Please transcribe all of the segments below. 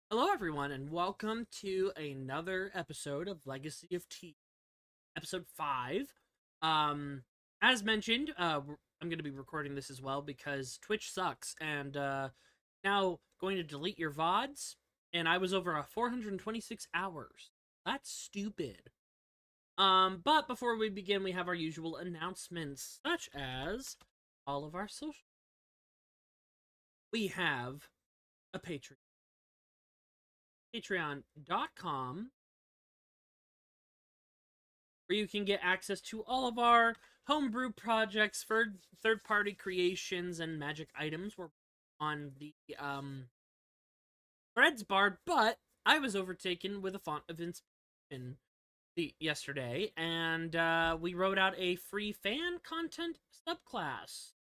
Hello, everyone, and welcome to another episode of Legacy of T, episode 5. As mentioned, I'm going to be recording this as well because Twitch sucks, and now going to delete your VODs, and I was over 426 hours. That's stupid. But before we begin, we have our usual announcements, such as all of our social. We have a Patreon. Patreon.com where you can get access to all of our homebrew projects for third-party creations and magic items. We're on the threads bar, but I was overtaken with a font of inspiration yesterday, and we wrote out a free fan content subclass.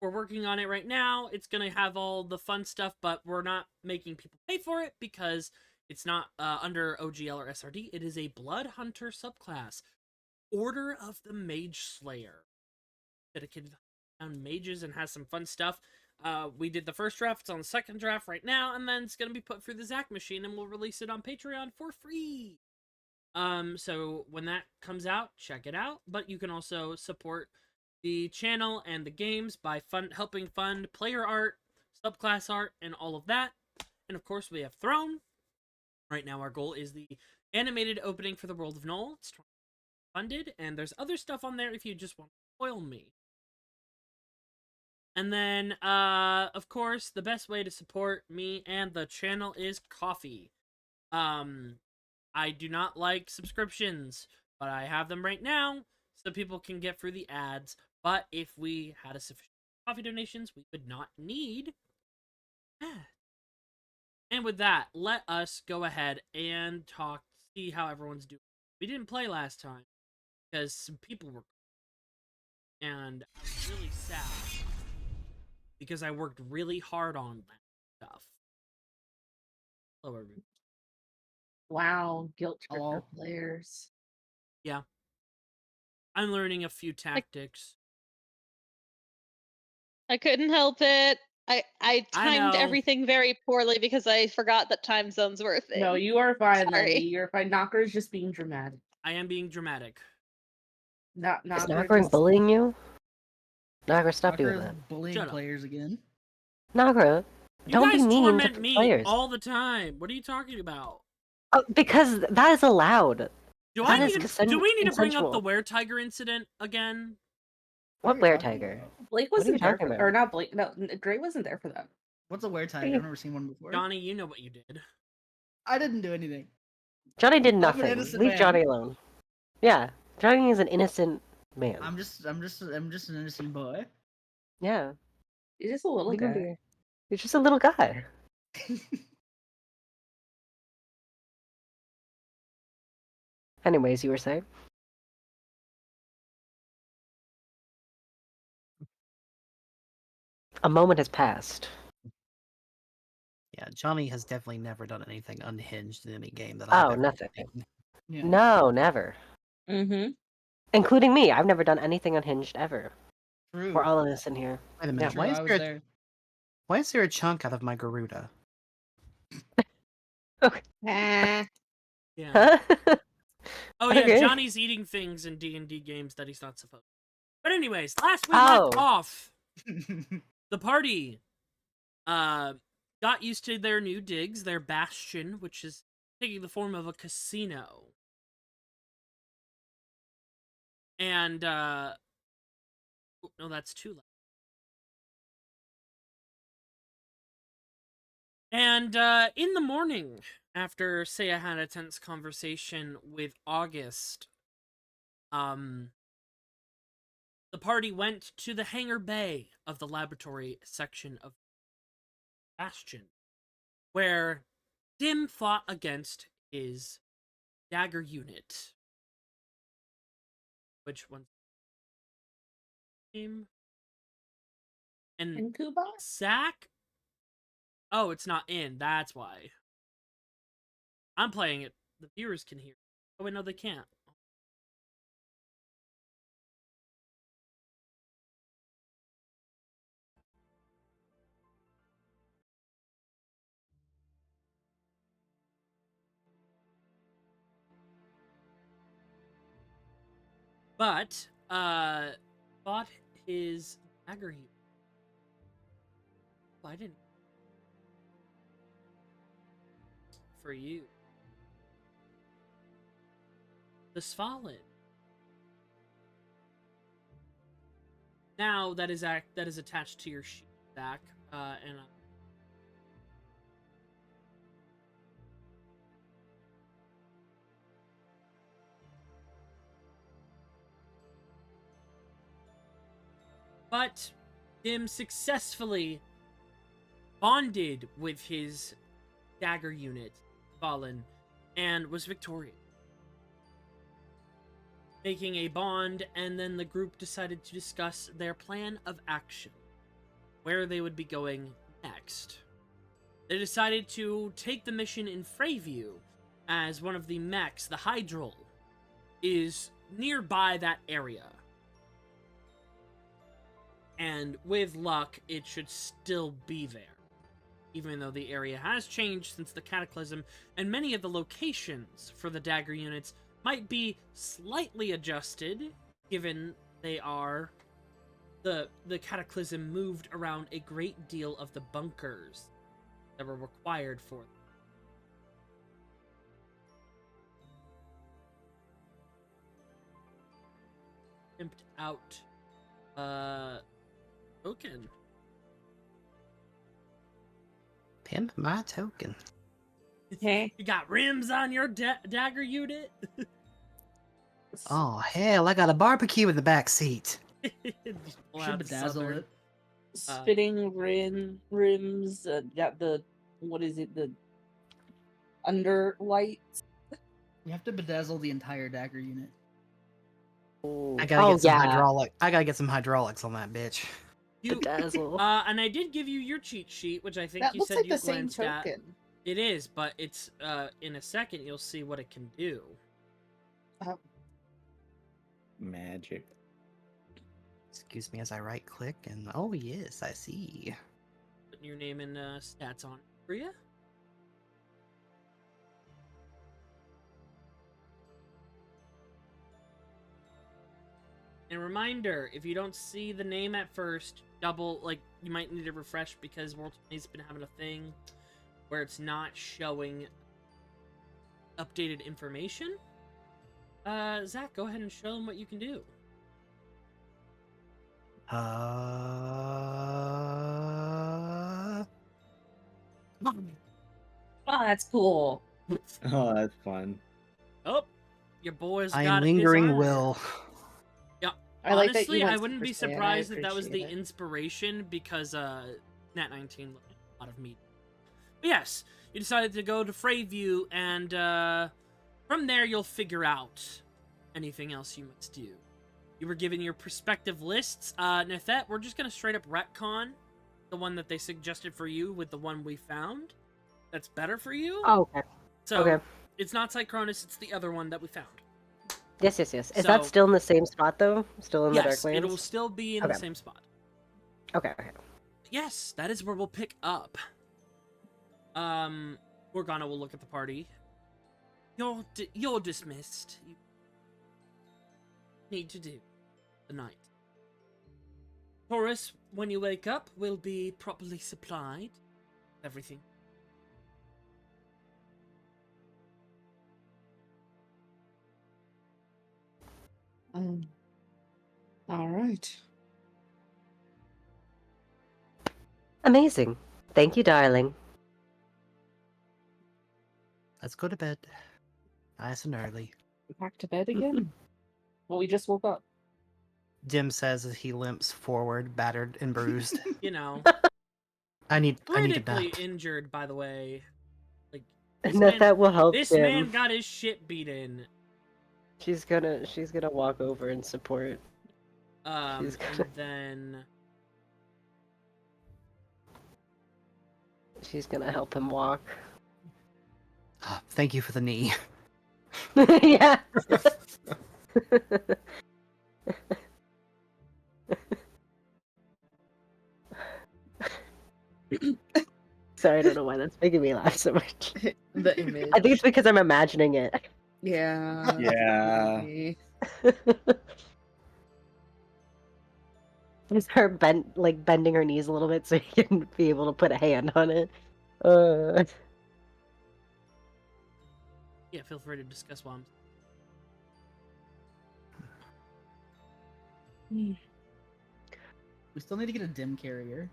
We're working on it right now. It's gonna have all the fun stuff, but we're not making people pay for it because it's not under OGL or SRD. It is a Blood Hunter subclass. Order of the Mage Slayer. Dedicated on mages and has some fun stuff. We did the first draft. It's on the second draft right now, and then it's gonna be put through the Zack machine, and we'll release it on Patreon for free. So when that comes out, check it out. But you can also support the channel and the games by helping fund player art, subclass art, and all of that. And of course, we have Throne. Right now, our goal is the animated opening for the World of Null. It's funded, and there's other stuff on there if you just want to spoil me. And then, of course, the best way to support me and the channel is coffee. I do not like subscriptions, but I have them right now so people can get through the ads. But if we had a sufficient coffee donations, we would not need ads. And with that, let us go ahead and talk, see how everyone's doing. We didn't play last time because some people were, and I was really sad because I worked really hard on that stuff. Hello, everyone. Wow, guilt trip for Hello? players. Yeah. I'm learning a few tactics. I couldn't help it. I timed know. everything very poorly because I forgot that time zones were a thing. No, you are fine, Sorry. Lenny. You're fine. Knocker's just being dramatic. I am being dramatic. Not Is Is Knocker Nagra just... bullying you? Nagra, stop Knocker doing is that. bullying Shut up. players again. Nagra, You don't be guys mean to torment me players. all the time. What are you talking about? Because that is allowed. Do That I is need to, do we need to bring up the consensual. Were-Tiger incident again? What are you were talking tiger? about? Blake What are you wasn't there talking for... about? Or not Blake. No, Dre wasn't there for that. What's a were-tiger? I've never seen one before. Johnny, you know what you did. I didn't do anything. Johnny did I'm an nothing. innocent Leave man. Johnny alone. Yeah, Johnny is an innocent man. I'm just an innocent boy. Yeah. He's just a little Leave him guy. be. He's just a little guy. Anyways, you were saying? A moment has passed. Yeah, Johnny has definitely never done anything unhinged in any game that Oh, I've ever nothing. played. Yeah. No, never. Mm-hmm. Including me. I've never done anything unhinged ever. True. We're all innocent here. Wait a minute, True, why I was there. why is there a chunk out of my Garuda? Ah. Yeah. Huh? Oh yeah, Okay. Johnny's eating things in D&D games that he's not supposed to. But anyways, last we Oh. left off, the party got used to their new digs, their bastion, which is taking the form of a casino. And no, that's too late. And in the morning, after Seiya had a tense conversation with August, the party went to the hangar bay of the laboratory section of Bastion, where Dim fought against his dagger unit. Which one's name? And And Kuba? Zack? Oh, it's not in. That's why. I'm playing it. The viewers can hear. Oh, wait, no, they can't. but bought his dagger unit. Oh, I didn't. For you. The Svalin. Now that is attached to your sheet back, and but Dim successfully bonded with his dagger unit, Svalin, and was victorious. Making a bond, and then the group decided to discuss their plan of action, where they would be going next. They decided to take the mission in Freyview, as one of the mechs, the Hydral, is nearby that area. And with luck, it should still be there, even though the area has changed since the Cataclysm, and many of the locations for the dagger units might be slightly adjusted, given they are... The Cataclysm moved around a great deal of the bunkers that were required for them. Pimped out, token. Pimp my token. Okay. You got rims on your dagger unit? Oh hell, I got a barbecue in the back seat. Pull Should out bedazzle Southern. it. Spitting rims. Got the what is it? The under lights. You have to bedazzle the entire dagger unit. I gotta Oh, get some yeah. hydraulic. I gotta get some hydraulics on that bitch. You, Bedazzle. and I did give you your cheat sheet, which I think That you looks said like you the same glanced at. token. It is, but it's in a second you'll see what it can do. Magic. Excuse me as I right click and oh yes, I see. Putting your name and stats on it for you. And reminder, if you don't see the name at first, you might need to refresh because World 20's been having a thing where it's not showing updated information. Zach, go ahead and show them what you can do. Oh, that's cool. Oh, that's fun. Oh, your boy's I got lingering his armor. will. I like that Honestly, you I went wouldn't be Super Saiyan, I surprised if that was the appreciate it. inspiration because Nat 19 looked like a lot of meat. But yes, you decided to go to Freyview, and from there you'll figure out anything else you must do. You were given your perspective lists. Nythett, we're just gonna straight up retcon the one that they suggested for you with the one we found. That's better for you. Oh, okay. So Okay. it's not Cycronus, it's the other one that we found. Yes. Is that So- still in the same spot though? Still in the Yes, Darklands? it will still be in the Okay. same spot. Okay. Yes, that is where we'll pick up. Morgana will look at the party. You're dismissed. You need to do the night. Taurus, when you wake up, will be properly supplied. Everything. All right. Amazing. Thank you, darling. Let's go to bed. Nice and early. Back to bed again. Well, we just woke up. Dim says as he limps forward, battered and bruised. You know, I need a critically nap. injured, by the way. Like And that will help this him. man got his shit beat in. She's gonna walk over and support. And She's gonna- then She's gonna help him walk. Ah, thank you for the knee. Yeah. Sorry, I don't know why that's making me laugh so much. The image. I think it's because I'm imagining it. Yeah. Yeah. maybe. Just her bending her knees a little bit so he can be able to put a hand on it. Yeah, feel free to discuss while I'm. We still need to get a dim carrier.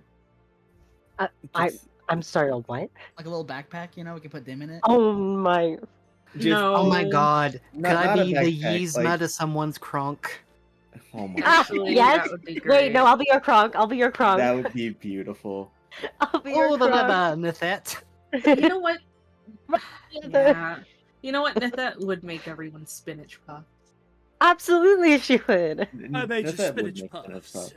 I'm sorry, a what? Like a little backpack, you know, we can put dim in it. Oh my. No. Oh my god. Could I not a be the backpack, Yzma like- to someone's Kronk? Oh my Actually, god. Yes. that would be Wait, no, great. I'll be your Kronk. I'll be your Kronk. That would be beautiful. I'll be your Oh, Kronk. Nythett. You know what? Yeah. You know what? That would make everyone spinach puff. Absolutely, she would. I made you That would spinach make sense,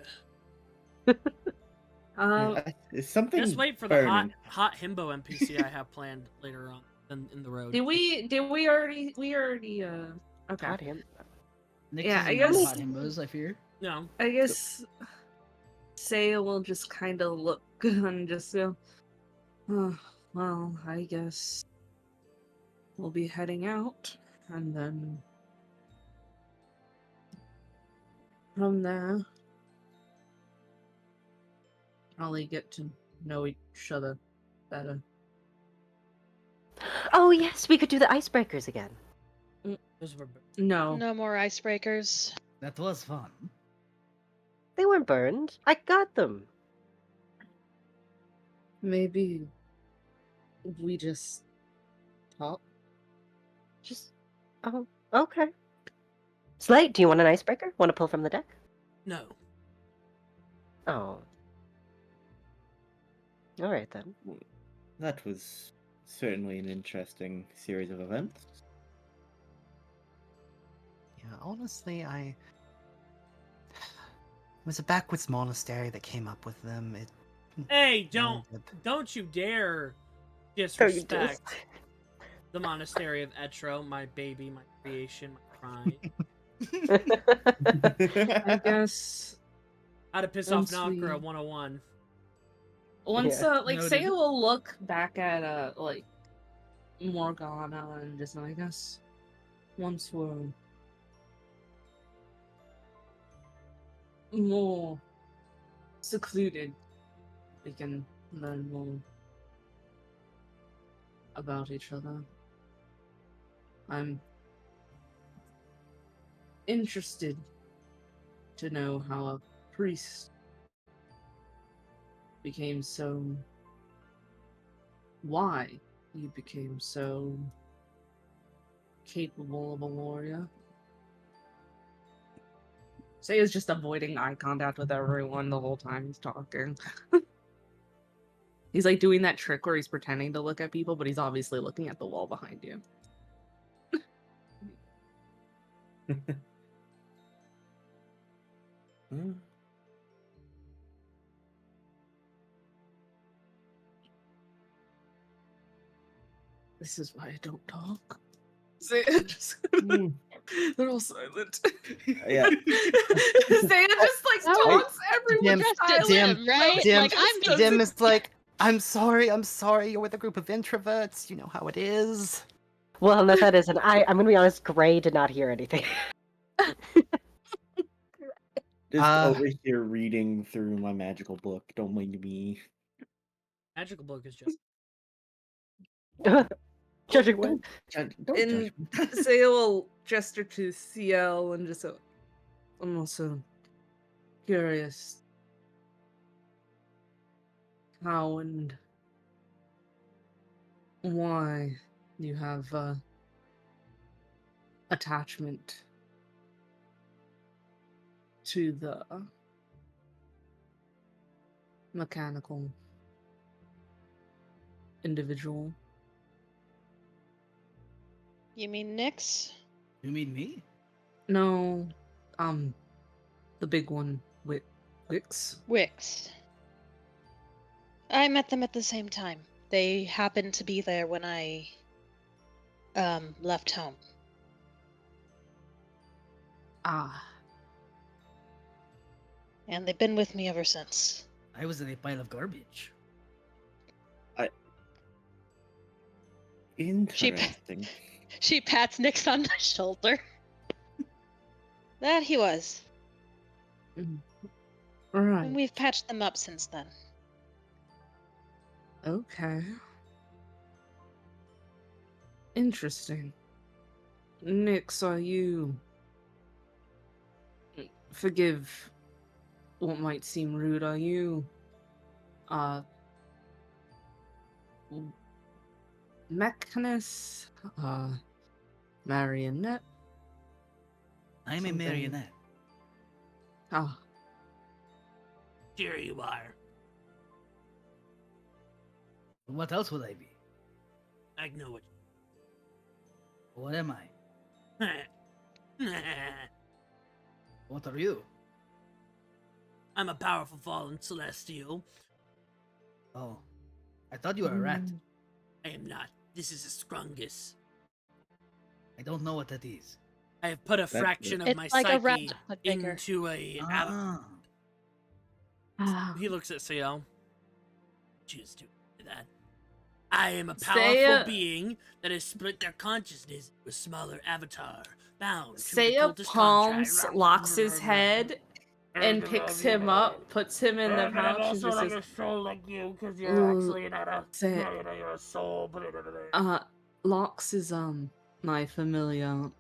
puffs. It's something. Just wait for the burning. hot himbo NPC I have planned later on in the road. Did we already okay. Got him. Nyx Yeah, is I in the guess- hot himbos, I fear. No. I guess Seiya will just kind of look and just go, oh, well, I guess we'll be heading out, and then from there, probably get to know each other better. Oh yes, we could do the icebreakers again. Those were No. No more icebreakers. That was fun. They weren't burned. I got them. Maybe we just talk. Just oh, okay. Slate, do you want an icebreaker? Want to pull from the deck? no. Oh. All right then. That was certainly an interesting series of events. Yeah, honestly, it was a backwards monastery that came up with them. Hey, don't you dare disrespect the monastery of Etro, my baby, my creation, my pride. I guess How to piss off Once we- Nakra 101. once Yeah. like Noted. Seiya will look back at like Morgana and just I guess once we're more secluded, we can learn more about each other. I'm interested to know how a priest became so. Why you became so capable of a warrior. Seiya's just avoiding eye contact with everyone the whole time he's talking. He's like doing that trick where he's pretending to look at people, but he's obviously looking at the wall behind you. Hmm. This is why I don't talk. Seiya just Hmm. they're all silent. Yeah. Seiya just like taunts everyone. Dim, Trusted Dim, him, right? Dim, Like I'm just Dim is like, I'm sorry, you're with a group of introverts, you know how it is. Well, Nythett isn't. I'm gonna be honest. Gray did not hear anything. Just over here reading through my magical book. Don't mind me. Magical book is just. Judging what? Don't And judge me. Seiya will gesture to Ciel and just go, I'm also curious how and why you have attachment to the mechanical individual. You mean Nyx? You mean me? No, the big one with Wixx. Wixx. I met them at the same time. They happened to be there when I left home. Ah, And they've been with me ever since. I was in a pile of garbage. Interesting. She pats Nyx on the shoulder. That he was. Right. And we've patched them up since then. Okay. Interesting. Nyx, are you... Forgive what might seem rude, are you... Mechanist? Marionette? I'm a Something. marionette. Ah, Here you are. What else would I be? I know what. What am I? What are you? I'm a powerful fallen celestial. Oh, I thought you were a rat. I am not. This is a scrungus. I don't know what that is. I have put a fraction of It's my like a rat, psyche but bigger. into a. Ah, He looks at Ciel. Choose to do that. I am a powerful Seiya- being that has split their consciousness with smaller avatar, bound to Seiya occultist palms, contract. locks his head, and picks him up, puts him in the pouch, and just says, soul like you, because "Ooh, not a say- you're a soul, put it over there. Locks is, my familiar,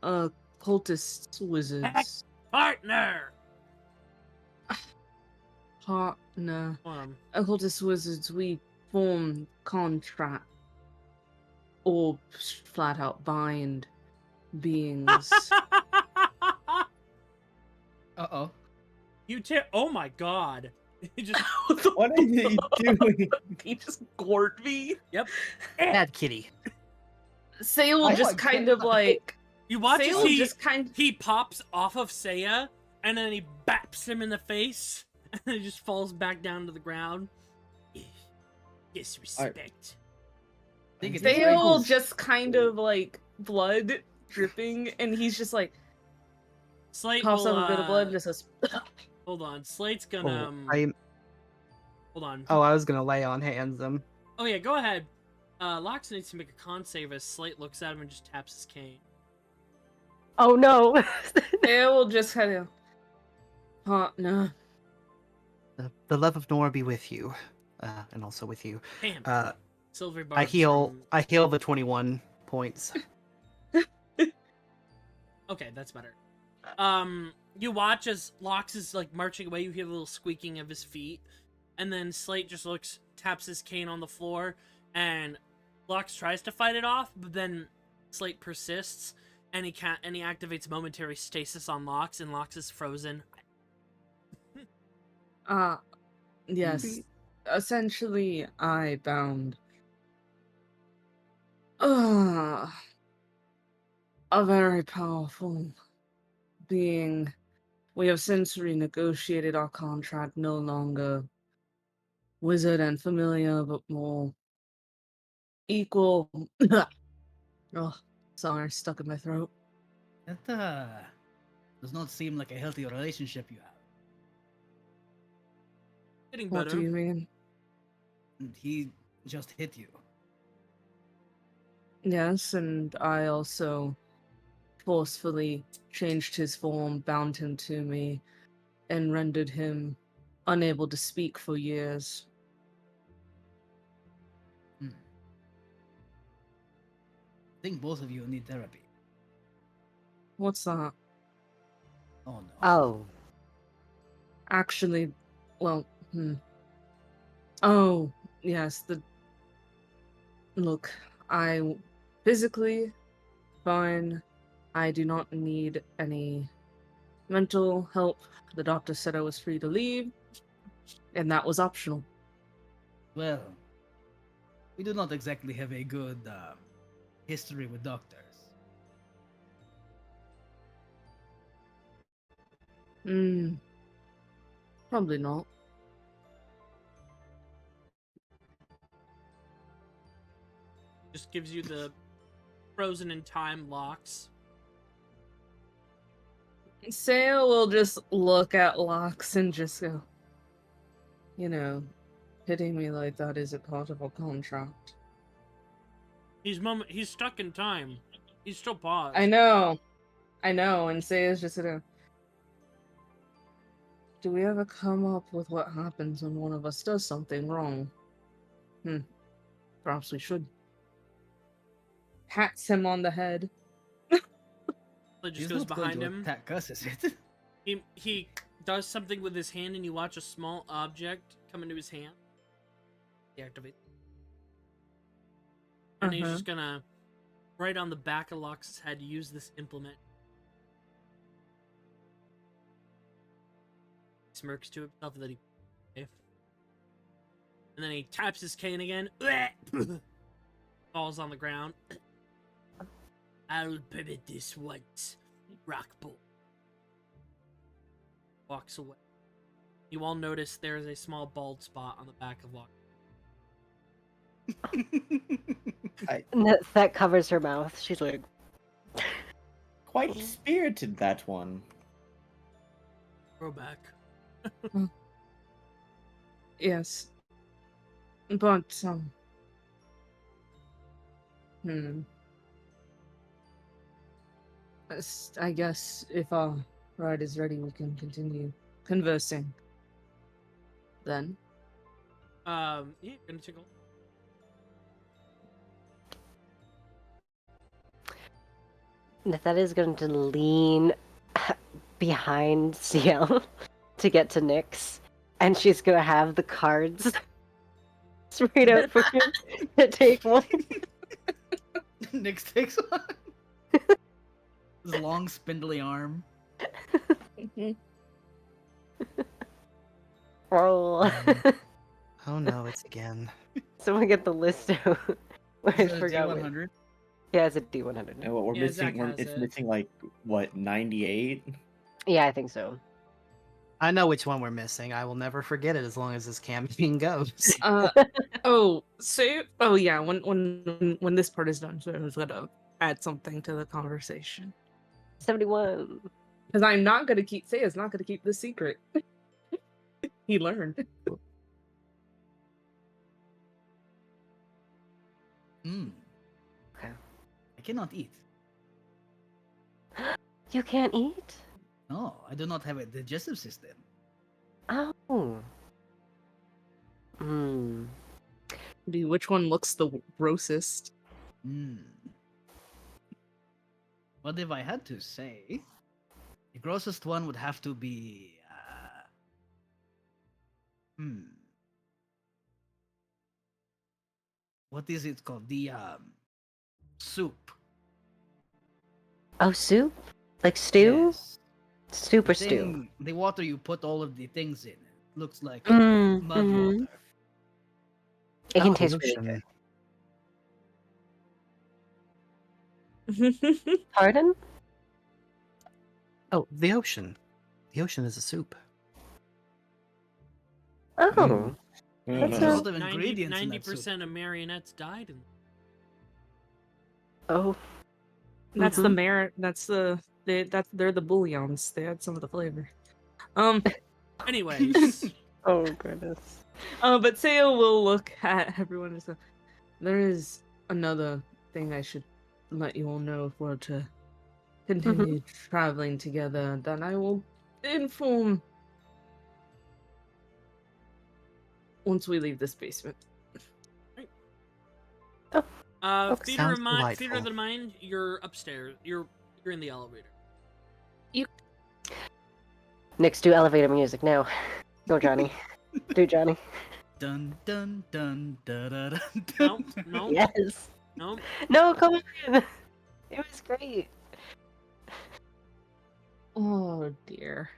cultist wizards. Partner! Partner. Occultist wizards, we form contract. Or flat out bind beings. uh-oh. Oh my god. He just. What are you doing? He just gored me. Yep. Bad kitty. Seiya will Oh just my kind God. of like... You watch Seiya as will just kind he pops off of Seiya, and then he baps him in the face, and then he just falls back down to the ground. Disrespect. Think it's Seiya very will cool. just kind of like blood dripping, and he's just like Slate coughs will, up a bit of blood and just says, hold on. Slate's gonna, hold on. I was gonna lay on hands him. Oh yeah, go ahead. Lox needs to make a con save as Slate looks at him and just taps his cane. Oh no. Seiya will just kind of, partner. The love of Nora be with you, and also with you. Damn. Silver bar. I heal the 21 points. Okay, that's better. You watch as Lox is like marching away. You hear a little squeaking of his feet, and then Slate just taps his cane on the floor, and Lox tries to fight it off, but then Slate persists, and he can't. And he activates momentary stasis on Lox, and Lox is frozen. Yes. Essentially, I bound a very powerful being. We have since renegotiated our contract, no longer wizard and familiar, but more equal. Oh, sorry, stuck in my throat. That does not seem like a healthy relationship you have. Getting What better. do you mean? And he just hit you. Yes, and I also forcefully changed his form, bound him to me, and rendered him unable to speak for years. I think both of you need therapy. What's that? Oh no. Oh. Actually, well, Oh, yes, Look, I physically fine. I do not need any mental help. The doctor said I was free to leave, and that was optional. Well, we do not exactly have a good history with doctors. Probably not. Just gives you the frozen in time Lox. Seiya will just look at Lox and just go, hitting me like that isn't part of a contract. He's stuck in time. He's still paused. I know, and Seiya's just do we ever come up with what happens when one of us does something wrong? Perhaps we should. Pats him on the head. It just He's goes not going behind to him. attack us, is it? He does something with his hand, and you watch a small object come into his hand. Deactivate. And he's just gonna, right on the back of Lox's head, use this implement. He smirks to himself that he. Okay. And then he taps his cane again. Falls on the ground. I'll permit this once. Rock bolt. Walks away. You all notice there is a small bald spot on the back of Lock. That covers her mouth. She's like, Quite spirited, that one. Grow back. Yes. But, I guess if our ride is ready, we can continue conversing. Then. Yeah, gonna take a Nythett is going to lean behind Ciel to get to Nyx, and she's going to have the cards straight out for him to take one. Nyx takes one. His long, spindly arm. Roll. Oh no, it's again. Someone get the list out. I Is it a forgot what. D100? Yeah, it's a D100. And what we're Yeah, missing, Zach has it's it. missing like what 98. Yeah, I think so. I know which one we're missing. I will never forget it as long as this campaign goes. Oh, so yeah, when this part is done, so I was gonna add something to the conversation. 71. Because I'm not gonna keep Seiya's not gonna keep this secret. He learned. Okay. I cannot eat. You can't eat? No, I do not have a digestive system. Oh. Hmm. Which one looks the grossest? But if I had to say, the grossest one would have to be. What is it called? The soup. Oh, soup? Like stew? Yes. Soup or The stew? thing- The water you put all of the things in. It looks like Mm, mud mhm. water. It can Oh, taste really ocean. good. Pardon? Oh, the ocean. The ocean is a soup. Oh. There's a- a lot of ingredients in that soup. 90% of marionettes died. Oh. That's Mhm. the merit. They're the bouillons. They add some of the flavor. Anyways, Oh, goodness. But Seiya will look at everyone and say, "There is another thing I should let you all know if we're to continue traveling together. That I will inform once we leave this basement." Okay. Sounds Theater of the delightful. Mind, you're upstairs. You're in the elevator. Nyx, do elevator music now. Go, Johnny. Do, Johnny. Dun dun dun da da dun. No, dun. no, Yes. no. No, come on. It was great. Oh dear.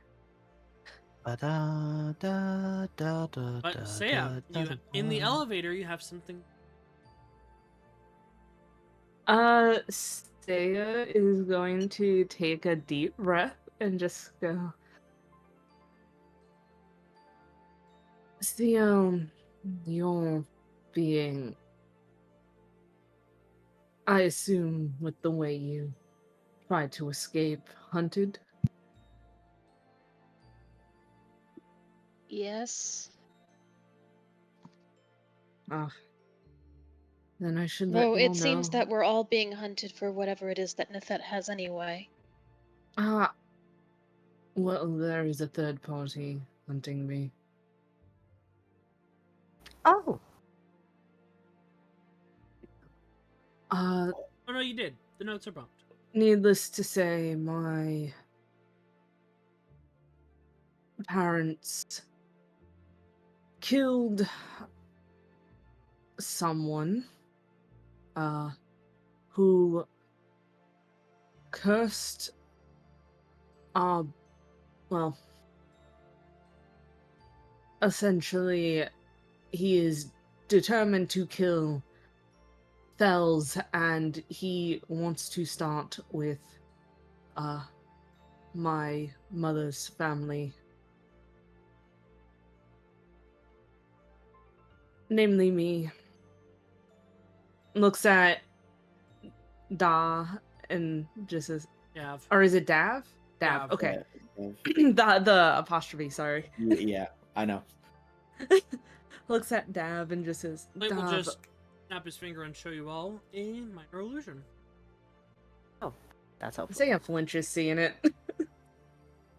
Ba-da, da, da, da, But da, Seiya, da, da, in the da. elevator, you have something. Seiya is going to take a deep breath and just go. Seiya, you're being, I assume, with the way you tried to escape, hunted. Yes. Ah, then I should let Though you all it seems know. that we're all being hunted for whatever it is that Nythett has anyway. Well, there is a third party hunting me. Oh, Uh, Oh no, you did. The notes are bumped. needless to say, my parents killed someone, who cursed, well, essentially, he is determined to kill Fells, and he wants to start with, my mother's family. Namely me. Looks at Da and just says, Dav. or is it Dav? Dav, Dav. okay. Yeah, the apostrophe, sorry. yeah, I know. Looks at Dav and just says, Blade will Dav, just snap his finger and show you all a minor illusion. that's helpful. Seiya flinches seeing it.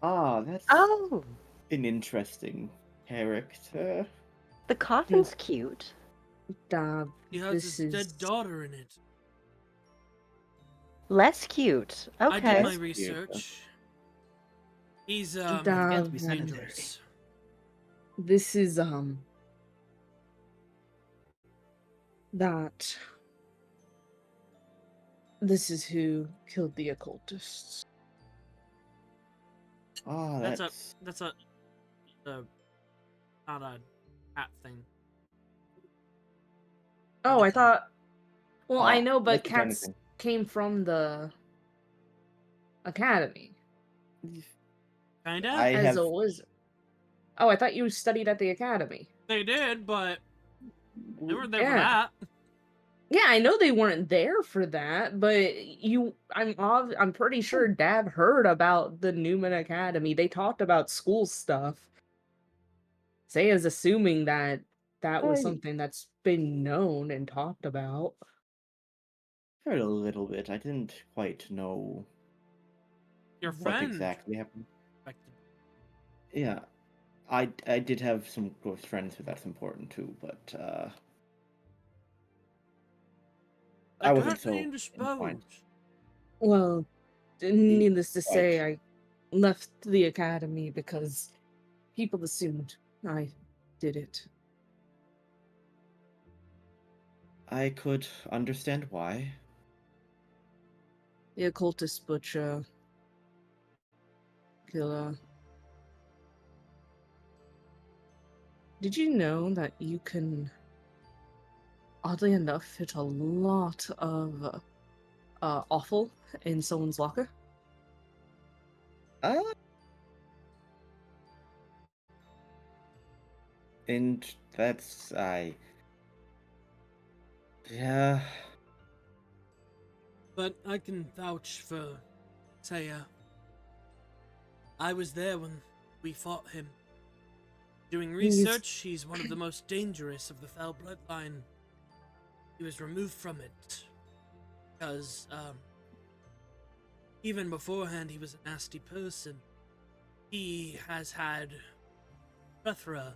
Ah, that's Oh, an interesting character. the coffin's cute. Dav, He has this his is... dead daughter in it. Less cute. I did Okay. my That's cute. research. He's Can't Dav, be dangerous. this is, that... This is who killed the occultists. Ah, That's that's a not a hat thing. Oh, I thought... Well, I know, but that's a cats Jonathan. came from the academy Kinda. I as have a wizard. Oh, I thought you studied at the academy. They did, but they weren't there for Yeah. that. Yeah, I know they weren't there for that, but I'm pretty sure Dad heard about the Newman Academy. They talked about school stuff. Seiya's assuming that that was I something that's been known and talked about. heard a little bit. I didn't quite know Your what friend. exactly happened. Affected. Yeah, I did have some close friends who that's important too, but I wasn't so Currently inclined. indisposed. Well, needless to Right. say, I left the academy because people assumed I did it. I could understand why. The occultist butcher killer. Did you know that you can, oddly enough, fit a lot of offal in someone's locker? Uh, and that's yeah. But I can vouch for Seiya. I was there when we fought him. Doing research, he's one of the most dangerous of the Fel bloodline. He was removed from it because, even beforehand, he was a nasty person. He has had a plethora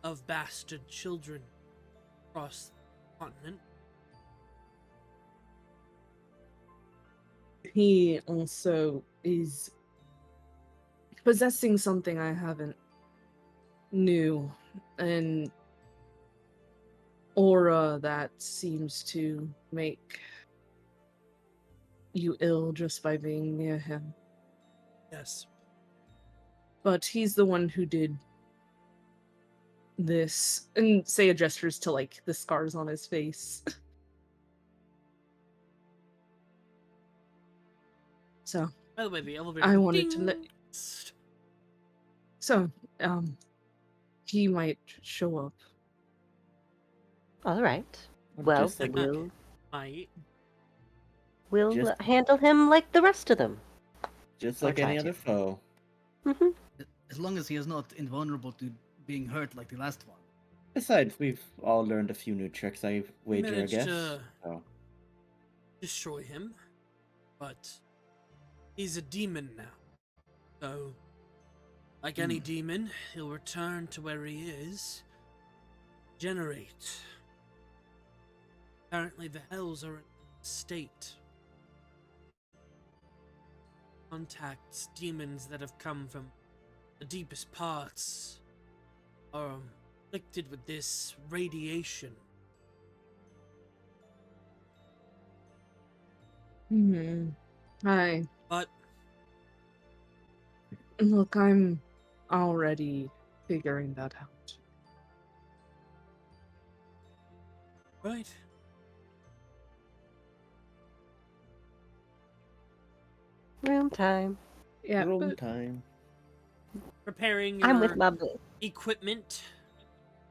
of bastard children across the continent. He also is possessing something I haven't knew, an aura that seems to make you ill just by being near him. Yes. But he's the one who did this, and Seiya gestures to like the scars on his face. So By the way, the elevator. I wanted to ding! let. So he might show up. All right. Well, Just like- we'll Just- handle him like the rest of them. Just Or like any try other to. foe. Hmm. As long as he is not invulnerable to being hurt like the last one. Besides, we've all learned a few new tricks, I wager, I managed guess. to- So, destroy him, but he's a demon now. So Like any demon, he'll return to where he is. Generate. Apparently the hells are in a state. Contacts, demons that have come from the deepest parts are afflicted with this radiation. Hi. But Look, I'm already figuring that out. right. Room time. Yeah, Room but time. Preparing I'm with your my blue. equipment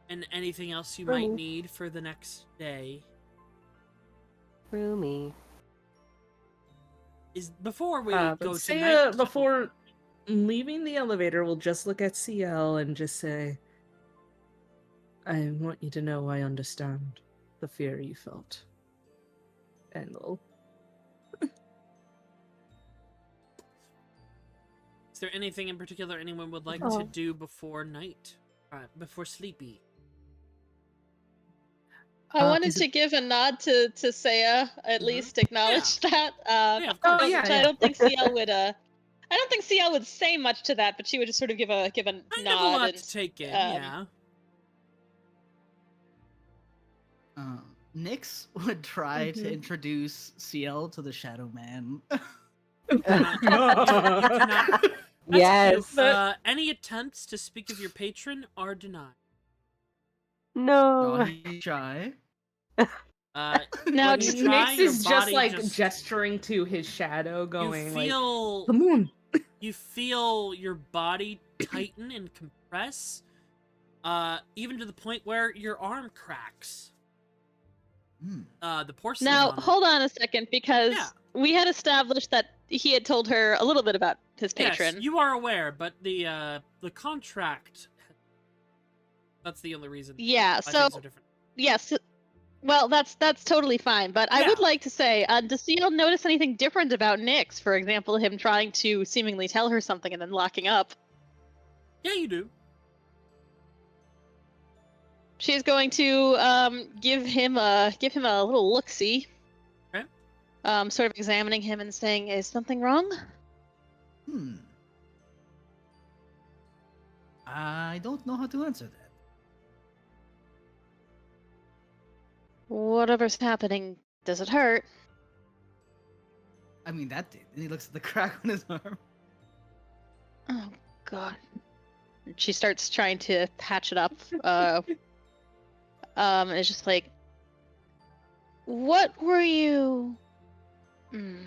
and anything else you Roomy. might need for the next day. Roomy. Is before we but go Seiya, tonight. before leaving the elevator, will just look at Ciel and just say, I want you to know I understand the fear you felt. And Is there anything in particular anyone would like Oh. to do before night? Before sleepy? I wanted is it- to give a nod to Seiya, at Mhm. least acknowledge that. Yeah, of course. yeah, Which I don't think Ciel would. I don't think Ciel would say much to that, but she would just sort of give a Kind of a nod lot and to take in, um, yeah. Nyx would try to Mhm. introduce Ciel to the Shadow Man. You cannot. Yes. Any attempts to speak of your patron are denied. Oh, No. he's shy. Now, when you try, Nyx your is just body like gesturing to his shadow, you going feel like, "Come on." you feel your body tighten and compress, even to the point where your arm cracks. Hmm. The porcelain. now on it. hold on a second, because Yeah. we had established that he had told her a little bit about his patron. Yes, you are aware, but the contract. That's the only reason. Yeah. why So things are different. yes. Well, that's totally fine, but I would Yeah. like to say, does Ciel notice anything different about Nyx? For example, him trying to seemingly tell her something and then locking up. Yeah, you do. She's going to give him a little look-see. Okay. Sort of examining him and saying, "Is something wrong?" I don't know how to answer that. Whatever's happening, does it hurt? I mean, that did. And he looks at the crack on his arm. Oh God. She starts trying to patch it up. And it's just like, what were you? You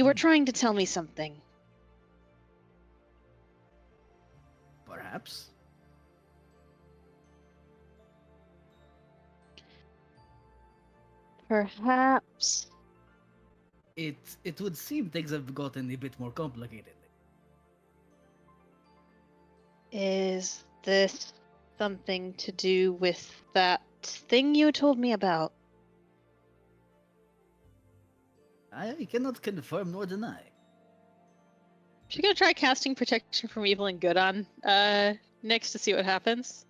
were trying to tell me something. Perhaps. Perhaps. It would seem things have gotten a bit more complicated. Is this something to do with that thing you told me about? I cannot confirm nor deny. She's gonna try casting protection from evil and good on Nyx to see what happens.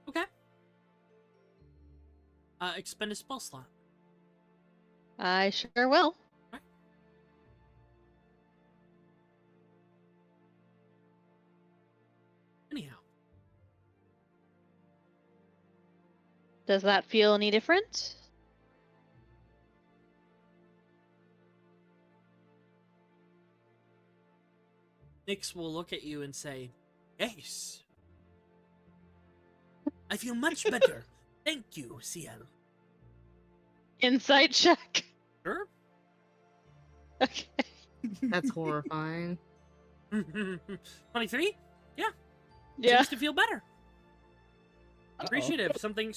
Okay. Expend a spell slot. I sure will. Anyhow. Does that feel any different? Nyx will look at you and say, "Yes. I feel much better. Thank you, Ciel." Insight check. Sure. Okay. That's horrifying. 23? Yeah. Seems to feel better. Appreciative. Something,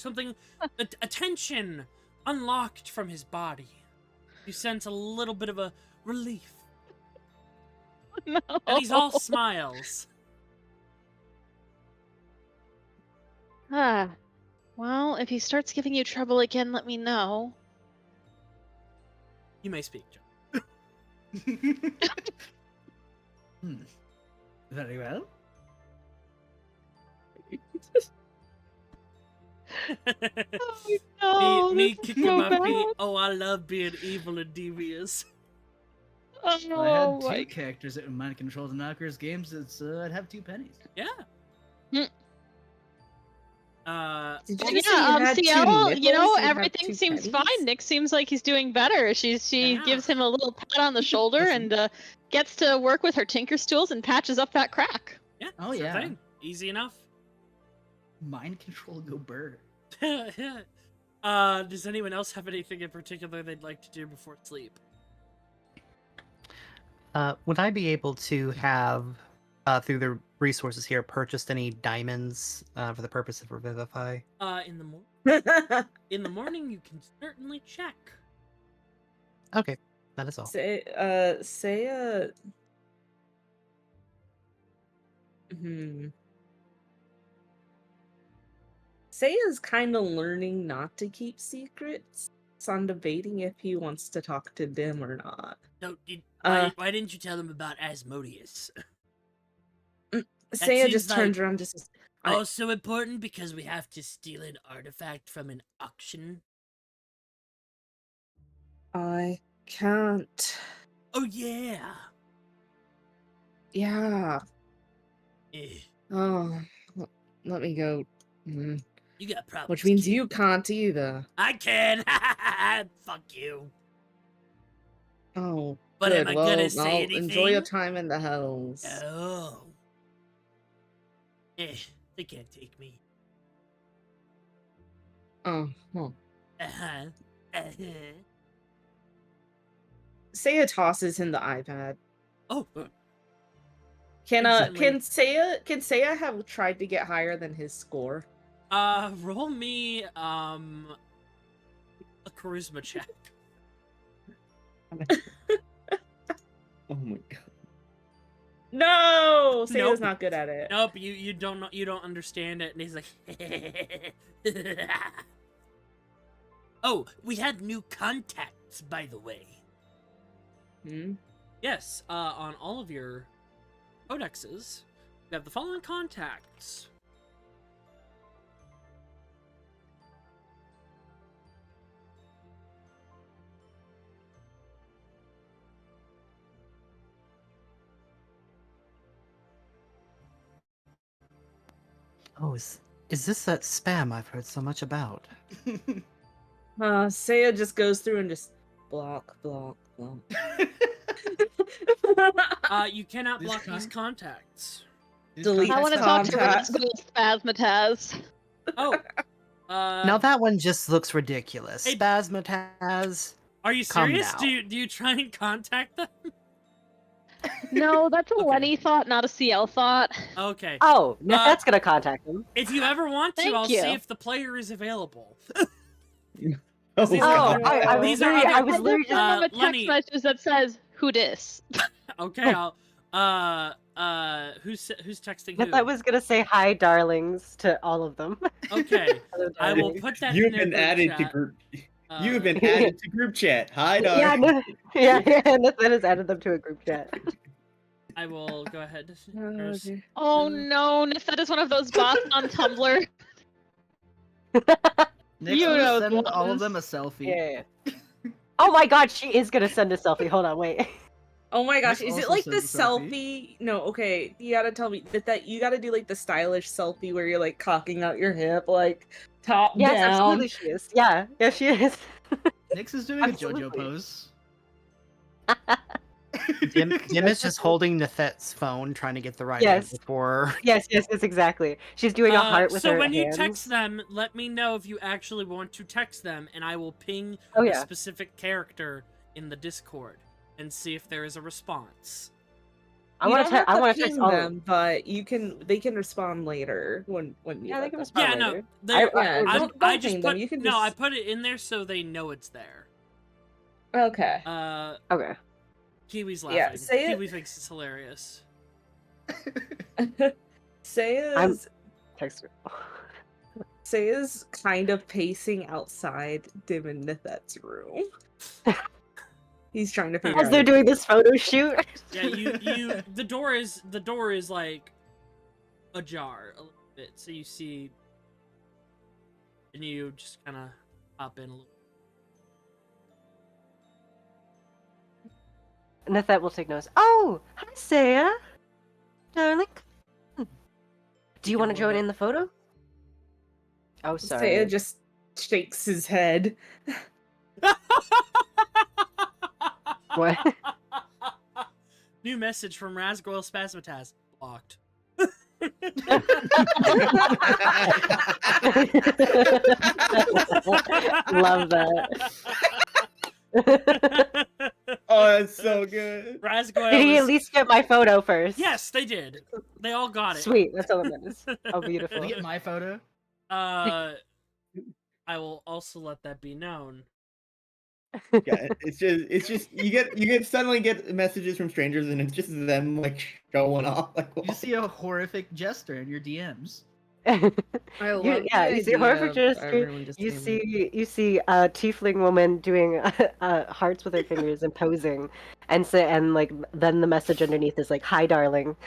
attention unlocked from his body. You sense a little bit of a relief. No. And he's all smiles. Well, if he starts giving you trouble again, let me know. You may speak, John. Very well. Oh, me this is kicking so my bad. feet. Oh, I love being evil and devious. If I Oh had my. two characters that were mind controlled in Knockers games, I'd have 2 pennies. Yeah. Mm. Did Well, you just say you had two Ciel, you know, nipples? You'd have everything 2 seems pennies? fine. Nick seems like he's doing better. She Yeah. gives him a little pat on the shoulder Listen. and gets to work with her tinker stools and patches up that crack. Yeah. Oh, sure yeah. thing. Easy enough. Mind control go bird. Does anyone else have anything in particular they'd like to do before sleep? Would I be able to have, through the resources here, purchased any diamonds for the purpose of Revivify? In the in the morning, you can certainly check. Okay, that is all. Seiya. Seiya's kind of learning not to keep secrets. So I'm debating if he wants to talk to them or not. So, why Uh, didn't you tell them about Asmodeus? Seiya seems just like- turns around just. I- Also important because we have to steal an artifact from an auction. I can't. Oh yeah. Yeah. Eh, Oh, let me go. Mm. you got problems. Which means kid. you can't either. I can. Fuck you. Oh, But good. am I Well, gonna say I'll anything? enjoy your time in the hells. Oh. They can't take me. Oh, well. Uh-huh. Uh-huh. Seiya tosses him the iPad. Oh, Can Instantly. can Seiya have tried to get higher than his score? roll me, a charisma check. Oh my god. No, Seiya's Nope. not good at it. Nope, you don't know, you don't understand it, and he's like, oh, we had new contacts, by the way. Hmm? Yes, on all of your codexes, we have the following contacts. Oh, is this that spam I've heard so much about? Seiya just goes through and just block. You cannot This block these kind? contacts. Delete I His want to talk to contact. Spazmataz. Oh, Now that one just looks ridiculous. Hey- Spazmataz. are you Calm serious? down. Do you try and contact them? No, that's a Okay. Lenny thought, not a CL thought. Okay. Oh, Nythette's gonna contact him. If you ever want to, Thank I'll you. see if the player is available. Oh, These Oh, are- I these are I other- was I literally just just. have a text Lenny- message that says, "Who dis?" Okay, I'll. Who's texting who? Nythette was gonna say hi, darlings, to all of them. Okay, Hello, I will darlings. put that You've in their been group added chat. to group. Uh, You've been added to group chat. Hi, Dar. Yeah, Nythette has added them to a group chat. I will go ahead. Oh, There's- dear. Oh no, Nythett is one of those bots on Tumblr. Next You one, know send the all of ones. them a selfie. Yeah. Oh my god, she is gonna send a selfie. Hold on, wait. Oh my gosh, Nick is it also like the sends a selfie. selfie? No, okay, you gotta tell me that you gotta do like the stylish selfie where you're like cocking out your hip, like top Yes, down. absolutely, she is. Yeah, she is. Nix is doing Absolutely. a JoJo pose. Dim is just holding Nythette's phone, trying to get the right Yes. angle for. Yes, exactly. She's doing a heart with so her when you hands. text them, let me know if you actually want to text them, and I will ping Oh a yeah. specific character in the Discord and see if there is a response. I You want don't to. have I want to ping text all. them, but they can respond later when you. Yeah, they let can them. respond. Yeah, no, later. they're- Yeah, I'm- don't I just ping put them. You can no, I just- put it in there so they know it's there. Okay. Okay. Kiwi's laughing. Yeah, say it- Kiwi thinks it's hilarious. Seiya's Text her. kind of pacing outside Dim and Nythette's room. He's trying to figure As out. they're doing this photo shoot. Yeah, you the door is like ajar a little bit, so you see, and you just kind of hop in a little. Nythett will take notice. Oh, hi, Seiya. Darling. Do you Yeah, a want to little join bit. in the photo? Oh, sorry. Seiya just shakes his head. What? New message from Razgoil Spasmataz. Blocked. Love that. Oh, that's so good. Razgoil Did he at is- least get my photo first? Yes, they did. They all got it. Sweet, that's all that matters. Oh, Did beautiful. I get my photo? I will also let that be known. Yeah, it's just you suddenly get messages from strangers and it's just them like showing off like You just see a horrific jester in your DMs. I You, love yeah, the you see idea horrific of gesture. everyone just You being see a tiefling woman doing hearts with her fingers and posing, and like then the message underneath is like, "Hi, darling."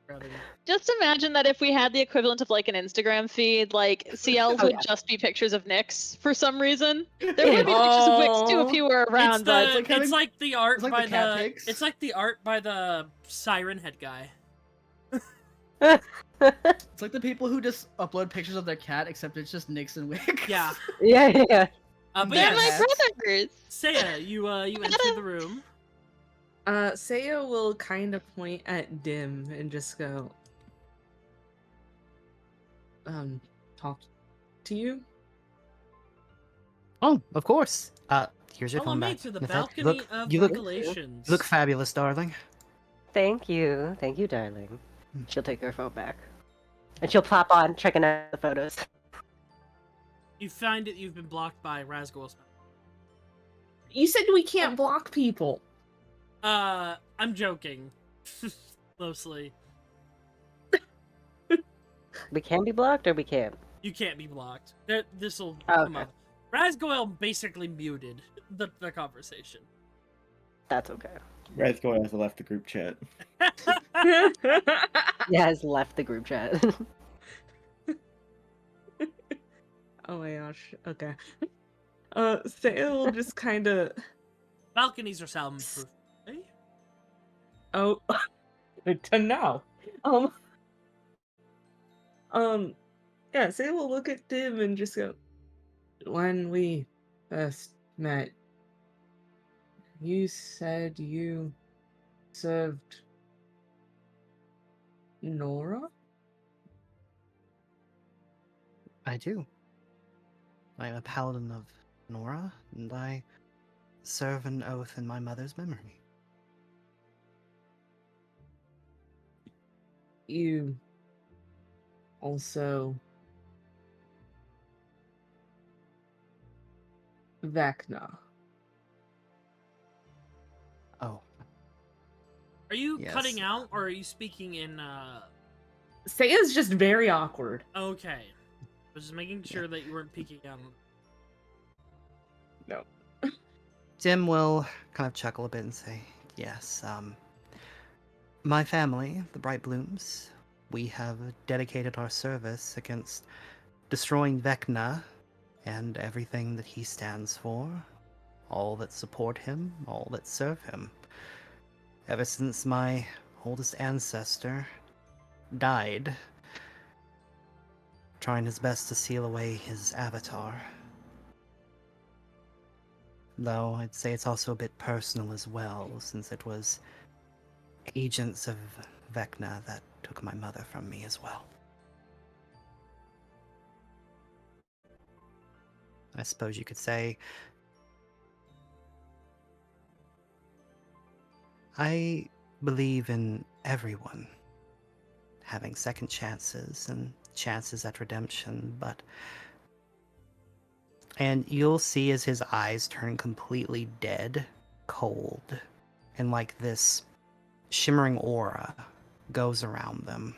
Rather than- Just imagine that if we had the equivalent of like an Instagram feed, like Ciel's Oh, would yeah. just be pictures of Nyx for some reason. There would be pictures of Wixx too if he were around, but it's like the art it's like by the cat the pics. it's like the art by the siren head guy. It's like the people who just upload pictures of their cat, except it's just Nyx and Wix. Yeah. Yeah. But they're my yes, brothers. Seiya, you enter the room. Seiya will kind of point at Dim and just go, talk to you? Oh, of course. Here's your Follow phone me back. to the Nythett. balcony of you look Revelations. fabulous, darling. Thank you, darling. She'll take her phone back, and she'll pop on checking out the photos. You find that you've been blocked by Razgoil. You said we can't block people. I'm joking. Mostly. We can be blocked, or we can't. You can't be blocked. This'll Oh, come okay. up. Razgoil basically muted the conversation. That's okay. Razgoil has left the group chat. Yeah, has left the group chat. Oh my gosh. Okay. Seiya will just kind of. Balconies are soundproof. Eh? Oh, good to know. Yeah, Seiya will look at Dim and just go. When we first met, you said you served Nora? I do. I am a paladin of Nora, and I serve an oath in my mother's memory. You also Vecna. Oh, Are you Yes. cutting out or are you speaking in Seiya's just very awkward. okay. I was just making sure that you weren't peeking out. No. Dim will kind of chuckle a bit and say, yes, my family, the Brightblooms, we have dedicated our service against destroying Vecna and everything that he stands for, all that support him, all that serve him. Ever since my oldest ancestor died, trying his best to seal away his avatar. Though I'd say it's also a bit personal as well, since it was agents of Vecna that took my mother from me as well. I suppose you could say I believe in everyone having second chances and chances at redemption, and you'll see as his eyes turn completely dead, cold, and like this shimmering aura goes around them.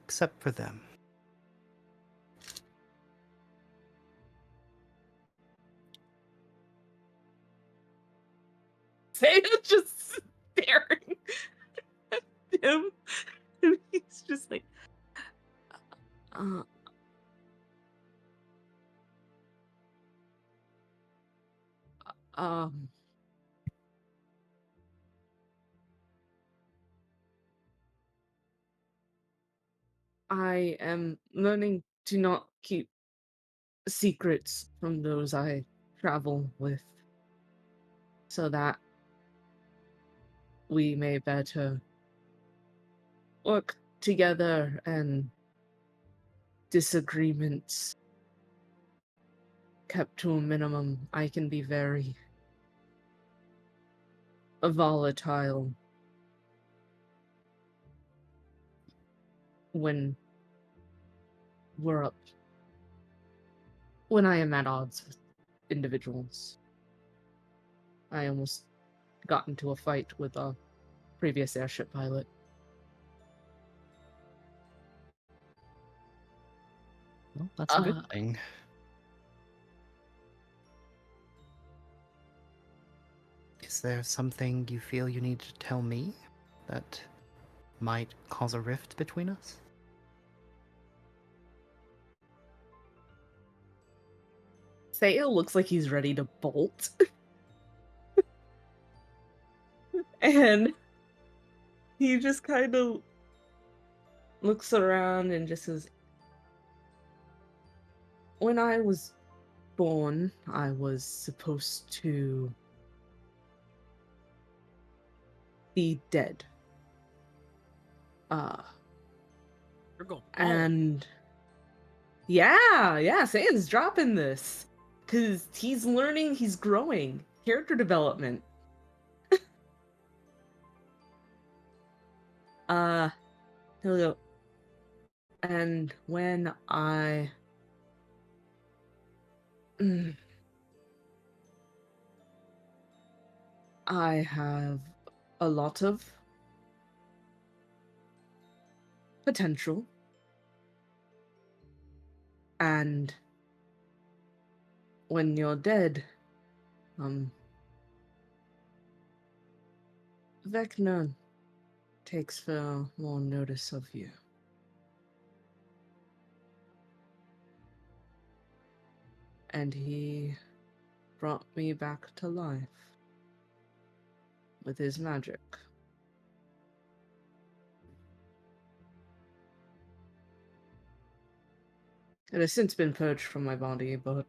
Except for them. Seiya just staring at him. And he's just like, uh, um, I am learning to not keep secrets from those I travel with, so that we may better work together and disagreements kept to a minimum. I can be very volatile when we're up, when I am at odds with individuals. I almost got into a fight with a previous airship pilot. Well, that's a good Uh, thing. Is there something you feel you need to tell me that might cause a rift between us? Seiya looks like he's ready to bolt. And he just kind of looks around and just says, when I was born, I was supposed to be dead. You're going bald. And yeah, Seiya's dropping this. Because he's learning, he's growing. Character development. He'll go, and when I have a lot of potential, and when you're dead, Vecna takes more notice of you. And he brought me back to life with his magic. It has since been purged from my body, but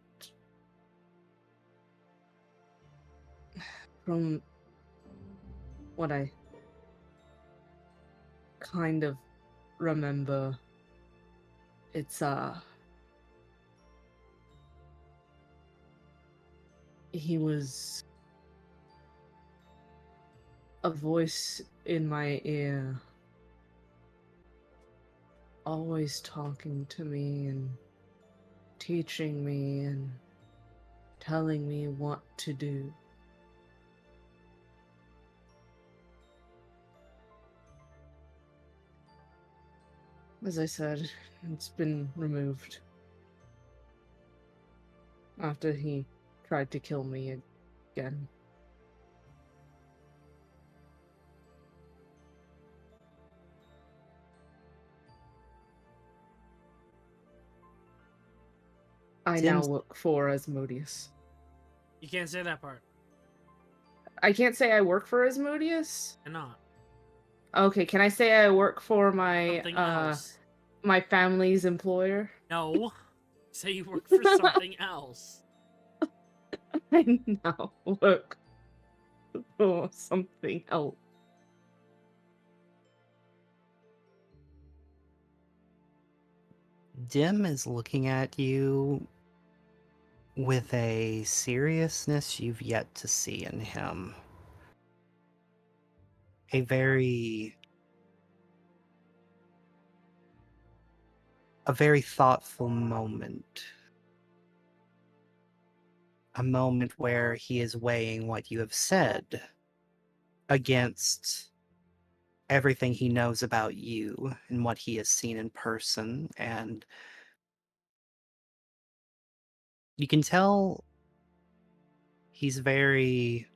from what I kind of remember, it's he was a voice in my ear, always talking to me and teaching me and telling me what to do. As I said, it's been removed after he tried to kill me again. I now Tim's- work for Asmodeus. You can't say that part. I can't say I work for Asmodeus? Cannot. Okay, can I say I work for my Something else. my family's employer? No. Say you work for something else. I now work for something else. Dim is looking at you with a seriousness you've yet to see in him. A very thoughtful moment. A moment where he is weighing what you have said against everything he knows about you and what he has seen in person, and you can tell he's very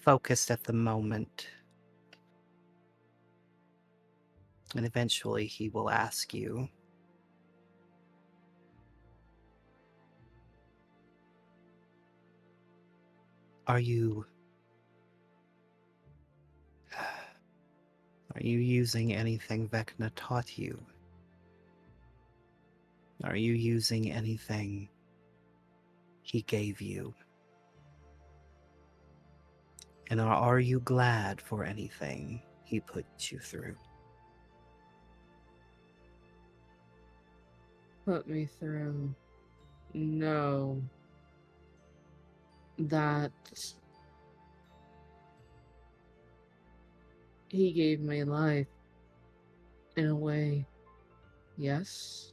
focused at the moment. And eventually he will ask you, Are you using anything Vecna taught you? Are you using anything he gave you? And are you glad for anything he put you through? Put me through. No. That he gave me life. In a way, yes.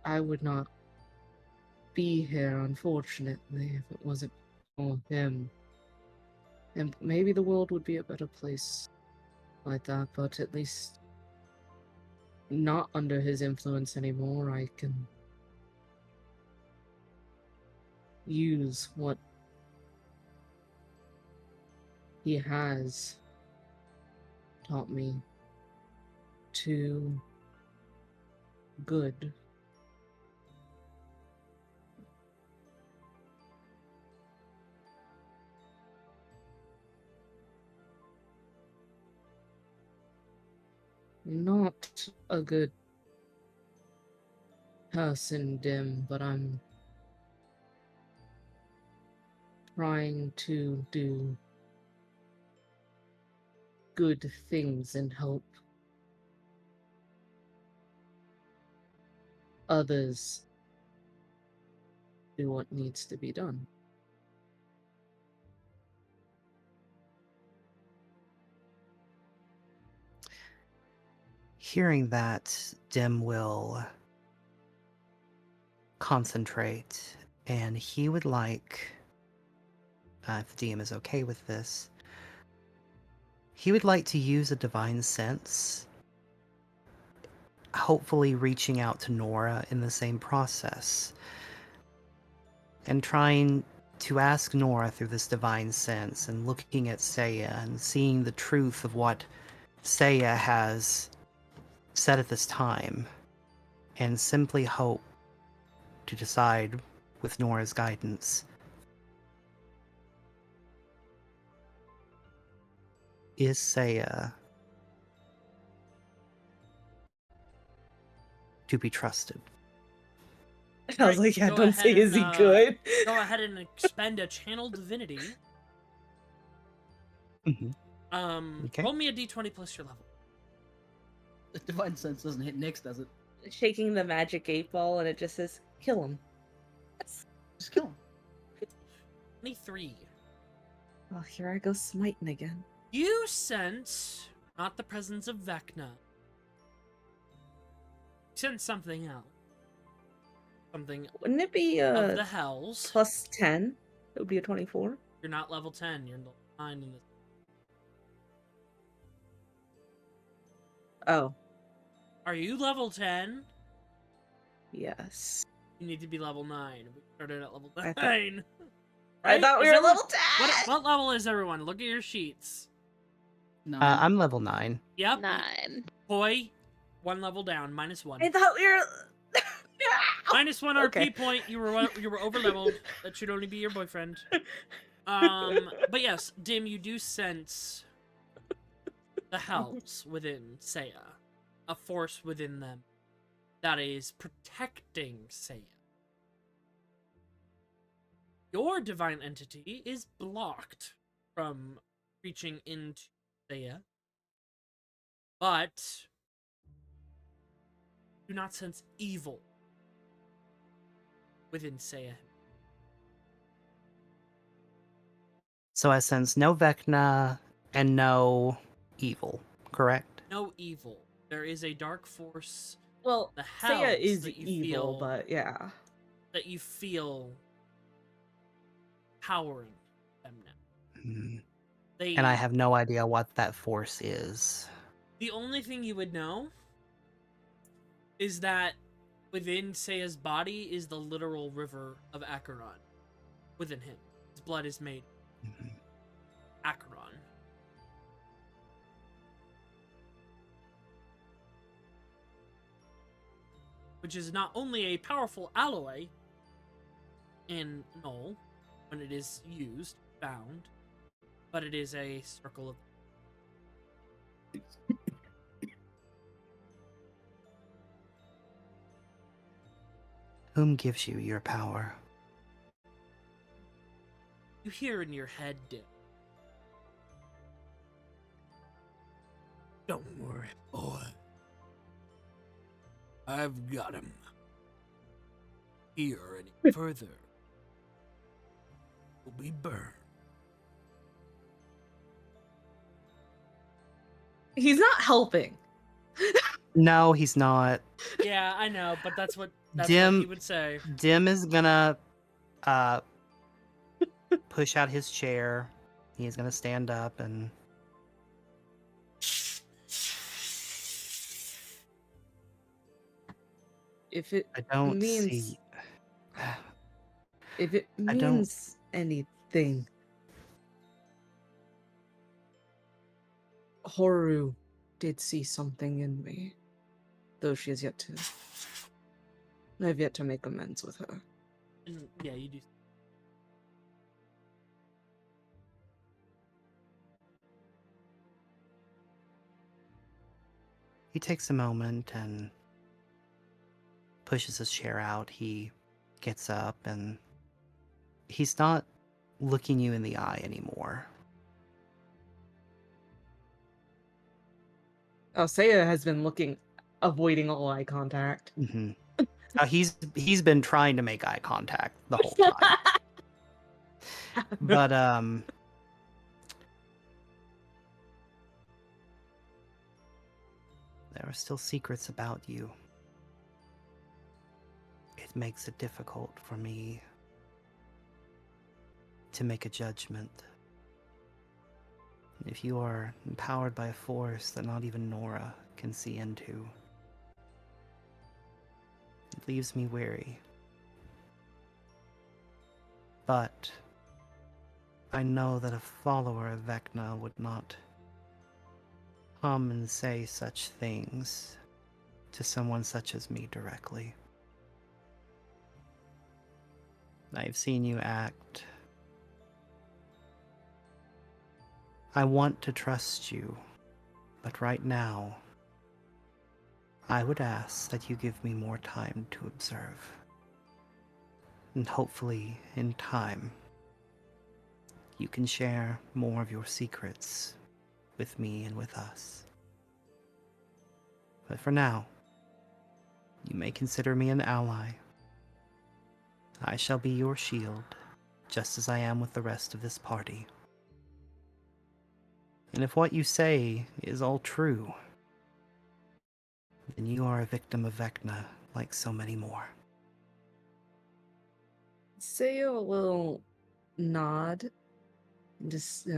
I would not be here, unfortunately, if it wasn't for him. And maybe the world would be a better place like that, but at least not under his influence anymore. I can use what he has taught me to good. Not a good person, Dim, but I'm trying to do good things and help others do what needs to be done. Hearing that, Dim will concentrate, and he would like, if the DM is okay with this, he would like to use a divine sense, hopefully reaching out to Nora in the same process, and trying to ask Nora through this divine sense, and looking at Seiya and seeing the truth of what Seiya has said at this time, and simply hope to decide with Nora's guidance, is Seiya to be trusted? I was like, yeah, Go don't say, ahead is he and, good? Go ahead and expend a channel divinity. Okay. Roll me a d20 plus your level. The divine sense doesn't hit Nyx, does it? Shaking the magic 8-ball, and it just says, kill him. Just kill him. 23. Oh, here I go smiting again. You sense not the presence of Vecna. You sense something else. Something Wouldn't it be of the hells. plus 10? It would be a 24. You're not level 10. You're level 9 in this. Oh, Are you level 10? yes. You need to be level 9. We started at level I 9. thought- Right? I thought we Is were everyone- level 10! What level is everyone? Look at your sheets. 9. I'm level 9. Yep. 9. Koi, 1 level down. -1. I thought we were... -1 Okay. RP point. You were over leveled. That should only be your boyfriend. But yes, Dim, you do sense the hells within Seiya, a force within them that is protecting Seiya. Your divine entity is blocked from reaching into Seiya, but do not sense evil within Seiya. So I sense no Vecna and no evil, correct? No evil. There is a dark force, Well, the Seiya hells is that you evil, feel, but yeah. that you feel powering them now. Hmm. They, And I have no idea what that force is. the only thing you would know is that within Seiya's body is the literal river of Acheron. within him. His blood is made Mhm. Acheron. Which is not only a powerful alloy in Null when it is used, bound, but it is a circle of. Whom gives you your power? You hear in your head, Dip. Don't worry, boy. I've got him. Here any further will be burned. He's not helping. No, he's not. Yeah, I know, but that's what he Dim would say. Dim is gonna push out his chair. He's gonna stand up and If it I don't means see. if it I don't- means anything, Horu did see something in me, though she has yet to. I've yet to make amends with her. And yeah, you do. He takes a moment and pushes his chair out. He gets up and he's not looking you in the eye anymore. Oh, Seiya has been avoiding all eye contact. Hmm he's been trying to make eye contact the whole time. But there are still secrets about you. It makes it difficult for me to make a judgment. If you are empowered by a force that not even Nora can see into, it leaves me wary. But I know that a follower of Vecna would not come and say such things to someone such as me directly. I've seen you act. I want to trust you, but right now, I would ask that you give me more time to observe. And hopefully, in time, you can share more of your secrets with me and with us. But for now, you may consider me an ally. I shall be your shield, just as I am with the rest of this party. And if what you say is all true, then you are a victim of Vecna like so many more. Seiya will nod and just,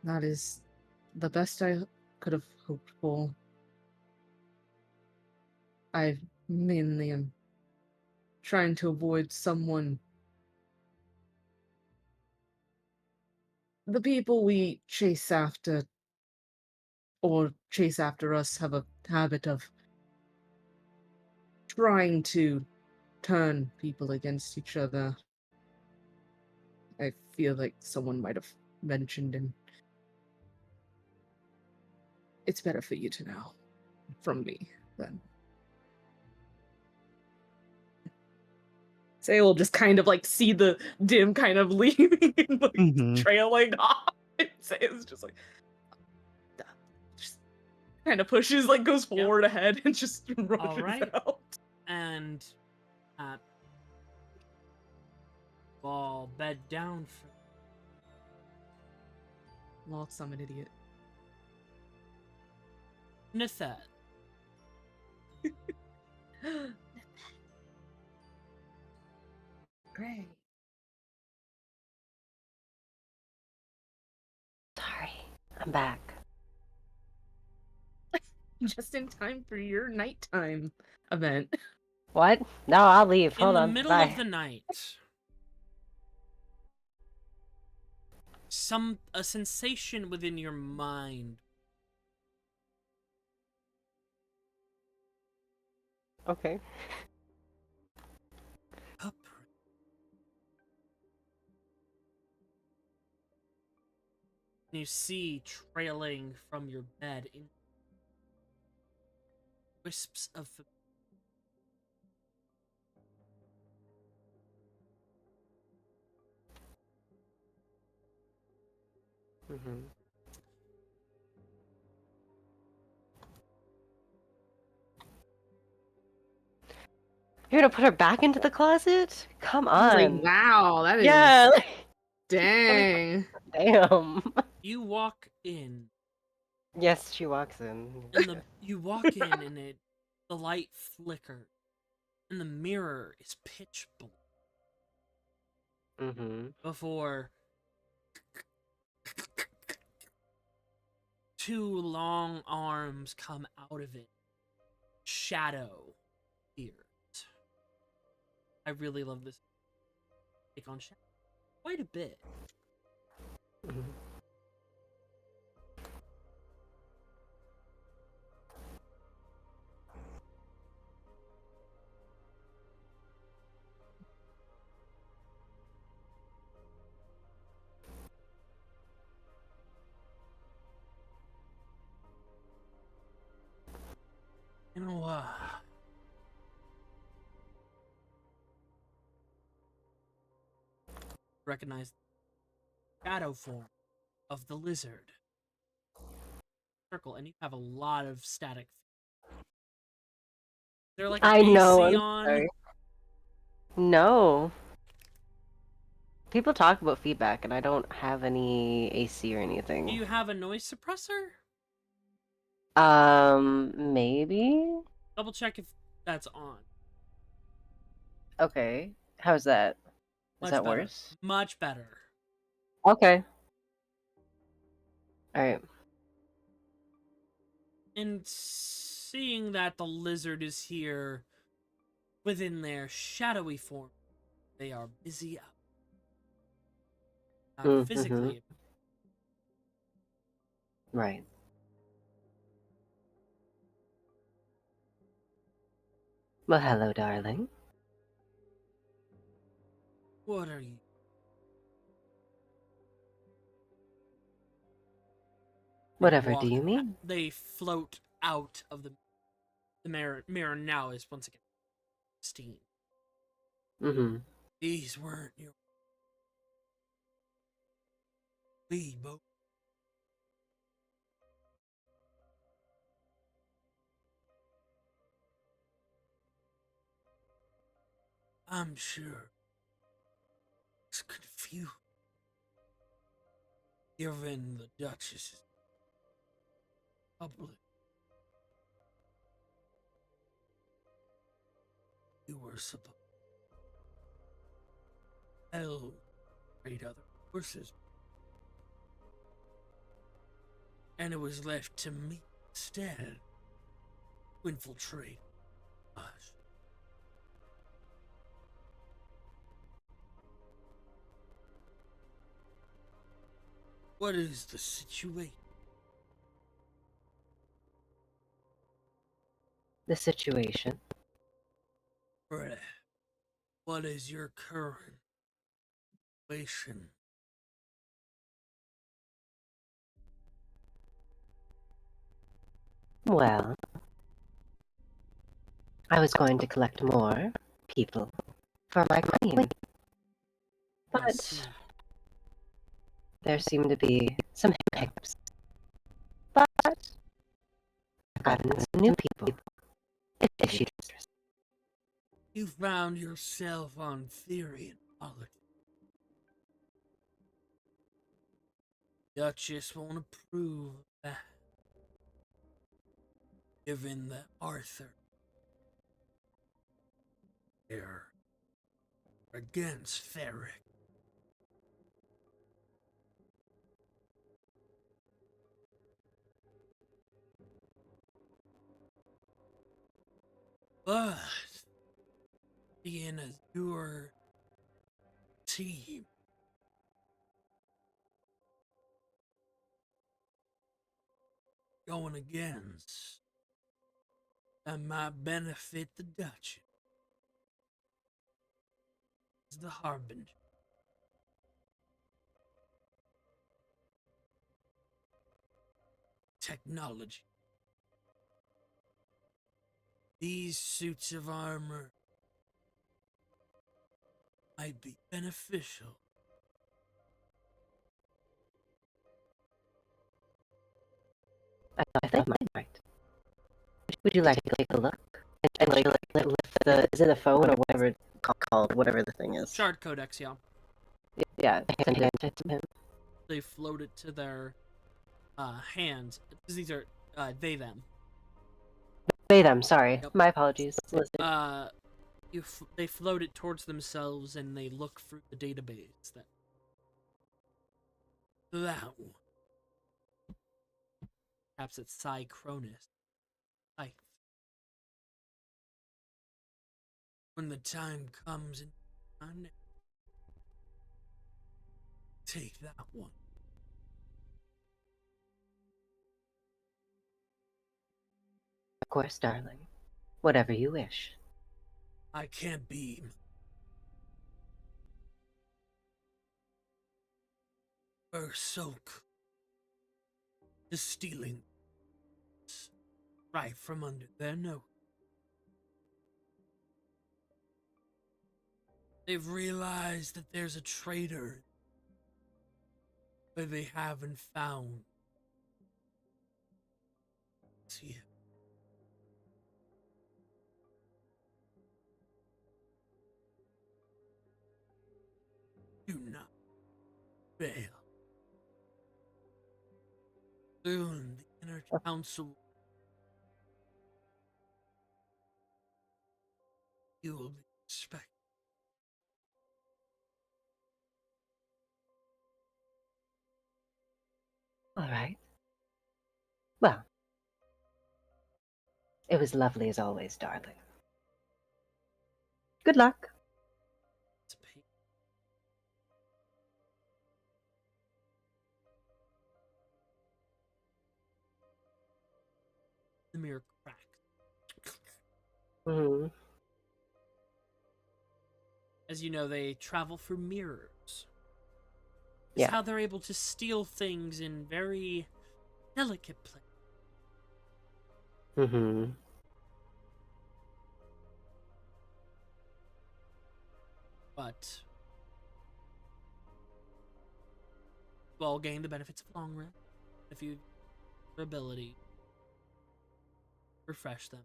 that is the best I could have hoped for. I mainly am trying to avoid someone. The people we chase after or chase after us have a habit of trying to turn people against each other. I feel like someone might have mentioned, and it's better for you to know from me then. Say we'll just kind of like see the dim kind of leaving and like trailing off. And Say's just like just kind of pushes, like goes forward ahead and just rushes right. out. And all bed down for Lots, I'm an idiot. Nythett. Great. Sorry, I'm back. Just in time for your nighttime event. What? No, I'll leave. In Hold the on. middle Bye. of the night, a sensation within your mind. Okay. Up. You see trailing from your bed in wisps of Mm-hmm. You're gonna put her back into the closet? Come I was like, on. wow, that is Yeah. dang. Damn. you walk in, Yes, she walks in. and the light flickers, and the mirror is pitch black Mm-hmm. before two long arms come out of it. Shadow appears. I really love this take on shadow quite a bit. Mm-hmm. You know, recognize the shadow form of the lizard circle, and you have a lot of static. They're like I know. AC I'm on. sorry. No. People talk about feedback, and I don't have any AC or Do anything. you have a noise suppressor? Maybe? Double check if that's on. Okay. How's that? Is Much that better. worse? Much better. Okay. Alright. And seeing that the lizard is here within their shadowy form, they are busy out. Not Mm-hmm. physically. Right. Well, hello, darling. What are you? Whatever do you mean? They float out of the mirror. Mirror now is once again steam. Mm-hmm. These weren't your. We both. I'm sure it's confused. Given the Duchess's public, you were supposed to tell great other horses, and it was left to me instead to infiltrate us. What is the situation? The situation. Brett, what is your current situation? Well, I was going to collect more people for my queen, I but see. there seemed to be some hiccups. But I've gotten some new people, if she's interested. You found yourself on theory and politics. Duchess won't approve of that, given that Arthur are against Theric. But seeing as your team going against that might benefit the Duchy is the Harbinger. Technology. These suits of armor might be beneficial. I think mine might. Would you like to take a look? And like lift the, is it a phone or whatever it's called, whatever the thing is? Shard Codex, yeah. Yeah, hand it to him. They float it to their hands. Because these are they them. They them, sorry. Yep. My apologies. Listen. They float it towards themselves and they look through the database. That one. Perhaps it's Cronus. When the time comes in take that one. Of course, darling. Whatever you wish. I can't be. We're so just stealing right from under their nose. They've realized that there's a traitor but they haven't found Ciel. Do not fail. Soon the inner council you will be respected. All right. Well, it was lovely as always, darling. Good luck. It's a pain. The mirror cracks. Hmm. As you know, they travel through mirrors. It's Yeah. how they're able to steal things in very delicate places. Mm-hmm. But you all gain the benefits of long rest. If you your ability, refresh them.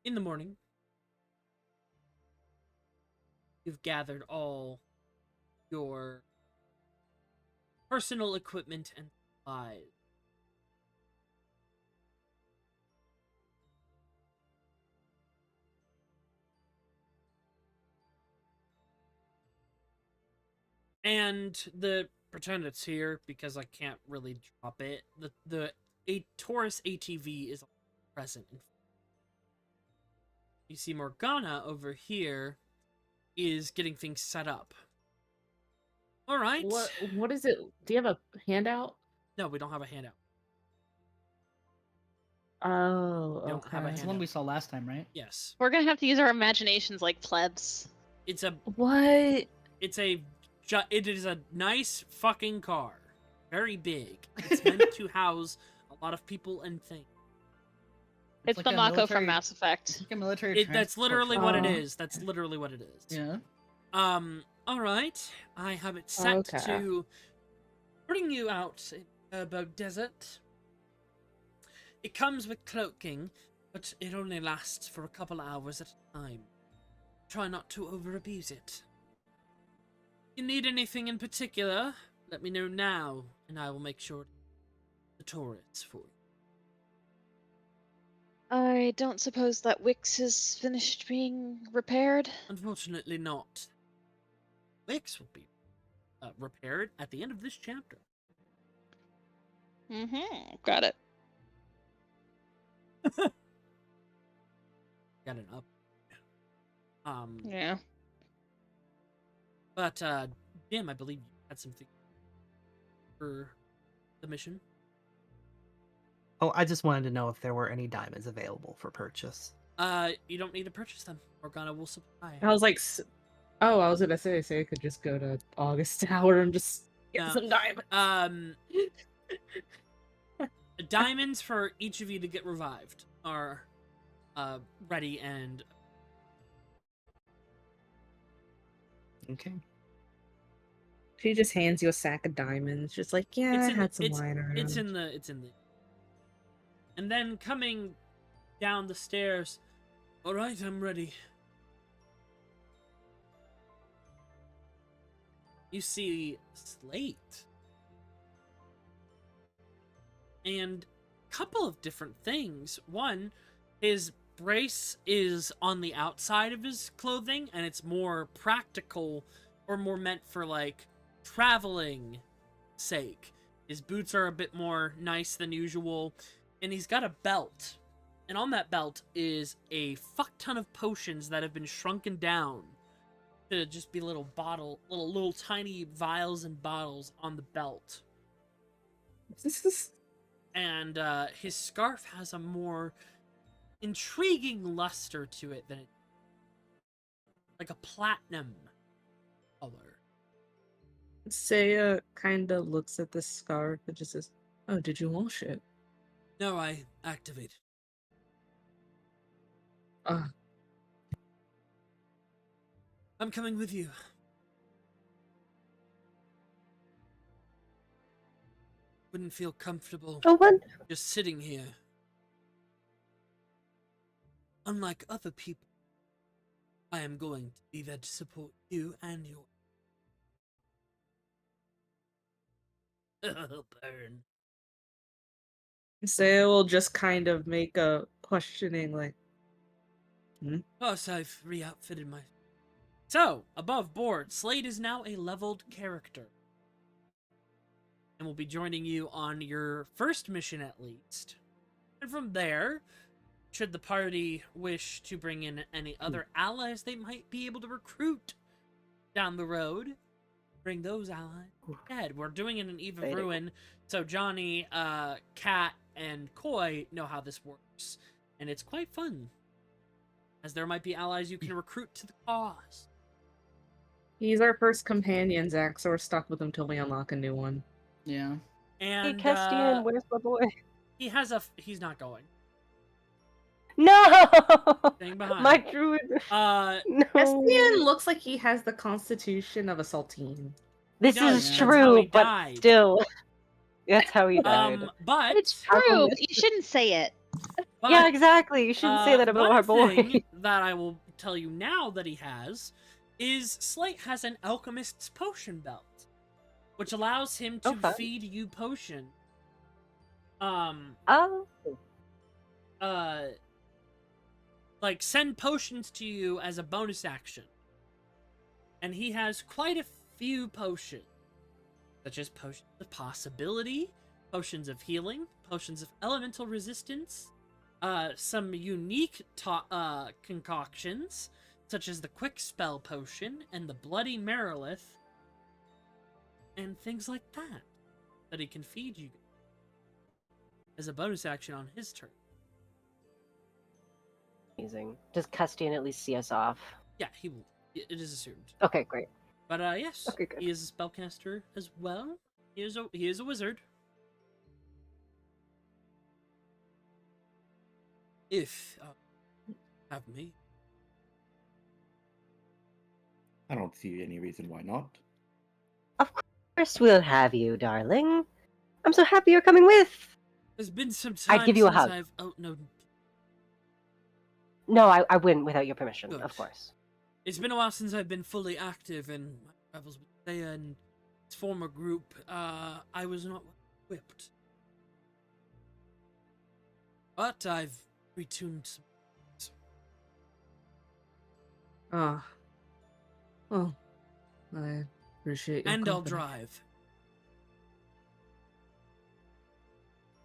In the morning, you've gathered all your personal equipment and supplies. And the pretend it's here because I can't really drop it. The Taurus ATV is present. You see Morgana over here is getting things set up. All right. What is it? Do you have a handout? No, we don't have a handout. Oh, We don't have a That's the one handout. we saw last time, right? Yes. We're gonna have to use our imaginations like plebs. It's a What? it is a nice fucking car. Very big. It's meant to house a lot of people and things. It's like the a Mako military- from Mass It's Effect. like a military That's transport literally truck. what it Oh. is. That's literally what it is. Yeah. All right. I have it set Okay. to bring you out in Turbo Desert. It comes with cloaking, but it only lasts for a couple hours at a time. Try not to over-abuse it. If you need anything in particular, let me know now, and I will make sure the tourists for you. I don't suppose that Wixx is finished being repaired? Unfortunately not. Wixx will be repaired at the end of this chapter. Mm-hmm. Got it. Got an up. Yeah. But Jim, I believe you had something for the mission. Oh, I just wanted to know if there were any diamonds available for purchase. You don't need to purchase them. Morgana will supply. I was like, oh, I was gonna say I could just go to August Tower and just get No. some diamonds. Diamonds for each of you to get revived are ready and Okay. She just hands you a sack of diamonds, just like, yeah, I had some lying around. it's in the. And then coming down the stairs. All right, I'm ready. You see Slate. And a couple of different things. One, his brace is on the outside of his clothing, and it's more practical or more meant for, like, traveling sake. His boots are a bit more nice than usual, and he's got a belt. And on that belt is a fuck ton of potions that have been shrunken down to just be little tiny vials and bottles on the belt. And his scarf has a more intriguing luster to it than like a platinum color. Seiya kind of looks at the scarf and just says, "Oh, did you wash it?" No, I activated. I'm coming with you. Wouldn't feel comfortable Oh, what? just sitting here. Unlike other people, I am going to be there to support you and your... Burn. Seiya will just kind of make a questioning, like, Plus, I've re-outfitted my... So, above board, Slade is now a leveled character. And will be joining you on your first mission at least. And from there, should the party wish to bring in any other allies they might be able to recruit down the road, bring those allies instead. We're doing it in Eve of Exciting. Ruin, so Johnny, Kat, and Koi know how this works. And it's quite fun, as there might be allies you can recruit to the cause. he's our first companion, Zach, so we're stuck with him till we unlock a new one. Yeah. Hey, And Estienne, where's my boy? he's not going. No! Staying behind. My druid. No. Estienne looks like he has the constitution of a saltine. This does, is that's how true, he but died. still. That's how he died. But It's true, but you shouldn't say it. Yeah, exactly. You shouldn't say that about one our boy. thing that I will tell you now that he has is Slate has an alchemist's potion belt, which allows him to Okay. feed you potion. Oh. Like send potions to you as a bonus action. And he has quite a few potions, such as potions of possibility, potions of healing, potions of elemental resistance, some unique concoctions, such as the quick spell potion and the bloody Merilith, and things like that he can feed you as a bonus action on his turn. Amazing. Does Custian at least see us off? Yeah, he will. It is assumed. Okay, great. But yes, Okay, good. he is a spellcaster as well. He is a wizard. If have me. I don't see any reason why not. Of course we'll have you, darling. I'm so happy you're coming with. There's been some time I'd give you a since hug. I've... Oh, no. No, I wouldn't without your permission, Good. of course. It's been a while since I've been fully active in my travels with Seiya and its former group. I was not equipped. But I've retuned some. Ah. Well, I appreciate your And I'll company. drive.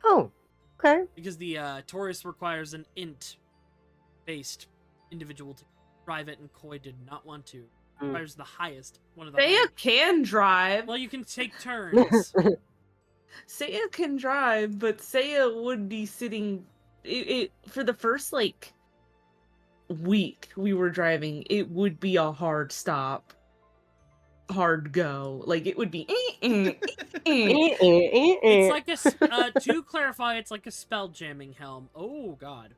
Oh, okay. Because the Taurus requires an int-based individual to drive it, and Koi did not want to. Requires the highest, one of the Seiya highest. can drive. Well, you can take turns. Seiya can drive, but Seiya would be sitting. It for the first like week we were driving. It would be a hard stop, hard go. Like it would be. It's like to clarify, it's like a spell jamming helm. Oh god.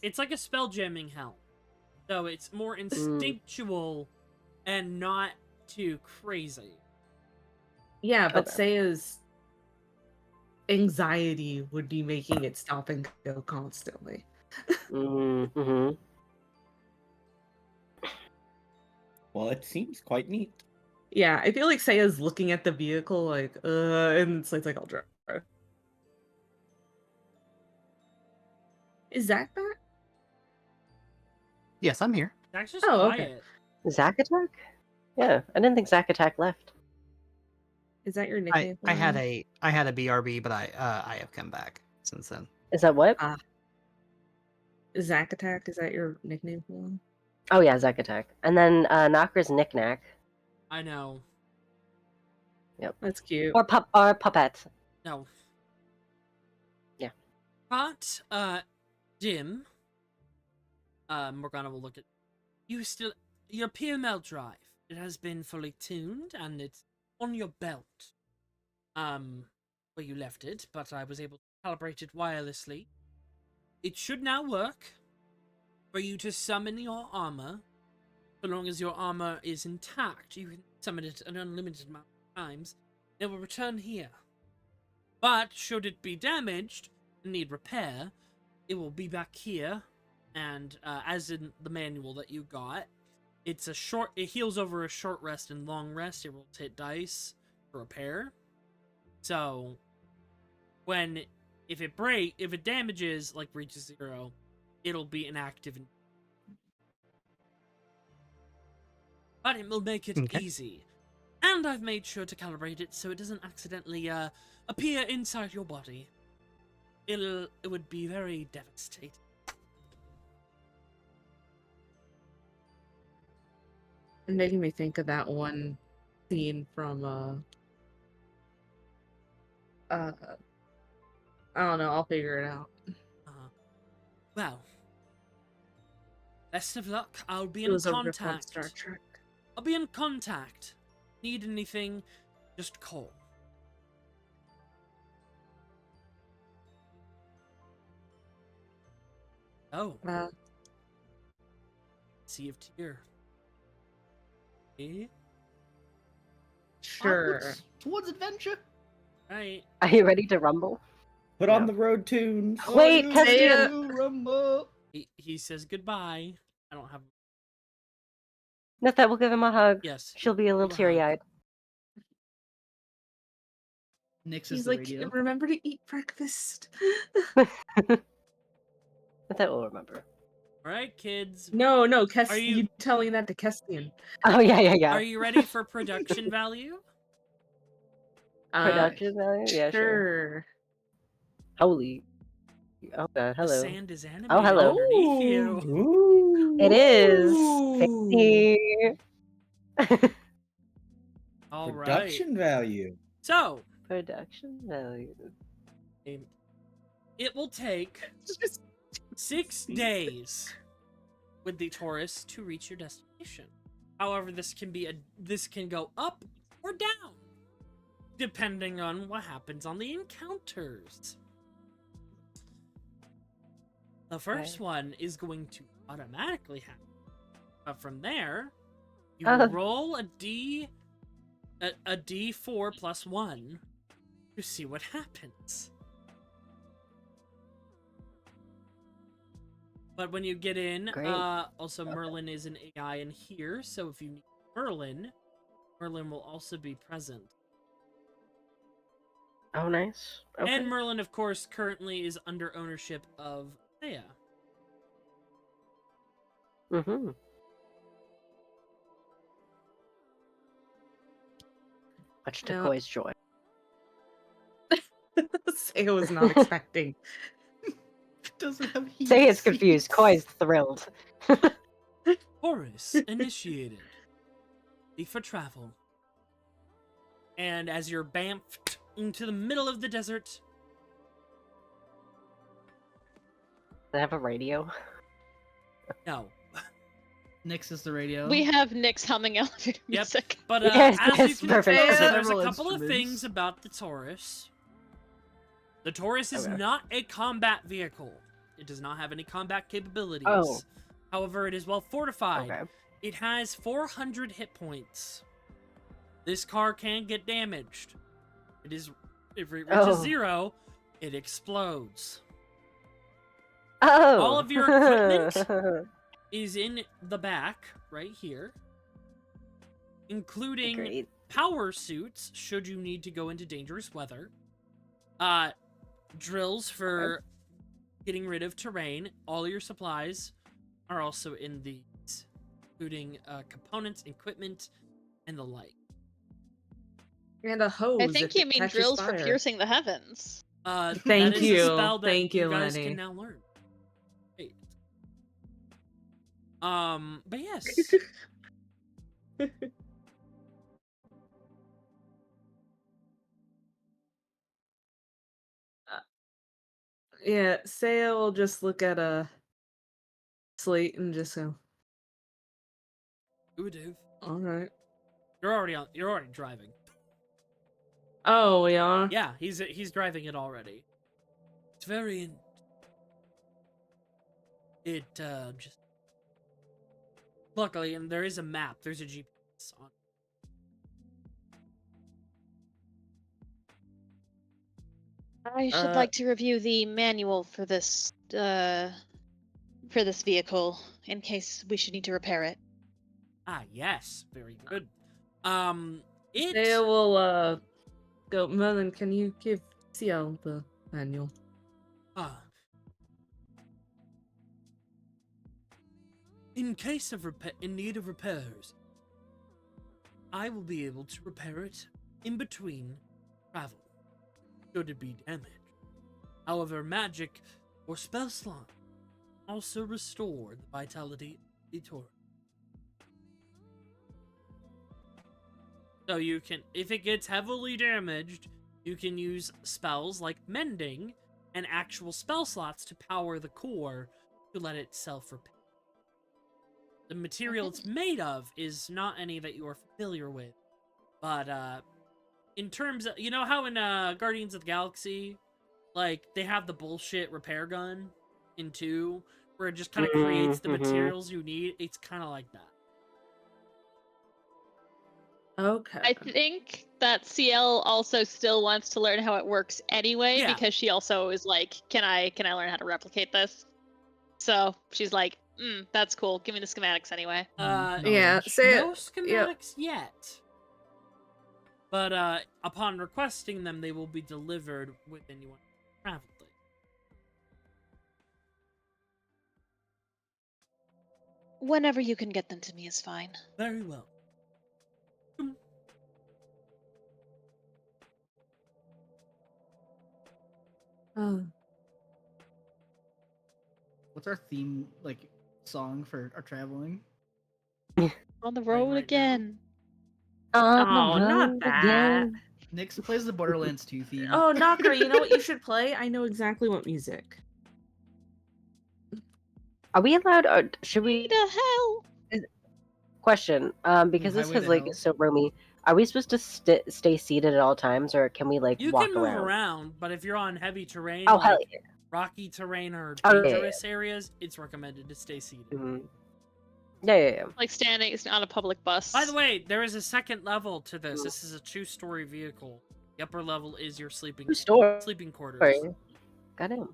It's like a spell jamming helm. So it's more instinctual and not too crazy. Yeah, but Okay. Seiya's anxiety would be making it stop and go constantly. Mm-hmm. Well, it seems quite neat. Yeah, I feel like Seiya's looking at the vehicle like, and it's like I'll drive. Is Zach back? Yes, I'm here. That's just Oh, okay. quiet. Zack Attack? Yeah, I didn't think Zack Attack left. Is that your nickname? I had a BRB, but I have come back since then. Is that what? Zach Attack, is that your nickname for him? Oh yeah, Zack Attack. And then Knocker's Knick-Knack. I know. That's cute. Or Puppet. No. Yeah. But, Dim, Morgana will look at your PML drive. It has been fully tuned and it's on your belt. Where you left it, but I was able to calibrate it wirelessly. It should now work for you to summon your armor. So long as your armor is intact, you can summon it an unlimited amount of times. It will return here. But should it be damaged and need repair, it will be back here. And as in the manual that you got, it heals over a short rest and long rest. It will hit dice for repair. So if it damages, like reaches 0, it'll be inactive. But it will make it easy. And I've made sure to calibrate it so it doesn't accidentally appear inside your body. It would be very devastating. It's making me think of that one scene from I don't know, I'll figure it out. Well, best of luck. I'll be It in was a riff on contact. Star Trek. I'll be in contact. Need anything, just call. Oh, Sea of Thyr. Eh? Sure. Onwards towards adventure. Right. Are you ready to rumble? Put on the road tunes. Wait, you Testian. do rumble. He says goodbye. I don't have. Nythett will give him a hug. Yes. She'll be a little give a hug. teary-eyed. Nix He's is the like, radio. remember to eat breakfast. Nythett will remember. All right, kids. No, Are you- you telling that to Kestian. Oh yeah. Are you ready for production value? Production value? Yeah, sure. Holy. Oh god, The hello. sand is animated Oh, hello. underneath you. Ooh. It is. Ooh. Fancy. All right. Production value. So, Production value. it will take 6 days with the Taurus to reach your destination. However, this can go up or down, depending on what happens on the encounters. The first one is going to automatically happen. But from there, you will roll a D4 plus 1 to see what happens. But when you get in, also Merlin is an AI in here, so if you need Merlin will also be present. Oh, nice. Okay. And Merlin, of course, currently is under ownership of Seiya. Mm-hmm. Much to Yeah. Koi's joy. Seiya was not expecting. Doesn't have heat. Say is confused. Koi's thrilled. Taurus initiated. Leave for travel. And as you're bamfed into the middle of the desert, They have a radio. no. Nyx is the radio. We have Nyx humming elevator Yep. music. But Yes, as yes, you can perfect. tell, Yeah. there's a Several couple of instruments. things about the Taurus. The Taurus is Okay. not a combat vehicle. It does not have any combat capabilities. Oh. However, it is well fortified. Okay. It has 400 hit points. This car can get damaged. If it reaches Oh. 0, it explodes. Oh. All of your equipment is in the back, right here. Including Great. power suits, should you need to go into dangerous weather. Drills for getting rid of terrain. All your supplies are also in these, including components, equipment, and the like. And a hose. I think if you it mean catches drills for fire. piercing the heavens. That Thank is you. a spell that Thank you, guys Lenny. can now learn. Great. But yes. Yeah, Seiya will just look at a slate and just go, Udiv. all right. You're already driving. Oh, we are? Yeah, he's driving it already. It's very just luckily, and there is a map. There's a GPS on. I should like to review the manual for this vehicle in case we should need to repair it. Ah, yes, very good. Seiya will go, Merlin, can you give Ciel the manual? In case of in need of repairs, I will be able to repair it in between travel, should it be damaged. However, magic or spell slot also restore the vitality of the Taurus. So you can, if it gets heavily damaged, you can use spells like Mending and actual spell slots to power the core to let it self-repair. The material it's made of is not any that you are familiar with, but in terms of, you know how in Guardians of the Galaxy, like, they have the bullshit repair gun in 2, where it just kind of creates the materials you need? It's kind of like that. Okay. I think that Ciel also still wants to learn how it works anyway, Yeah. because she also is like, can I learn how to replicate this? So she's like, that's cool. Give me the schematics anyway. Yeah, Seiya, No schematics yet. But upon requesting them, they will be delivered within your travel day. Whenever you can get them to me is fine. Very well. What's our theme song for our traveling? On the Right road now. again. Oh, not that. Nyx plays the Borderlands 2 theme. Oh, Knocker, you know what you should play? I know exactly what music. Are we allowed, or should we? The hell? Question. Because this Highway has to like Hell. so roomy. Are we supposed to stay seated at all times, or can we like You walk can move around? around, but if you're on heavy terrain, Oh, like hell yeah. rocky terrain or Oh, yeah, dangerous areas, it's recommended to stay seated. Mhm. Yeah. Like standing on a public bus. By the way, there is a second level to this. This is a 2-story vehicle. The upper level is your sleeping quarters. Sorry. Got him.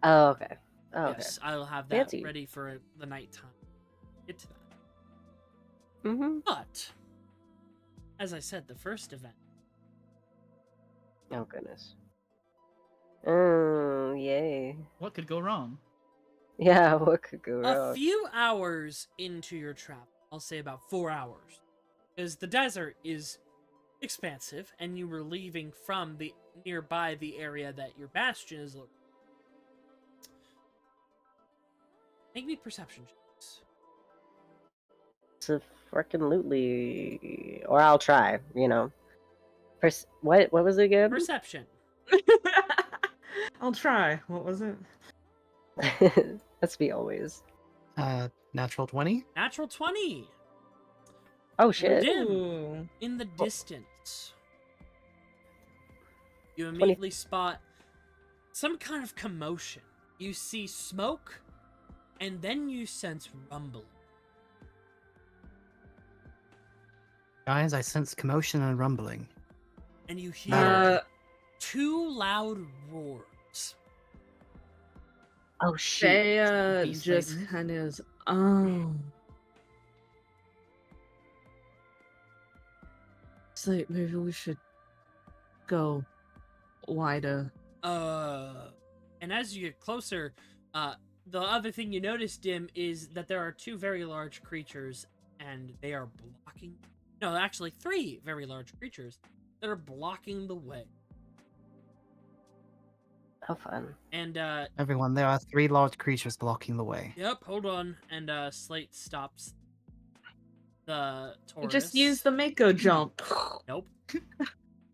Oh, okay. Oh, okay. Yes, I'll have that Fancy. ready for the nighttime. Get to that. Mm-hmm. But, as I said, the first event. Oh, goodness. yay. What could go wrong? Yeah, what could go A wrong? few hours into your travel, I'll say about 4 hours, because the desert is expansive, and you were leaving from the nearby the area that your bastion is located. Make me perception checks. So frickin' lootly, or I'll try. You know. What was it again? Perception. I'll try. What was it? That's me always. Natural 20. Natural 20. Oh shit. Dim. Ooh. In the distance, you 20. immediately spot some kind of commotion. You see smoke, and then you sense rumbling. Guys, I sense commotion and rumbling. And you hear Uh, 2 loud roars. Oh shit. Seiya Beast just Titans. kind of is, oh. It's like, maybe we should go wider. And as you get closer, the other thing you notice, Dim, is that there are 2 very large creatures, and they are blocking. No, actually, 3 very large creatures that are blocking the way. How fun. And Everyone, there are 3 large creatures blocking the way. yep, hold on. And Slate stops the You Taurus. just use the Mako jump. Nope. Is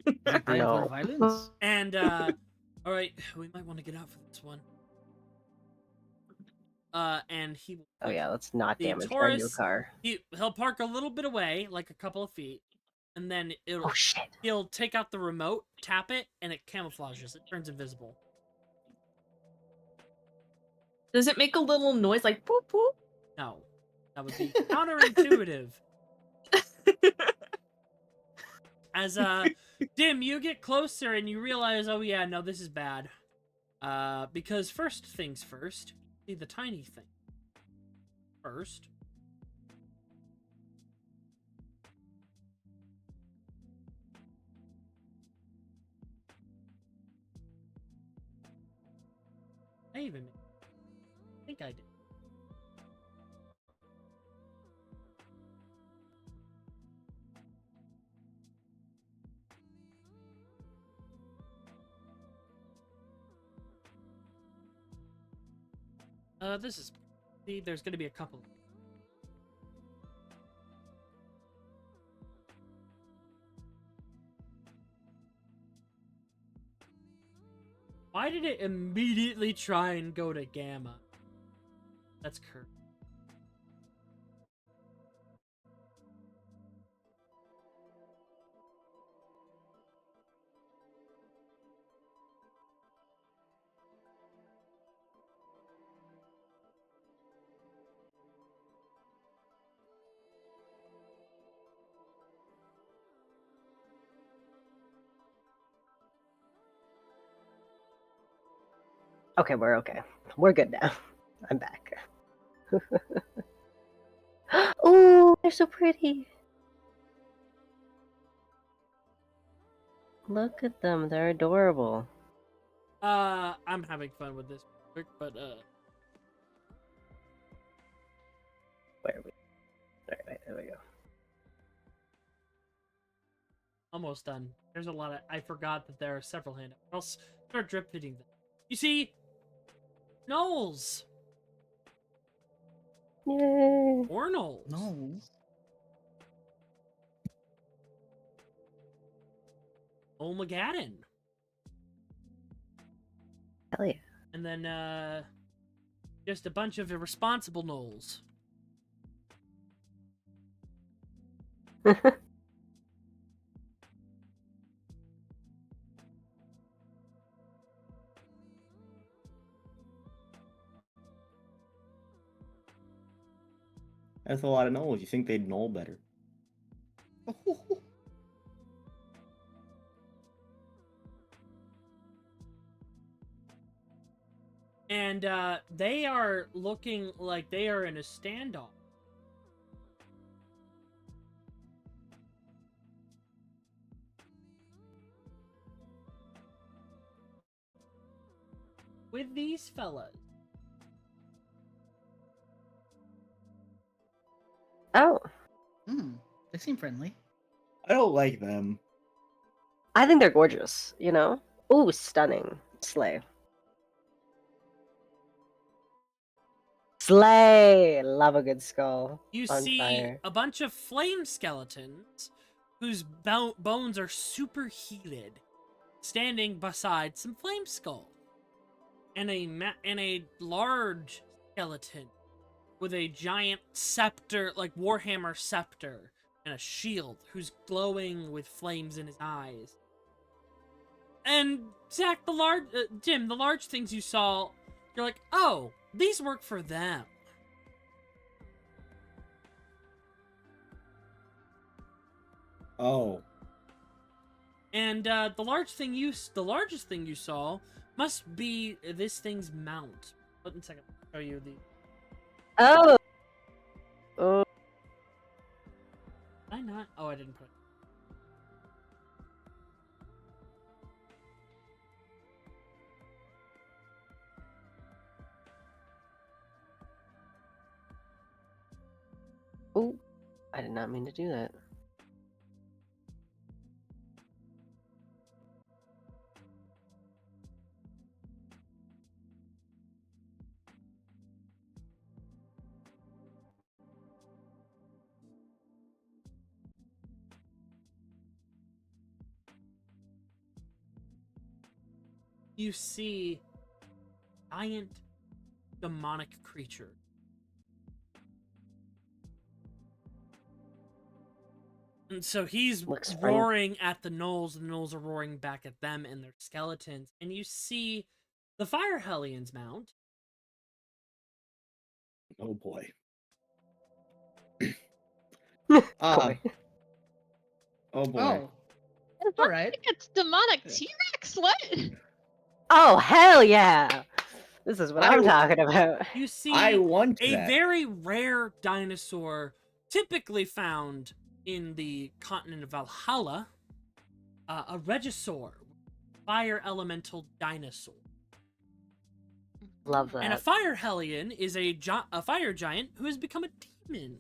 it time No. for violence? And all right, we might want to get out for this one. And he will. Oh yeah, let's not The damage our new Taurus- car. He'll park a little bit away, like a couple of feet, and then Oh shit. he'll take out the remote, tap it, and it camouflages. It turns invisible. Does it make a little noise like boop boop? No, that would be counterintuitive. As Dim, you get closer and you realize, oh yeah, no, this is bad. Because first things first, see the tiny thing first. I think I did. This is. See, there's gonna be a couple. Why did it immediately try and go to Gamma? That's Kurt. Okay, we're okay. We're good now. I'm back. Oh, they're so pretty. Look at them. They're adorable. I'm having fun with this, but Where are we? Alright, there we go. almost done. There's a lot of. I forgot that there are several handouts. I'll start drip feeding them. You see, Knowles Yay. or Knowles. No. Olmagadin. Hell yeah. And then, just a bunch of irresponsible Knowles. That's a lot of knowledge. You think they'd know better? And they are looking like they are in a standoff. with these fellas. Oh, They seem friendly. I don't like them. I think they're gorgeous, you know? Ooh, stunning. Slay. Slay! Love a good skull. You on see fire. a bunch of flame skeletons whose bones are super heated, standing beside some flame skull, and a large skeleton with a giant scepter, like Warhammer scepter, and a shield, who's glowing with flames in his eyes. And Zach, Jim, the large things you saw, you're like, oh, these work for them. Oh. And the largest thing you saw must be this thing's mount. Wait a second, I'll show you the. Oh! Oh. Did I not? Oh, I didn't put it. Oh, I did not mean to do that. You see giant demonic creature. And so he's Looks friendly. roaring at the gnolls, and the gnolls are roaring back at them and their skeletons. And you see the Fire Hellions mount. Oh boy. Koi. Oh boy. Oh, all right. It's demonic T-Rex. What? Oh, hell yeah! This is what I'm I- talking about. You see I want a that. very rare dinosaur typically found in the continent of Valhalla, a Regisaur, fire elemental dinosaur. Love that. And a Fire Hellion is a fire giant who has become a demon.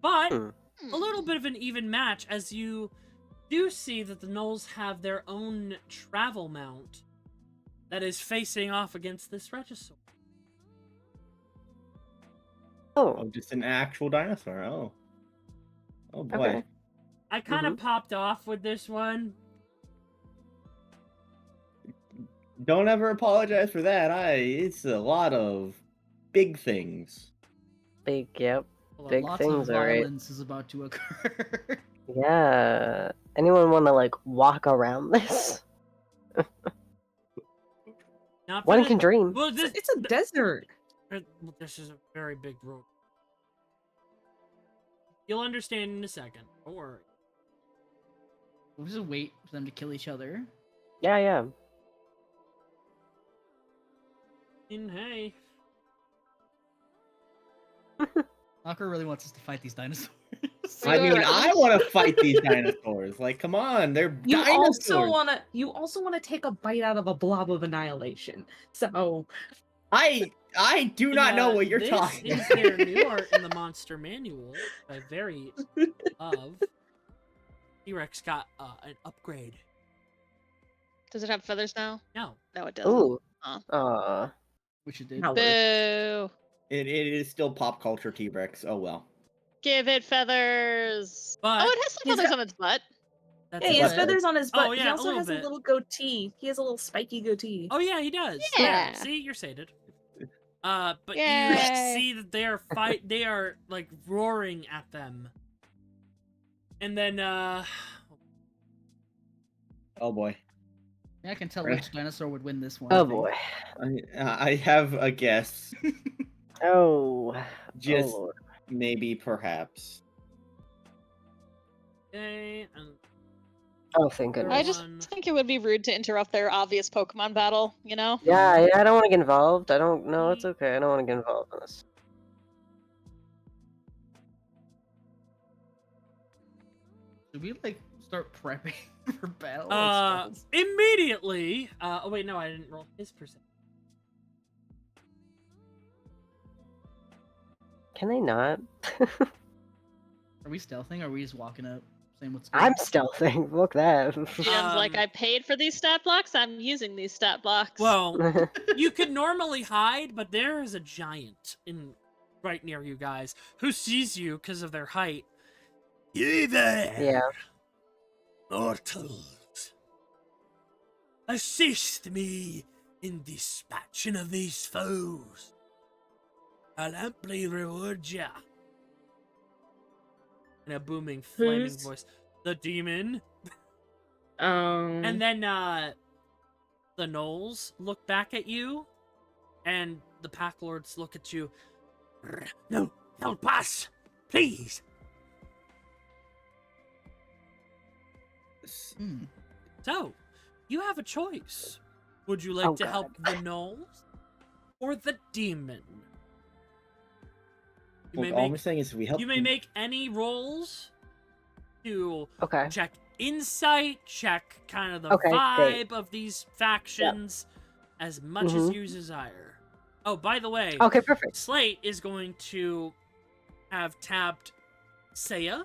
But a little bit of an even match, as you do see that the gnolls have their own travel mount that is facing off against this Regisaur. Oh, Oh, just an actual dinosaur. Oh. Oh boy. okay. I kind of popped off with this one. Don't ever apologize for that. It's a lot of big things. Big, yep. Hold on. Big Lots things, of alright. violence is about to occur. Yeah. Anyone want to, like, walk around this? Not for One the- can dream. Well, this, It's a desert. this is a very big road. You'll understand in a second. Don't worry. We'll just wait for them to kill each other. Yeah, yeah. And hey, Knocker really wants us to fight these dinosaurs. I mean, Sure. I want to fight these dinosaurs. Like, come on, they're You dinosaurs. also wanna take a bite out of a blob of annihilation. So I do not know what you're this talking is about. their new art in the monster manual. I very love. T-Rex got an upgrade. Does it have feathers now? No, No, it doesn't. Ooh. Aw. Which it did. No. Boo! It is still pop culture T-Rex. Oh well. Give it feathers. But Oh, it has some he's feathers got- on its butt. that's yeah, he has it. feathers on his butt. Oh, He yeah, a also little has bit. a little goatee. He has a little spiky goatee. Oh yeah, he does. Yeah. See, you're sated. But you Yay. see that they are like roaring at them. And then Oh boy. Yeah, I can tell which dinosaur would win this one. Oh I think. boy. I have a guess. Oh. Just Oh, Lord. maybe, perhaps. okay, and Oh, thank goodness. I just One. think it would be rude to interrupt their obvious Pokemon battle, you know? Yeah, I don't want to get involved. I don't know. It's okay. I don't want to get involved in this. Should we like start prepping for battle. or spells? Immediately. Oh wait, no, I didn't roll his percent. Can they not? Are we stealthing or are we just walking up saying what's good? I'm stealthing. Look that. GM's like, I paid for these stat blocks. I'm using these stat blocks. Well, you could normally hide, but there is a giant right near you guys who sees you because of their height. You there, yeah. mortals. Assist me in dispatching of these foes. I'll amply reward ya. In a booming, flaming Who's- voice. The demon. Um. And then, the gnolls look back at you, and the pack lords look at you. No, help us, please. Hmm. So, you have a choice. Would you like Oh, to God. help the gnolls or the demon? You Look, may all I'm make, saying is we help. you may make any rolls to Okay. check insight, check kind of the Okay, vibe great. of these factions as much as Mhm. you desire. Oh, by the way, Okay, perfect. Slate is going to have tabbed Seiya,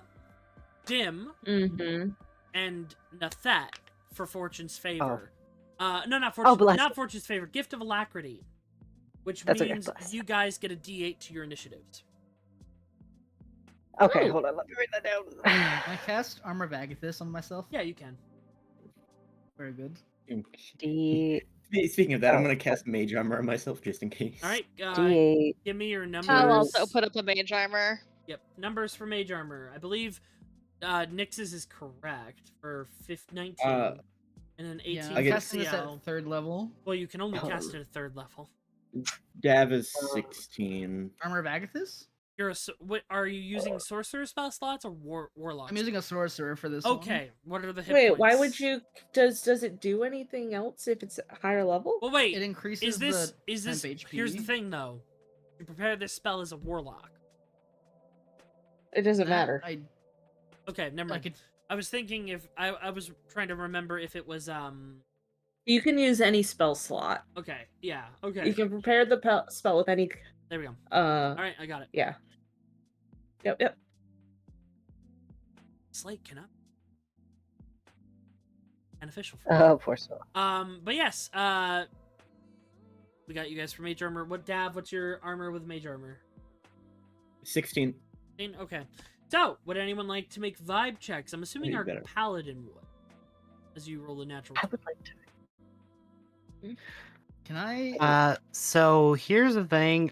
Dim, Mm-hmm. and Nythett for Fortune's favor. Oh. No, not Fortune. bless not you. Fortune's favor. Gift of Alacrity, which That's okay, means bless you guys get a D8 to your initiatives. Okay, Ooh. hold on. Let me write that down. Can I cast Armor of Agathis on myself? Yeah, you can. Very good. D Speaking of that, I'm Oh. gonna cast Mage Armor on myself just in case. All right, D8. give me your numbers. I'll Numbers. also put up a mage armor. Yep, numbers for mage armor. I believe Nyx's is correct for 19, and then 18 Yeah, for I'm get- casting this Ciel. at 3rd level. Well, you can only cast it at 3rd level. Dav is 16. Armor of Agathis? You're what are you using sorcerer spell slots or warlock? I'm using a sorcerer for this one. Okay, what are the hit Wait, points? why would you? Does it do anything else if it's higher level? Well, wait. It increases Is this the temp HP. Here's the thing, though. You prepare this spell as a warlock. It doesn't That matter. Okay, never I mind. could, I was thinking if I was trying to remember if it was You can use any spell slot. okay, yeah, okay. You can prepare the spell with any. There we go. Uh. All right, I got it. Yeah. Yep. Slate can up. Beneficial. Oh, poor soul. But yes, we got you guys for mage armor. What's your armor with mage armor? 16. Okay. So, would anyone like to make vibe checks? I'm assuming You our better. paladin would, as you roll a natural. I would like to. can I? So here's the thing.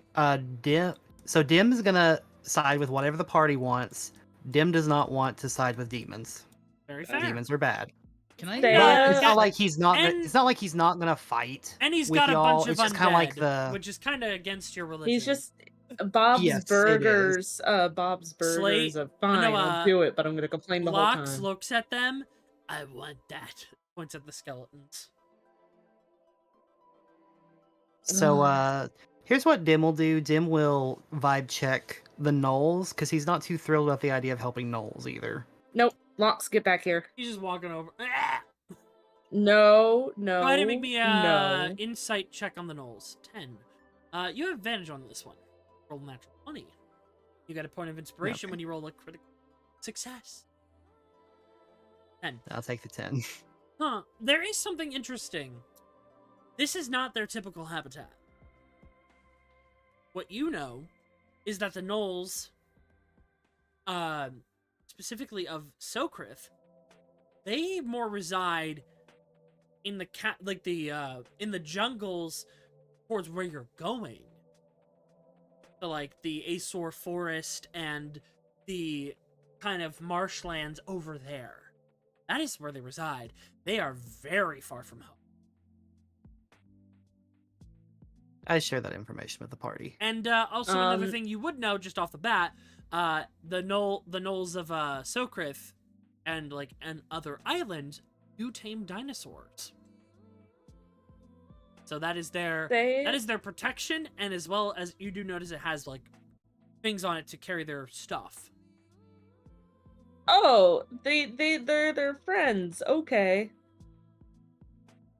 Dim is gonna side with whatever the party wants. Dim does not want to side with demons. Very fair. Demons are bad. Can I? They- But Yeah. it's not like he's not. And- It's not like he's not gonna fight. And he's with got a y'all. bunch of It's just undead, kind of like the. which is kind of against your religion. He's just Bob's Yes, it Burgers. Bob's Burgers Slate- are fine. I'll do it, but I'm gonna complain the whole Lox time. looks at them. I want that. Points at the skeletons. So here's what Dim will do. Dim will vibe check the gnolls because he's not too thrilled about the idea of helping gnolls either. Nope. Lox, get back here. He's just walking over. Ah! No. Go ahead and make me a no. insight check on the gnolls. 10. You have advantage on this one. Roll a natural 20. You got a point of inspiration Okay. when you roll a critical success. 10. I'll take the 10. Huh. There is something interesting. This is not their typical habitat. What you know is that the gnolls, specifically of Sokrith, they more reside in the in the jungles towards where you're going. So like the Azor forest and the kind of marshlands over there. That is where they reside. They are very far from home. I share that information with the party. And also another Um, thing you would know just off the bat, the gnolls of Sokrith and other islands do tame dinosaurs. So that is their protection, and as well as you do notice it has like things on it to carry their stuff. Oh, they're friends. Okay.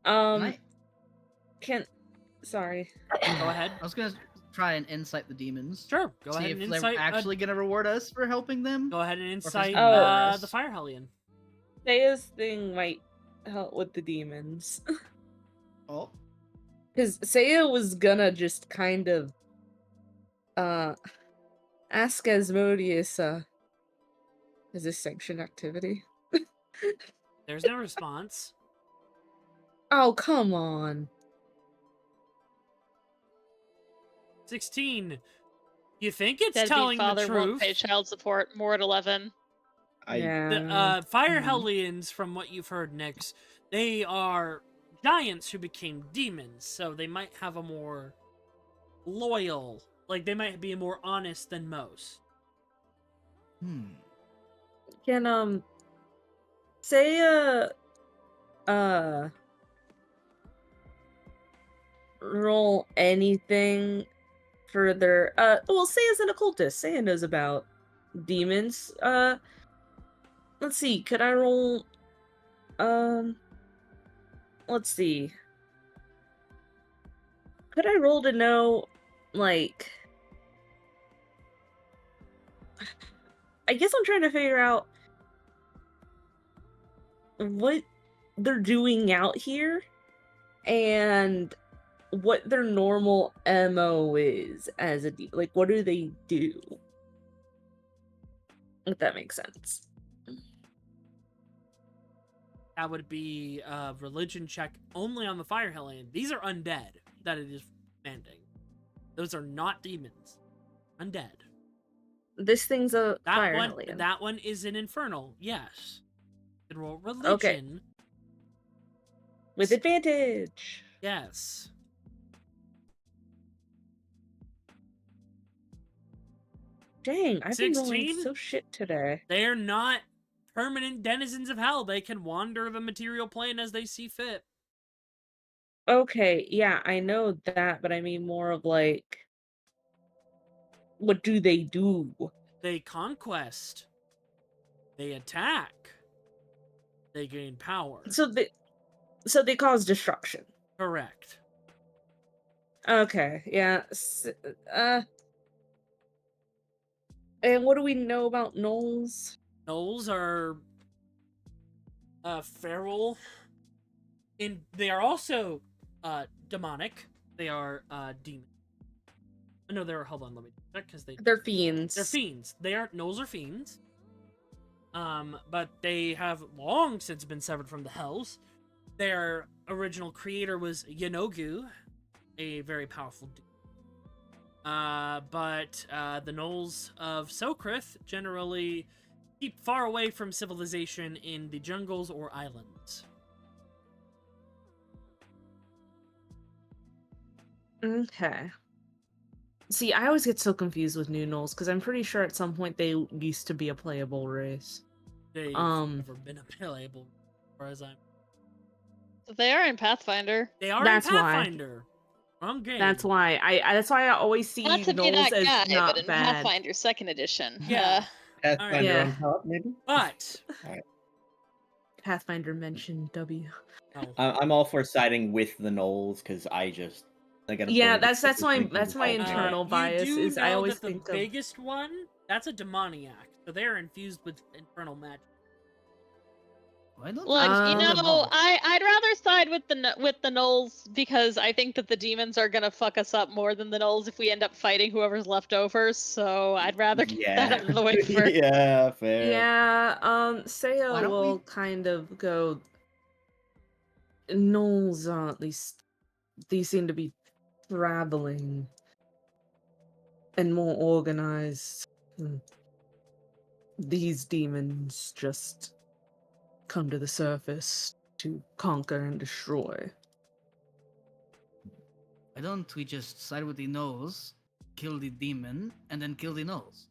Can Can sorry. Go ahead. I was gonna try and insight the demons. Sure. Go See ahead if and they're insight. actually gonna reward us for helping them. Go ahead and it's insight gonna murder us. the Fire Hellion. Seiya's thing might help with the demons. Oh, Because Seiya was gonna just kind of ask Asmodeus, is this sanctioned activity? There's no response. Oh, come on. 16. You think it's Deadbeat telling the father won't truth? pay child support. More at 11. Yeah. The Fire Mhm. Hellions, from what you've heard, Nyx, they are giants who became demons, so they might have a more loyal, like they might be more honest than most. Can Seiya roll anything further? Well, Seiya's an occultist. Seiya knows about demons. Let's see. Could I roll? Let's see. Could I roll to know, like? I guess I'm trying to figure out what they're doing out here and what their normal MO is as a like what do they do? If that makes sense. That would be a religion check only on the Fire Hellion. These are undead that it is commanding. Those are not demons. Undead. This thing's a That fire one, hellion. that one is an infernal. Yes. You can roll religion. Okay. With advantage. Yes. Dang, I've been rolling 16? so shit today. They are not permanent denizens of hell. They can wander the material plane as they see fit. Okay, yeah, I know that, but I mean more of like, what do they do? They conquest. They attack. They gain power. So they cause destruction. Correct. Okay, yeah. And what do we know about gnolls? Gnolls are feral. They are also demonic. They are demon. No, hold on, let me check because They're fiends. They're fiends. Gnolls are fiends. But they have long since been severed from the hells. Their original creator was Yanogu, a very powerful dude. But the gnolls of Sokrith generally keep far away from civilization in the jungles or islands. Okay. See, I always get so confused with new gnolls because I'm pretty sure at some point they used to be a playable race. They've never been a playable, as far as I'm. They are in Pathfinder. They are That's in why. Pathfinder. Wrong game. That's why that's why I always see Not to be gnolls that as guy, not but in bad. Pathfinder 2nd edition. Yeah. Pathfinder Yeah. on top, maybe. But Pathfinder mentioned W. no. I'm all for siding with the gnolls because I get. Yeah, that's my internal You bias do is know I always that the think of biggest one, that's a demoniac. So they're infused with infernal magic. Why don't Look, I you just know, roll them all? I'd rather side with the gnolls because I think that the demons are gonna fuck us up more than the gnolls if we end up fighting whoever's left over. So I'd rather get that out of the way first. Yeah, fair. Yeah, Why Seiya don't will we- kind of go gnolls at least these seem to be traveling and more organized. These demons just come to the surface to conquer and destroy. Why don't we just side with the gnolls, kill the demon, and then kill the gnolls?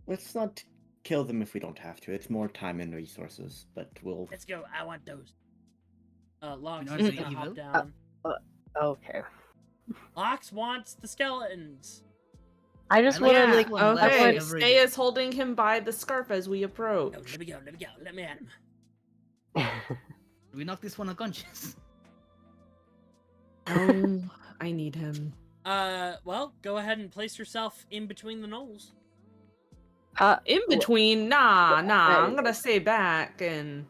Let's not kill them if we don't have to. It's more time and resources, but we'll. Let's go. I want those. Lox You is know gonna evil? hop down. Okay. Lox wants the skeletons. I just I like want to Yeah, like. one left okay. every Stay day. is holding him by the scarf as we Oh, approach. let me go. Let me go. Let me at him. We knock this one unconscious. Oh, I need him. Well, go ahead and place yourself in between the knolls. In between, nah. I'm I- gonna stay back, and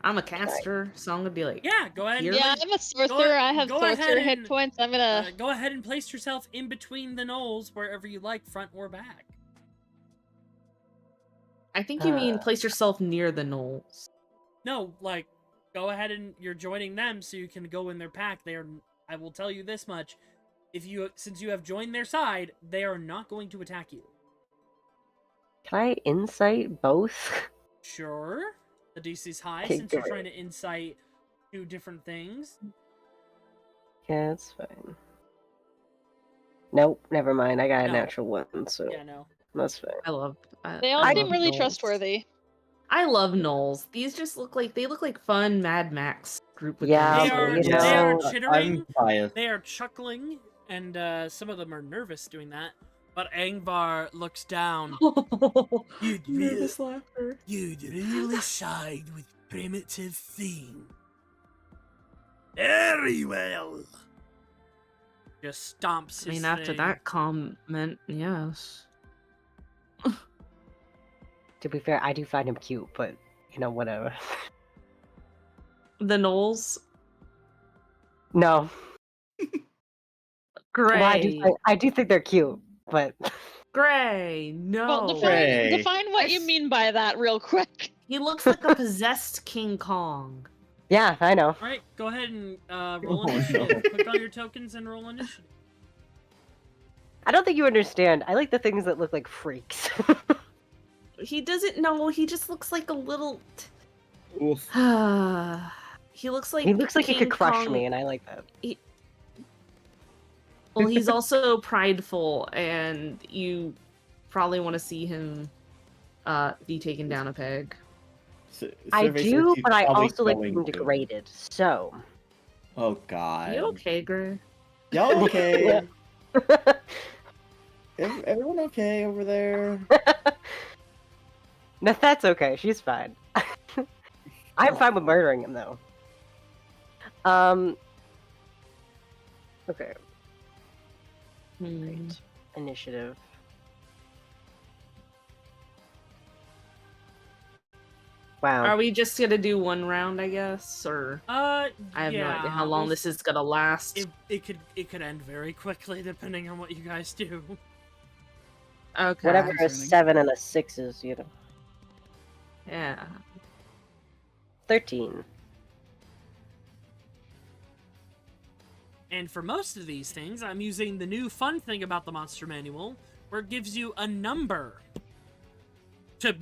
I'm a caster, so I'm gonna be like, Yeah, go ahead. Here? Yeah, I'm a sorcerer. I have go ahead sorcerer hit and- points. I'm gonna. Go ahead and place yourself in between the knolls wherever you like, front or back. I think you mean place yourself near the knolls. No, like, go ahead and you're joining them so you can go in their pack. They are. I will tell you this much: since you have joined their side, they are not going to attack you. Can I insight both? Sure, the DC's high Okay, since you're great. trying to insight two different things. Yeah, that's fine. Nope, never mind. I got a No. natural one, so Yeah, no. that's fine. They all I seem love really gnolls. trustworthy. I love gnolls. These just look like fun Mad Max group with Yeah, They dinosaurs. are. you They are know, chittering. I'm biased. They are chuckling, and some of them are nervous doing that. But Angvar looks down. You'd Nervous laughter. You'd really side with primitive thing. Very well. Just stomps. I mean, his after thing. that comment, yes. to be fair, I do find him cute, but you know, whatever. The gnolls, No, gray, well, I do think they're cute, but gray. No, Well, Gray. define what you Yes. mean by that real quick. he looks like a possessed King Kong. yeah, I know. All right, go ahead and roll Oh, no. initiative. Click on your tokens and roll initiative. I don't think you understand. I like the things that look like freaks. He doesn't know. He just looks like a little. Oof. He looks like he looks like he King could crush Kong. me, and I like that. Well, he's also prideful, and you probably want to see him be taken down a peg. I Survey says do, he's but I probably also like going being to. degraded. So, Oh god. You okay, Gray? Y'all okay? Everyone okay over there? no, that's okay. She's fine. I'm fine with murdering him, though. Okay. Right. Initiative. Wow. Are we just gonna do one round, I guess, or I have no idea how long this is gonna last. It could end very quickly depending on what you guys do. Okay. Whatever a Concerning. 7 and a 6 is, you know. Yeah. 13. And for most of these things, I'm using the new fun thing about the Monster Manual, where it gives you a number to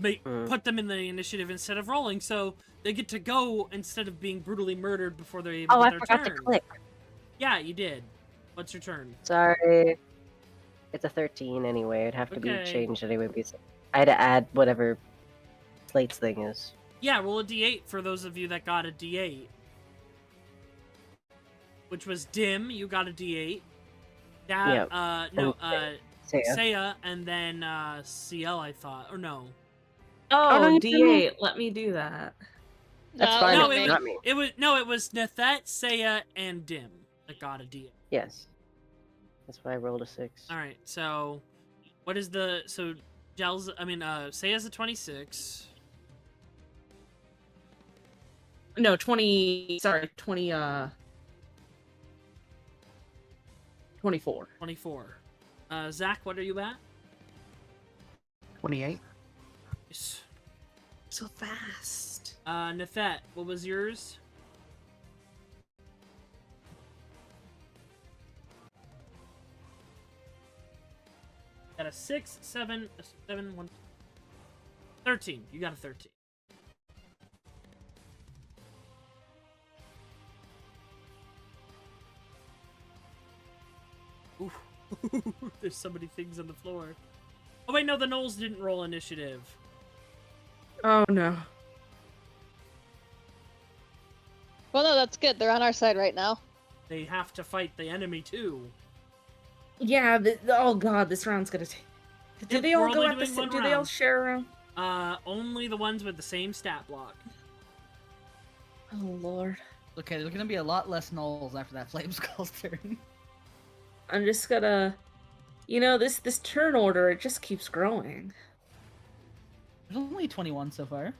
put them in the initiative instead of rolling, so they get to go instead of being brutally murdered before they're able Oh, to I get their forgot turn. to click. Yeah, you did. What's your turn? Sorry. It's a 13 anyway. It'd have to be Okay. changed anyway because I had to add whatever Slate's thing is. Yeah, roll a d8 for those of you that got a d8. Which was Dim, you got a d8. Yep. Seiya. Seiya, and then Ciel, I thought. Or no. Oh, no, you D8. Let me do that. That's No, fine. No, it's it not me. It was Nythett, Seiya, and Dim that got a d8. Yes. That's why I rolled a 6. Alright, so what is the Seiya's a 26. No, 20. Sorry, 20. 24. 24. Zach, what are you at? 28. Yes. So fast. Nythett, what was yours? Got a 6, 7, 1, 13. You got a 13. Ooh. There's so many things on the floor. Oh wait, no, the Knolls didn't roll initiative. Oh no. Well, no, that's good. They're on our side right now. They have to fight the enemy too. Yeah. Oh god, this round's gonna take. Do Yep, they we're all go only at the doing same? one Do they all round. share a round? Only the ones with the same stat block. Oh lord. Okay, there's gonna be a lot less Knolls after that Flame Skull's turn. I'm just gonna, you know, this turn order, it just keeps growing. There's only 21 so far.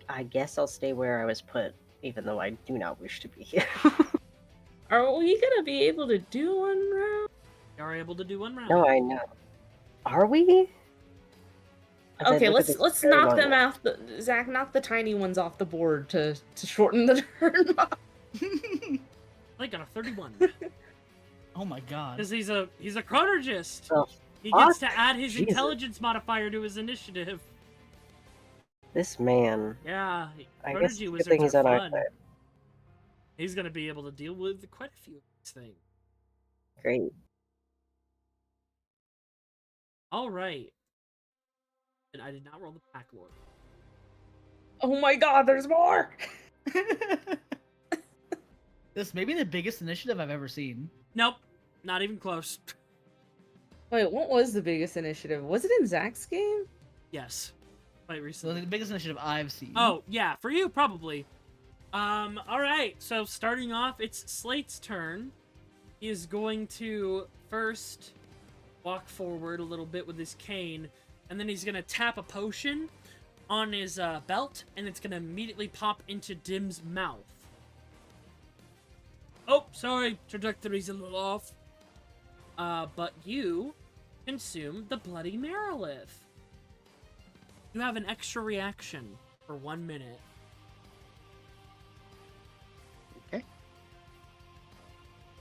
I guess I'll stay where I was put, even though I do not wish to be here. Are we gonna be able to do one round? You are able to do one round. No, I know. Are we? As I Okay, look at this let's very knock them moment. off. Zach, knock the tiny ones off the board to shorten the turn. I got a 31. Oh my god. Because he's a chronologist. Oh, He gets fuck, to add his Jesus. intelligence modifier to his initiative. This man. Yeah, I guess Prodigy it's a good thing wizards he's are on our fun. side. He's gonna be able to deal with quite a few of these things. Great. All right. And I did not roll the pack lord. Oh my god, there's more! This may be the biggest initiative I've ever seen. Nope, not even close. Wait, what was the biggest initiative? Was it in Zach's game? Yes, quite So recently. the biggest initiative I've seen. Oh yeah, for you probably. All right. So starting off, it's Slate's turn. He is going to first walk forward a little bit with his cane, and then he's gonna tap a potion on his belt, and it's gonna immediately pop into Dim's mouth. Oh, sorry, trajectory's a little off. But you consume the Bloody Merilith. You have an extra reaction for 1 minute. Okay.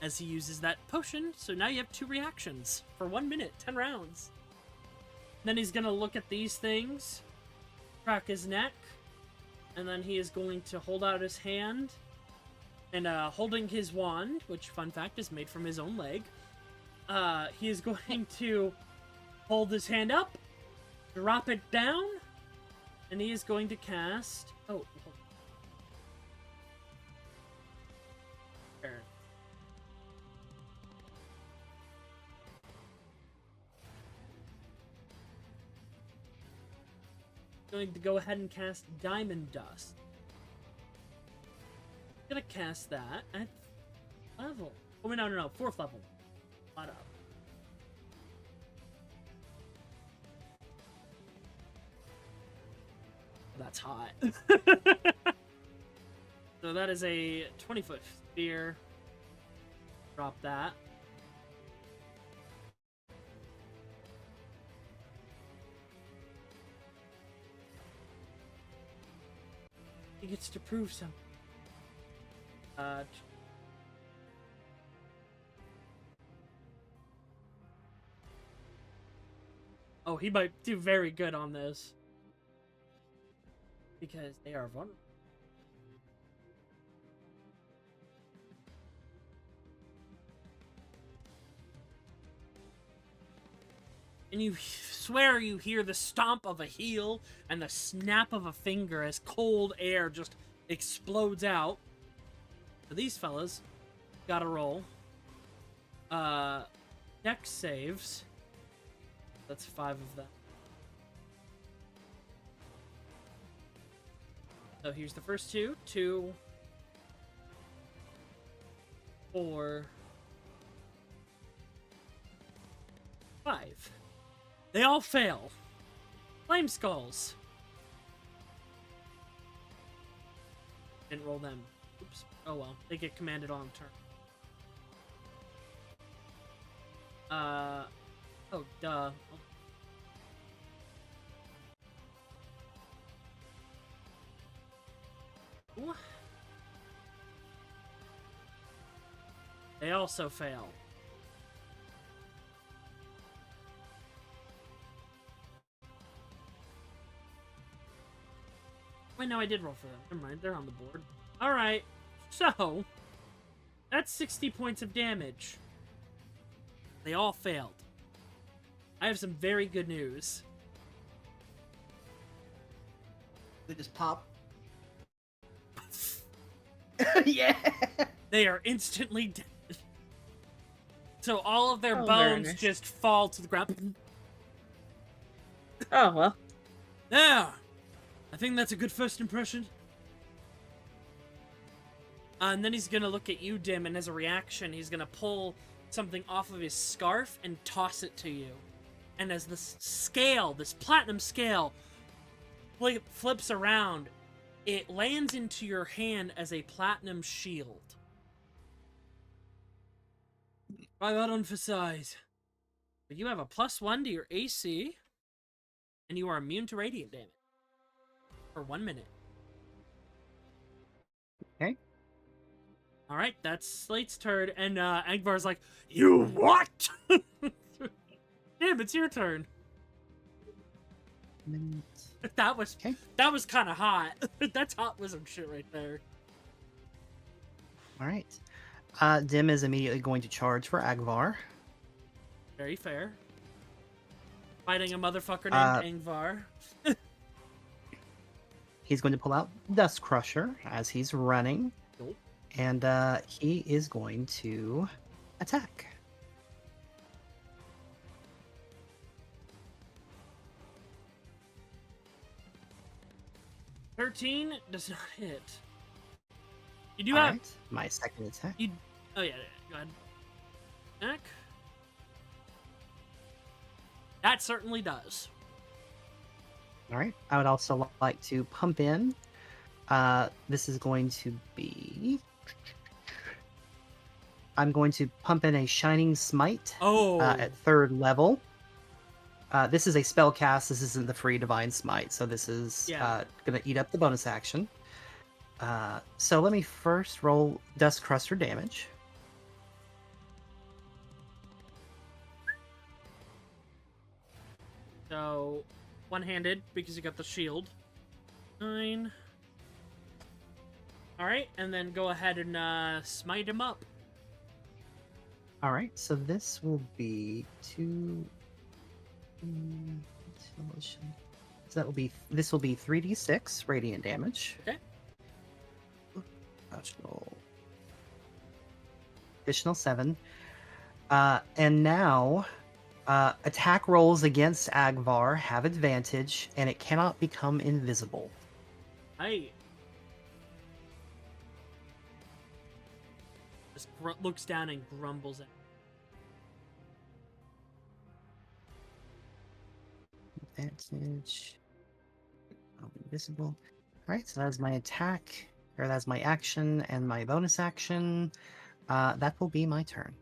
As he uses that potion, so now you have 2 reactions for 1 minute, 10 rounds. Then he's gonna look at these things, crack his neck, and then he is going to hold out his hand, and holding his wand, which, fun fact, is made from his own leg, he is going to hold his hand up, drop it down, and he is going to cast... Oh, hold on. There. Going to go ahead and cast Diamond Dust. Gonna cast that at level. Oh wait, no, 4th level. Spot up. That's hot. So that is a 20-foot sphere. Drop that. He gets to prove something. Oh, he might do very good on this. Because they are vulnerable. And you swear you hear the stomp of a heel and the snap of a finger as cold air just explodes out. For these fellas, gotta roll. Dex saves. That's 5 of them. So here's the first 2. 2, 4, 5. They all fail. Flame Skulls. Didn't roll them. Oops. Oh well. They get commanded on turn. Oh, duh. Ooh. They also fail. Wait, no, I did roll for them. Never mind, they're on the board. Alright, so... that's 60 points of damage. They all failed. I have some very good news. They just pop. Yeah. They are instantly dead. So all of their Oh, very bones nice. just fall to the ground. Oh, well. Yeah, I think that's a good first impression. And then he's gonna look at you, Dim, and as a reaction, he's gonna pull something off of his scarf and toss it to you. And as this scale, this platinum scale, flips around, it lands into your hand as a platinum shield. I got emphasize. But you have a +1 to your AC, and you are immune to radiant damage for 1 minute. Okay. All right, that's Slate's turn, and Angvar's like, "You what?" Damn, it's your turn. That was Okay. kind of hot. That's hot wizard shit right there. All right. Dim is immediately going to charge for Agvar. Very fair. Fighting a motherfucker named Angvar. He's going to pull out Dust Crusher as he's running. Nope. And he is going to attack. $13 does not hit. You do All have... right. My second attack. Oh, yeah, go ahead. Attack. That certainly does. All right. I would also like to pump in. This is going to be... I'm going to pump in a Shining Smite at 3rd level. This is a spell cast. This isn't the free Divine Smite, so this is going to eat up the bonus action. So let me first roll Dust Crusher damage. So, one-handed, because you got the shield. 9. Alright, and then go ahead and smite him up. All right, so this will be 2. So that will be 3d6 radiant damage. Okay. Additional 7. And now attack rolls against Agvar have advantage, and it cannot become invisible. Hey. Just looks down and grumbles at Advantage. Invisible. Alright, so that's my attack, or that's my action and my bonus action. That will be my turn.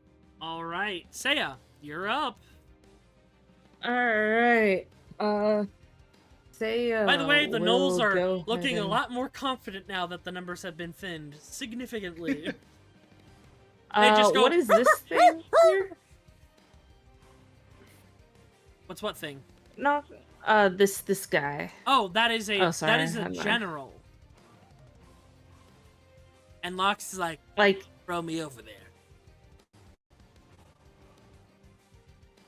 Alright, Seiya, you're up. Alright. Seiya. By the way, the Knolls will are go looking ahead a lot more confident now that the numbers have been thinned significantly. and- just go, what is this thing here? What's what thing? No, this guy. Oh, that is a Oh, sorry, that is a I'm not- general. And Lox is like, Like, throw me over there.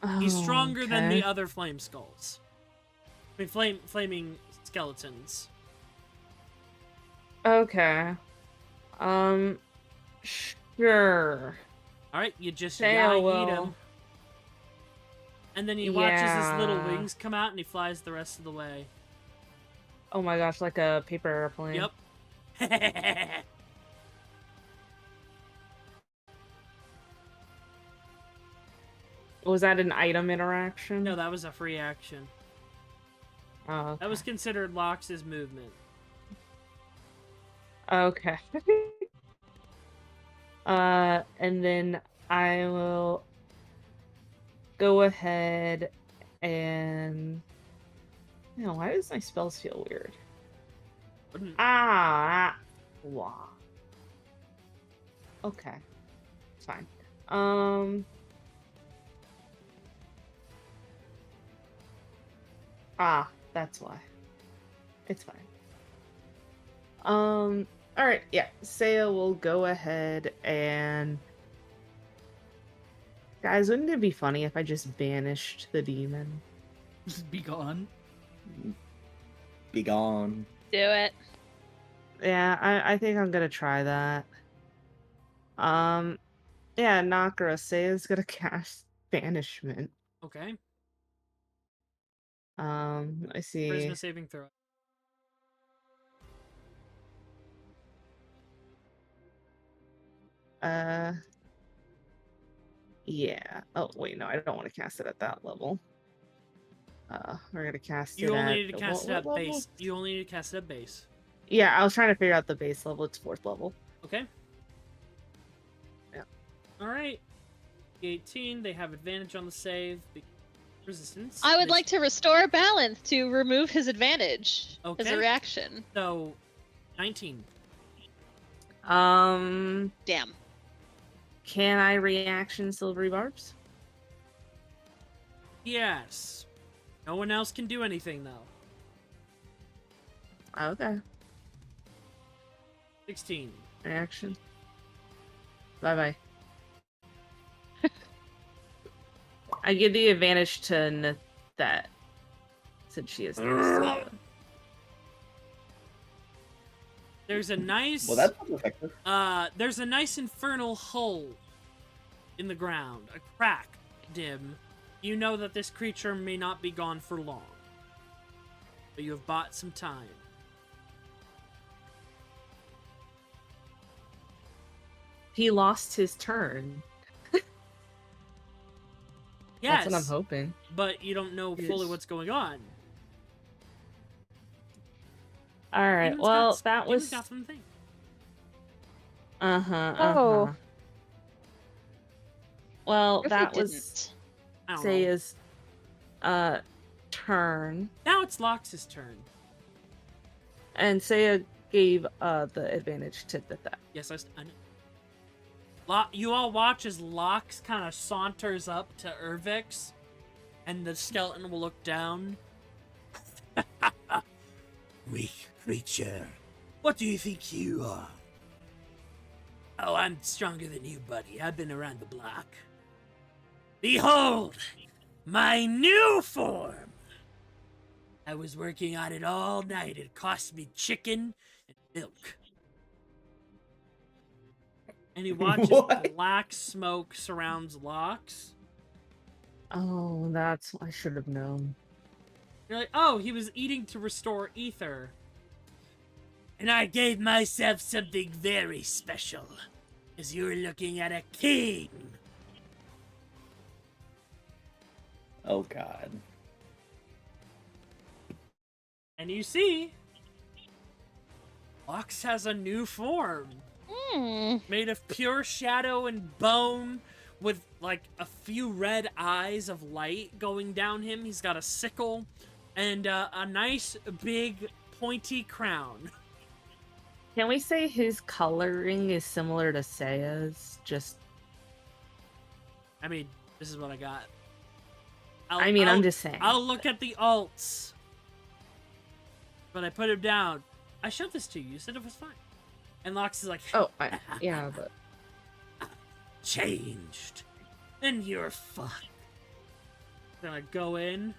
oh, He's stronger than the okay. other flame skulls. I mean, flaming skeletons. Okay. Sure. All right, you just Seiya eat will- him, and then he watches his little Yeah. wings come out, and he flies the rest of the way. Oh my gosh, like a paper airplane. Yep. Was that an item interaction? No, that was a free action. Oh, okay. That was considered Lox's movement. Okay. And then I will go ahead and... why does my spells feel weird? Wouldn't- Wow. Okay. It's fine. That's why. It's fine. Alright, yeah. Seiya will go ahead and... Guys, wouldn't it be funny if I just banished the demon? Just be gone. Be gone. Do it. Yeah, I think I'm gonna try that. Yeah, Nakara Seiya's gonna cast Banishment. Okay. I see. Charisma saving throw. Yeah. Oh wait, no, I don't want to cast it at that level. We're gonna cast You it only at need to cast it what at level? base. You only need to cast it at base. Yeah, I was trying to figure out the base level. It's 4th level. Okay. Yeah. All right. 18. They have advantage on the save. Resistance. I would like to restore balance to remove his advantage as Okay. a reaction. So, 19. Damn. Can I reaction Silvery Barbs? Yes. No one else can do anything though. Okay. 16. Reaction. Bye-bye. I give the advantage to Nythett, since she is next. There's a nice Well, that's effective. there's a nice infernal hole in the ground, a crack, Dim. You know that this creature may not be gone for long, but you have bought some time. He lost his turn. Yes, That's what I'm hoping. but you don't know fully Yes. what's going on. Alright, Demon's well, got, that Demon's was... got something. Oh. Well, What if that he was didn't? I don't know. Seiya's turn. Now it's Lox's turn. And Seiya gave the advantage to Nythett. Yes, I know. You all watch as Lox kind of saunters up to Wixx, and the skeleton will look down. Weak creature. What do you think you are? Oh, I'm stronger than you, buddy. I've been around the block. Behold, my new form! I was working on it all night. It cost me chicken and milk. And he watches What? black smoke surrounds Lox. Oh, that's... I should have known. You're like, oh, he was eating to restore ether. And I gave myself something very special. Because you're looking at a king. Oh God. And you see, Lox has a new form. Made of pure shadow and bone, with like a few red eyes of light going down him. He's got a sickle and a nice big pointy crown. Can we say his coloring is similar to Seiya's? Just... I mean, this is what I got. I'm just saying. I'll look at the alts. But I put him down. I showed this to you. You said it was fine. And Lox is like, Oh, yeah, but... changed. Then you're fucked. Gonna go in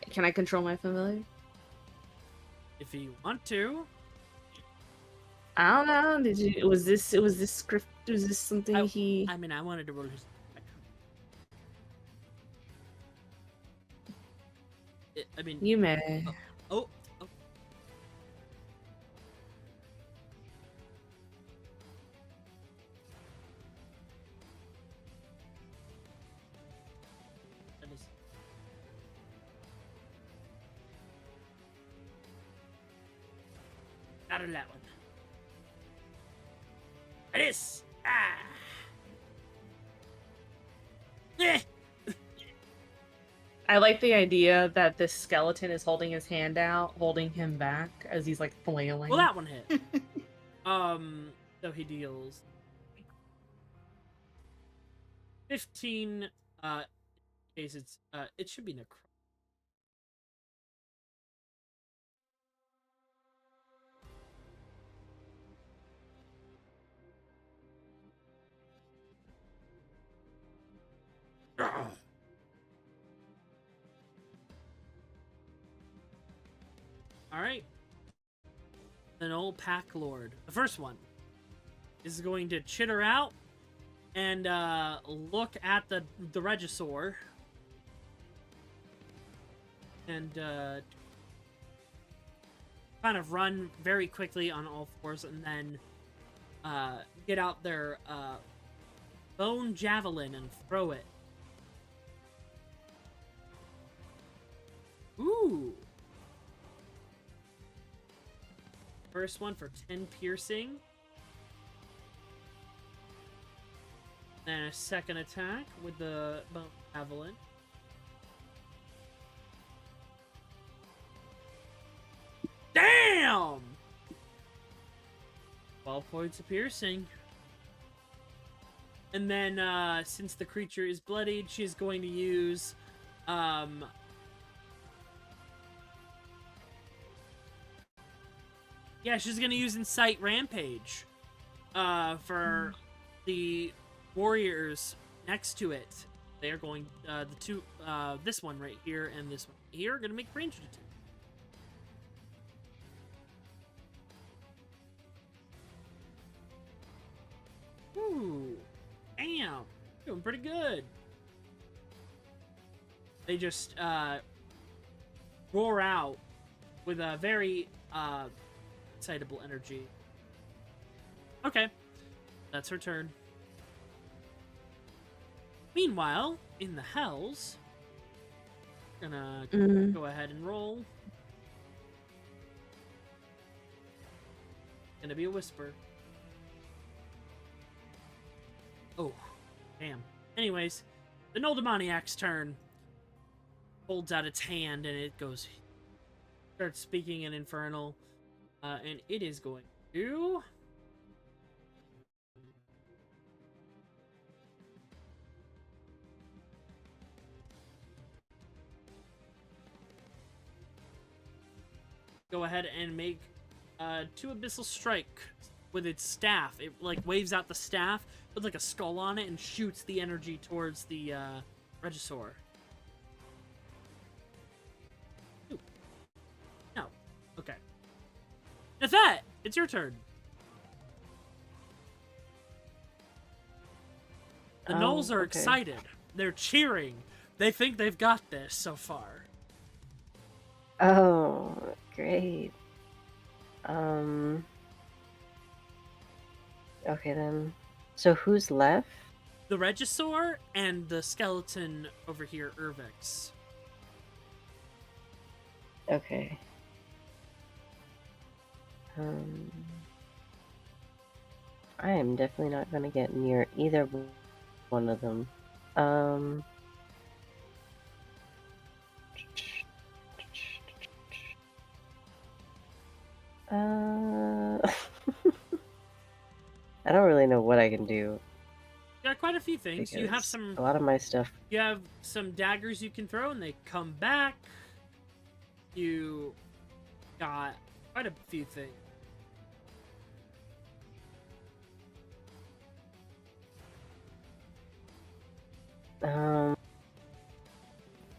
Can I control my familiar? if you want to. I don't know. Did you? Was this script? Was this something he? I mean, I wanted to roll his. I mean, You may. oh. That is. Not on that one. This. Eh. I like the idea that this skeleton is holding his hand out, holding him back as he's like flailing. Well, that one hit. So he deals 15. Case it's it should be necro. All right. An old pack lord. The first one. is going to chitter out and look at the Regisaur. And kind of run very quickly on all fours, and then get out their bone javelin and throw it. Ooh! First one for 10 piercing. Then a second attack with the bone javelin. Damn! 12 points of piercing. And then, since the creature is bloodied, she's going to use, yeah, she's going to use Incite Rampage, for the warriors next to it. They are going, the two, this one right here and this one here are going to make ranged attacks. Ooh, damn, doing pretty good. They just roar out with a very excitable energy. Okay, that's her turn. Meanwhile, in the hells, gonna go ahead and roll. Gonna be a whisper. Oh, damn. Anyways, the Null Demoniac's turn. Holds out its hand and it goes... starts speaking in Infernal. And it is going to... go ahead and make 2 Abyssal Strike with its staff. It, like, waves out the staff with, like, a skull on it and shoots the energy towards the Regisaur. Ooh. No. Okay. Nythett! It's your turn. The Nulls are excited. They're cheering. They think they've got this so far. Oh, great. Okay then. So who's left? The Regisaur and the skeleton over here, Wixx. Okay. I am definitely not gonna get near either one of them. I don't really know what I can do. You got quite a few things. You have because some... a lot of my stuff. You have some daggers you can throw and they come back. You got quite a few things.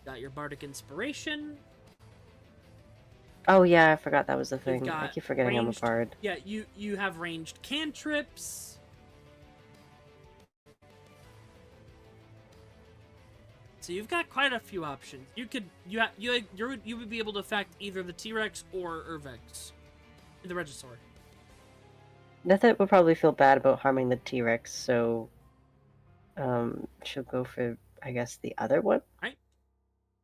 Got your Bardic Inspiration. Oh yeah, I forgot that was the thing. I got keep forgetting I'm a ranged- bard. Yeah, you have ranged cantrips. So you've got quite a few options. You would be able to affect either the T-Rex or Wixx, the Regisaur. Nythett would probably feel bad about harming the T-Rex, so she'll go for, I guess, the other one. Right,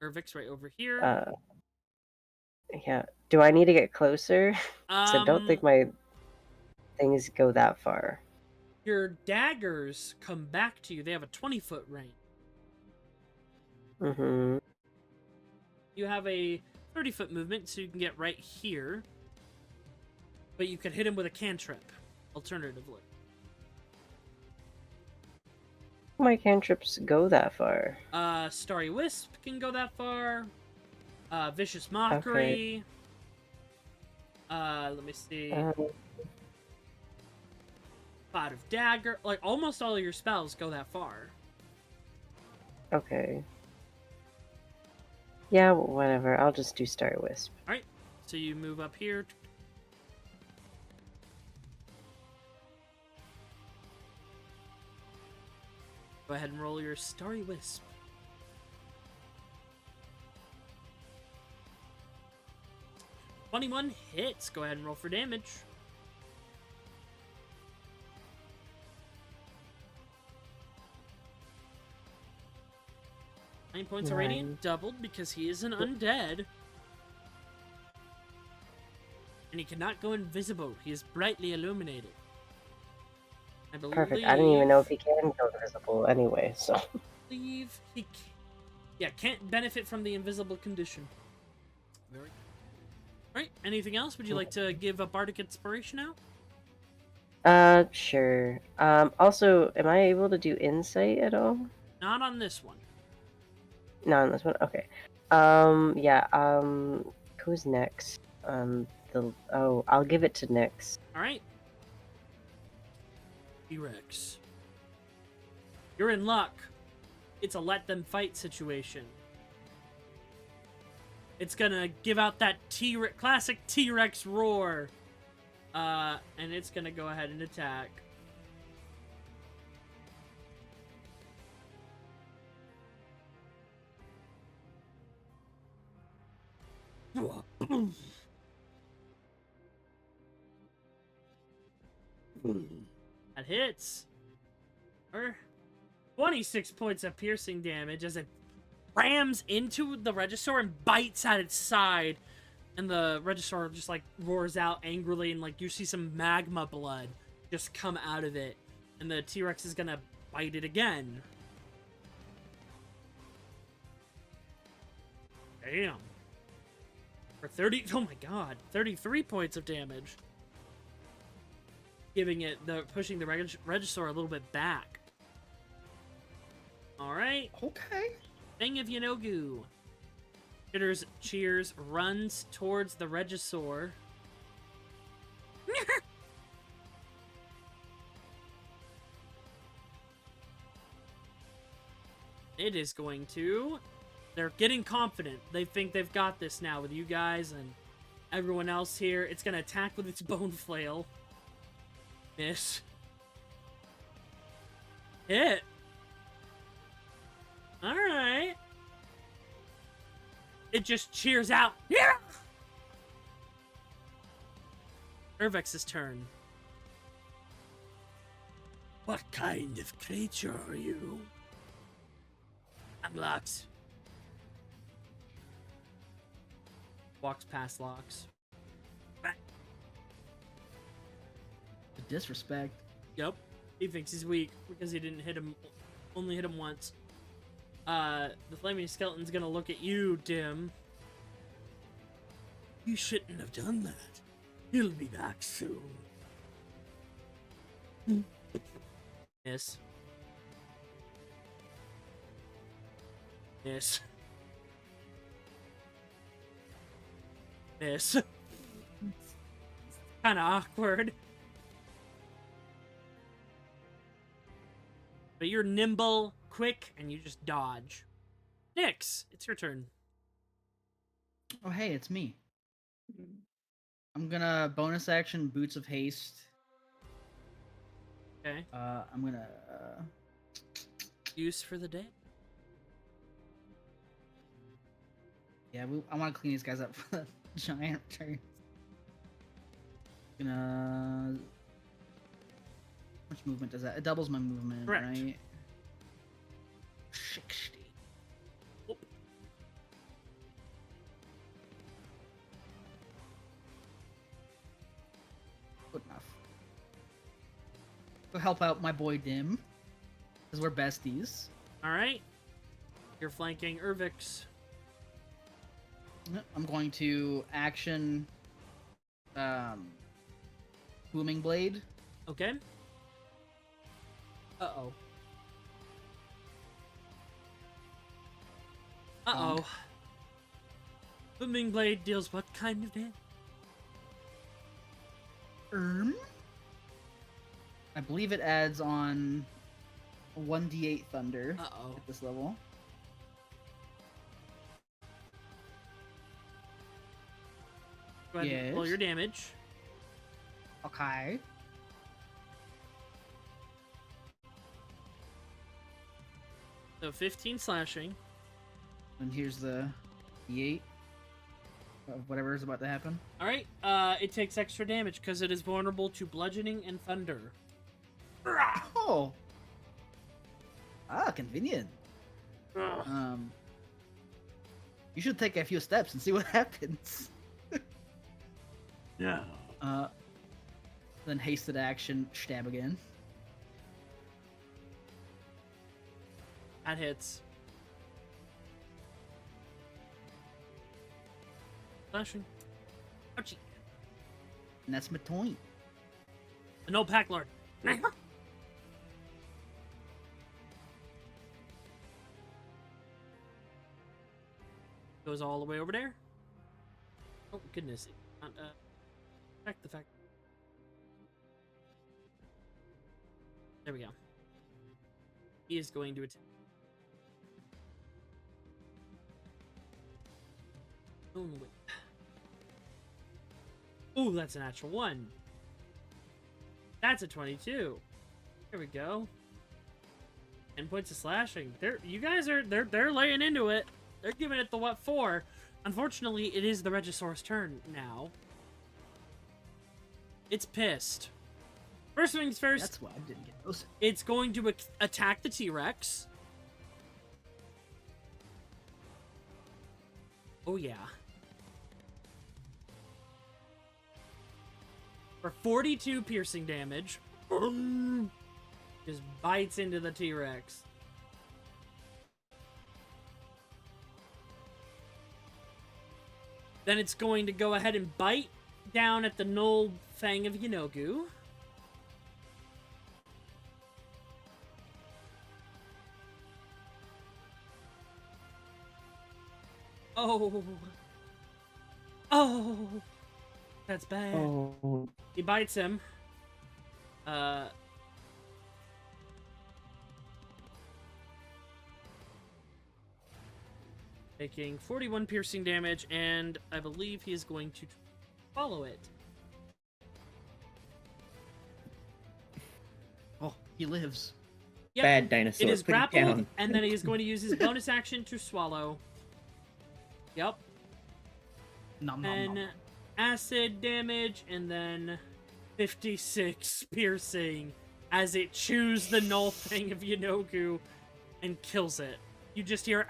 Wixx right over here. Yeah. Do I need to get closer? So I don't think my things go that far. Your daggers come back to you. They have a 20-foot range. Mm-hmm. You have a 30-foot movement, so you can get right here. But you could hit him with a cantrip, alternatively. My cantrips go that far. Starry Wisp can go that far. Vicious Mockery. Let me see. Pot of Dagger. Like, almost all of your spells go that far. Okay. Yeah, whatever. I'll just do Starry Wisp. Alright, so you move up here. Go ahead and roll your Starry Wisp. "21 hits. Go ahead and roll for damage. Nine points of radiant doubled because he is an undead. And he cannot go invisible. He is brightly illuminated. I believe, Perfect. I didn't even know if he can go invisible anyway, so. believe he can't benefit from the invisible condition. Very good. Alright, anything else? Would you like to give a bardic inspiration out? Sure. Also, am I able to do insight at all? Not on this one. No, on this one? Okay. Who's next? I'll give it to Nyx. Alright. T-Rex. You're in luck. It's a let them fight situation. It's gonna give out that classic T-Rex roar. And it's gonna go ahead and attack. That hits. 26 points of piercing damage as it rams into the Regisaur and bites at its side. And the Regisaur just like roars out angrily, and like you see some magma blood just come out of it. And the T-Rex is gonna bite it again. Damn. For 33 points of damage. Pushing the Regisaur a little bit back. Alright. Okay. Thing of Yanogu. Shitter's Cheers runs towards the Regisaur. It is going to... They're getting confident. They think they've got this now with you guys and everyone else here. It's going to attack with its bone flail. Miss. Hit. Alright. It just cheers out. Yeah! Urvex's turn. What kind of creature are you? I'm Lux. Walks past Lux. The disrespect. Yep. He thinks he's weak because he didn't hit him. Only hit him once. The flaming skeleton's gonna look at you, Dim. You shouldn't have done that. He'll be back soon. Miss. Miss. Miss. Kinda awkward. But you're nimble, quick, and you just dodge. Nyx, it's your turn. Oh, hey, it's me. I'm gonna bonus action Boots of Haste. Okay. I'm gonna... Use for the day. Yeah, I want to clean these guys up for the giant turn. Gonna... How much movement does that? It doubles my movement, Correct. right? 60. Oop. Good enough. Go help out my boy Dim. Because we're besties. Alright. You're flanking Urvix. I'm going to action Booming Blade. Okay. Uh-oh. Uh-oh. Booming Blade deals what kind of damage? I believe it adds on 1d8 thunder Uh-oh. at this level. Go ahead and roll Yes. your damage. Okay. So 15 slashing. And here's the 8 of whatever is about to happen. All right. It takes extra damage because it is vulnerable to bludgeoning and thunder. Oh. Convenient. You should take a few steps and see what happens. Yeah. Then hasted action, stab again. That hits. Slashing. Ouchie. And that's my point. The no pack lord. Goes all the way over there. Oh goodness. Check the fact. There we go. He is going to attack. Ooh, that's a natural 1. That's a 22. There we go. 10 points of slashing. You guys are they're laying into it. They're giving it the what for. Unfortunately, it is the Regisaur's turn now. It's pissed. First things first. That's why I didn't get those. It's going to attack the T-Rex. Oh yeah. For 42 piercing damage. Just bites into the T-Rex. Then it's going to go ahead and bite down at the Null Fang of Yanogu. Oh. Oh. That's bad. Oh. He bites him. Taking 41 piercing damage, and I believe he is going to follow it. Oh, he lives. Yep. Bad dinosaur. It is Put it grappled, down. and then he is going to use his bonus action to swallow. Yep. Nom nom And nom. acid damage, and then 56 piercing as it chews the Null Thing of Yanogu and kills it. You just hear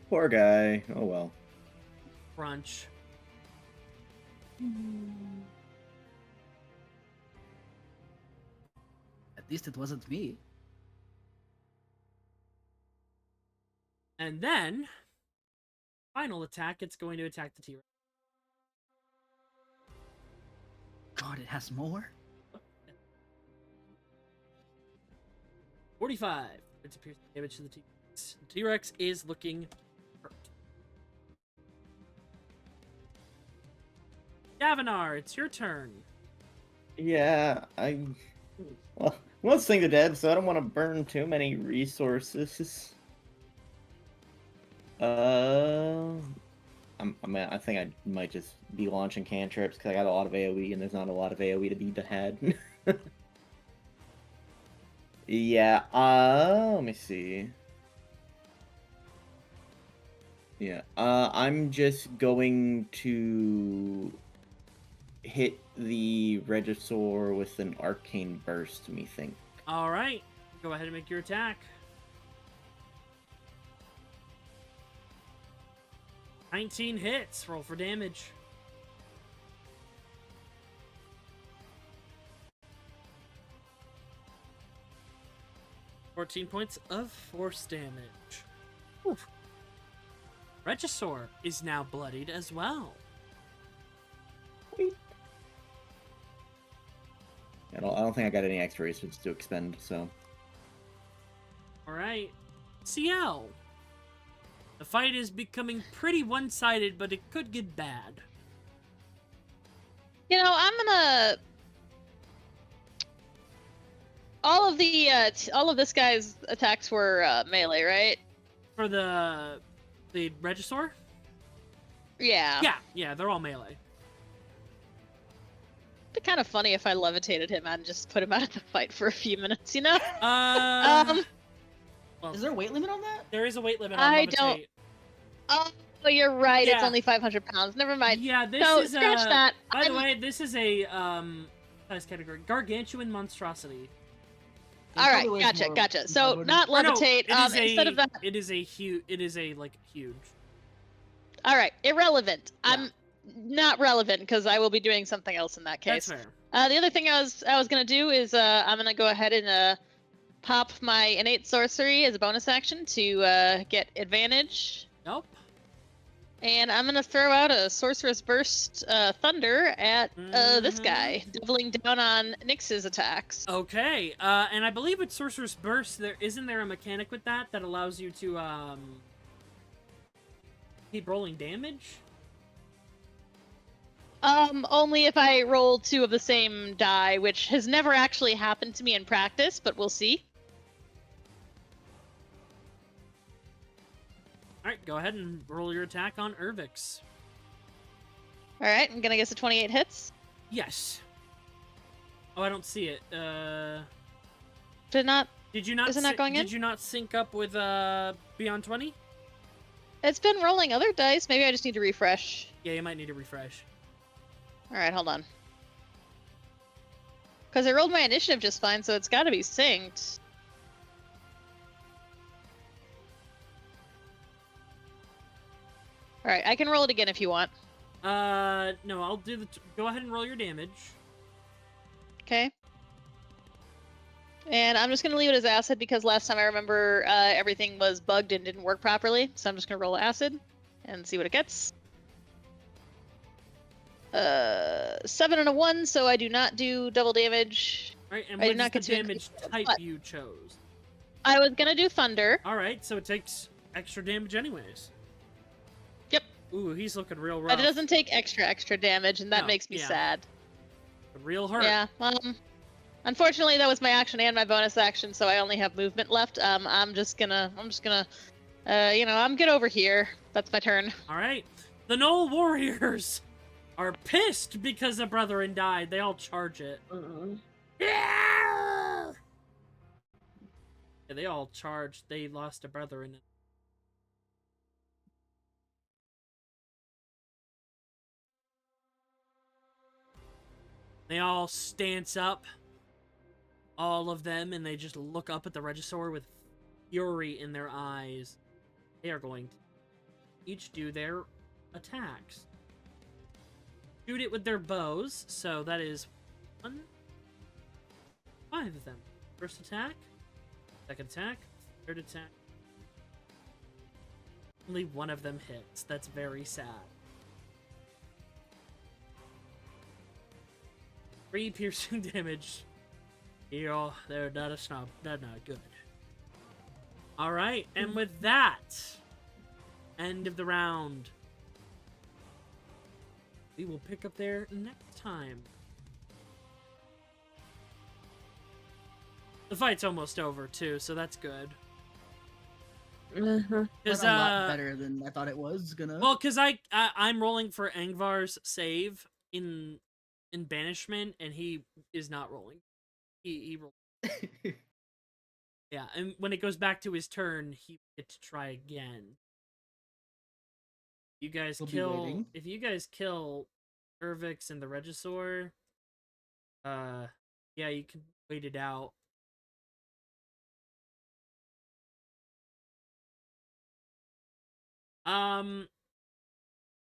Poor guy. Oh well. crunch. At least it wasn't me. And then, final attack, it's going to attack the T-Rex. God, it has more? 45. It's a piercing damage to the T-Rex. The T-Rex is looking hurt. Davenar, it's your turn. Yeah, well, let's think of dead, so I don't want to burn too many resources. I think I might just be launching cantrips because I got a lot of AoE and there's not a lot of AoE to be had. Yeah, let me see. Yeah, I'm just going to hit the Regisaur with an Arcane Burst, me think. All right, go ahead and make your attack. 19 hits. Roll for damage. $14 points of force damage. Oof. Regisaur is now bloodied as well. I don't think I got any extra resources to expend, so. All right, Ciel. The fight is becoming pretty one-sided, but it could get bad. You know, I'm gonna. All of this guy's attacks were melee, right? For the Regisaur? Yeah. Yeah, they're all melee. be kind of funny if I levitated him and just put him out of the fight for a few minutes, you know? Well, Is there a weight limit on that? there is a weight limit on I levitate. don't. Oh, you're right. It's Yeah. only 500 pounds. Never mind. Yeah, this So is scratch that. By the way, this is a size category, gargantuan monstrosity. All right, probably weighs more gotcha. than So 500. not Or no, levitate. it is Instead of that. It is a huge. It is a like huge. All right, irrelevant. Yeah. I'm not relevant because I will be doing something else in that case. That's fair. The other thing I was gonna do is I'm gonna go ahead and pop my innate sorcery as a bonus action to get advantage, Nope. and I'm gonna throw out a sorceress burst thunder at this guy, doubling down on Nyx's attacks. Okay. And I believe with Sorcerer's Burst, isn't there a mechanic with that allows you to keep rolling damage? Only if I roll 2 of the same die, which has never actually happened to me in practice, but we'll see. All right, go ahead and roll your attack on Wixx. All right, I'm gonna guess a 28 hits. Yes. Oh, I don't see it. Did not. Did you not? Isn't that going in? Did you not sync up with Beyond 20? It's been rolling other dice. Maybe I just need to refresh. Yeah, you might need to refresh. All right, hold on. Because I rolled my initiative just fine, so it's got to be synced. All right, I can roll it again if you want. No, I'll do the. Go ahead and roll your damage. Okay. And I'm just going to leave it as acid because last time I remember everything was bugged and didn't work properly. So I'm just going to roll acid and see what it gets. 7 and a 1, so I do not do double damage. All right, and I what did not is the get to damage increase- type what? you chose? I was going to do thunder. All right, so it takes extra damage anyways. Yep. Ooh, he's looking real rough. But it doesn't take extra damage, and that No, makes me yeah. sad. Real hurt. Yeah. Unfortunately, that was my action and my bonus action, so I only have movement left. I'm just gonna, I'm good over here. That's my turn. All right. The Null warriors are pissed because a brethren died. They all charge it. Yeah, they all charged. They lost a brethren. They all stance up, all of them, and they just look up at the Regisaur with fury in their eyes. They are going to each do their attacks. Shoot it with their bows, so that is 5 of them. First attack, second attack, third attack. Only one of them hits. That's very sad. 3 piercing damage. Yeah, they're not a snob. They're not good. Alright, and with that, end of the round. We will pick up there next time. The fight's almost over, too, so that's good. Uh-huh. Went Because, a lot better than I thought it was gonna. well, because I'm rolling for Angvar's save in banishment, and he is not rolling. He rolled. Yeah, and when it goes back to his turn, he gets to try again. You guys We'll be kill. waiting. If you guys kill Wixx and the Regisaur, yeah, you can wait it out.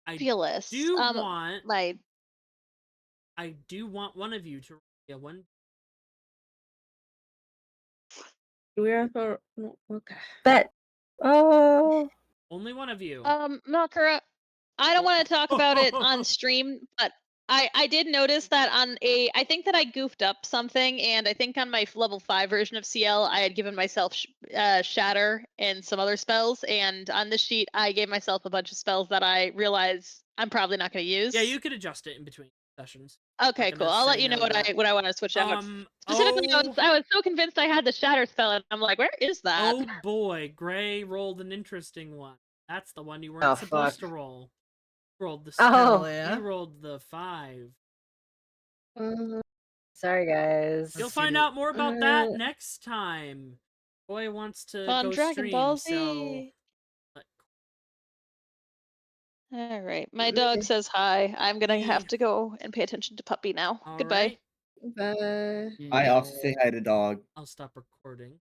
I Fearless. do want. My I do want one of you to get one. Do we have a no, okay? Bet. Oh. Only one of you. Makara, I don't want to talk about it on stream, but I did notice that I think that I goofed up something, and I think on my level 5 version of Ciel, I had given myself Shatter and some other spells, and on this sheet, I gave myself a bunch of spells that I realize I'm probably not going to use. Yeah, you could adjust it in between sessions. Okay, Not cool. gonna I'll let say you know no what to that. I want to switch out. Specifically, I was so convinced I had the Shatter spell, and I'm like, where is that? Oh boy, Gray rolled an interesting one. That's the one you weren't Oh, supposed fuck. to roll. Rolled the Oh. Hell yeah. He rolled the 5. Sorry, guys. You'll Let's find see the- out more about that next time. Boy wants to On go Dragon stream, Ball so Z. All right, my dog says hi. I'm gonna have to go and pay attention to Puppy now. all Goodbye. right. Bye. I also Yeah. say hi to dog. I'll stop recording.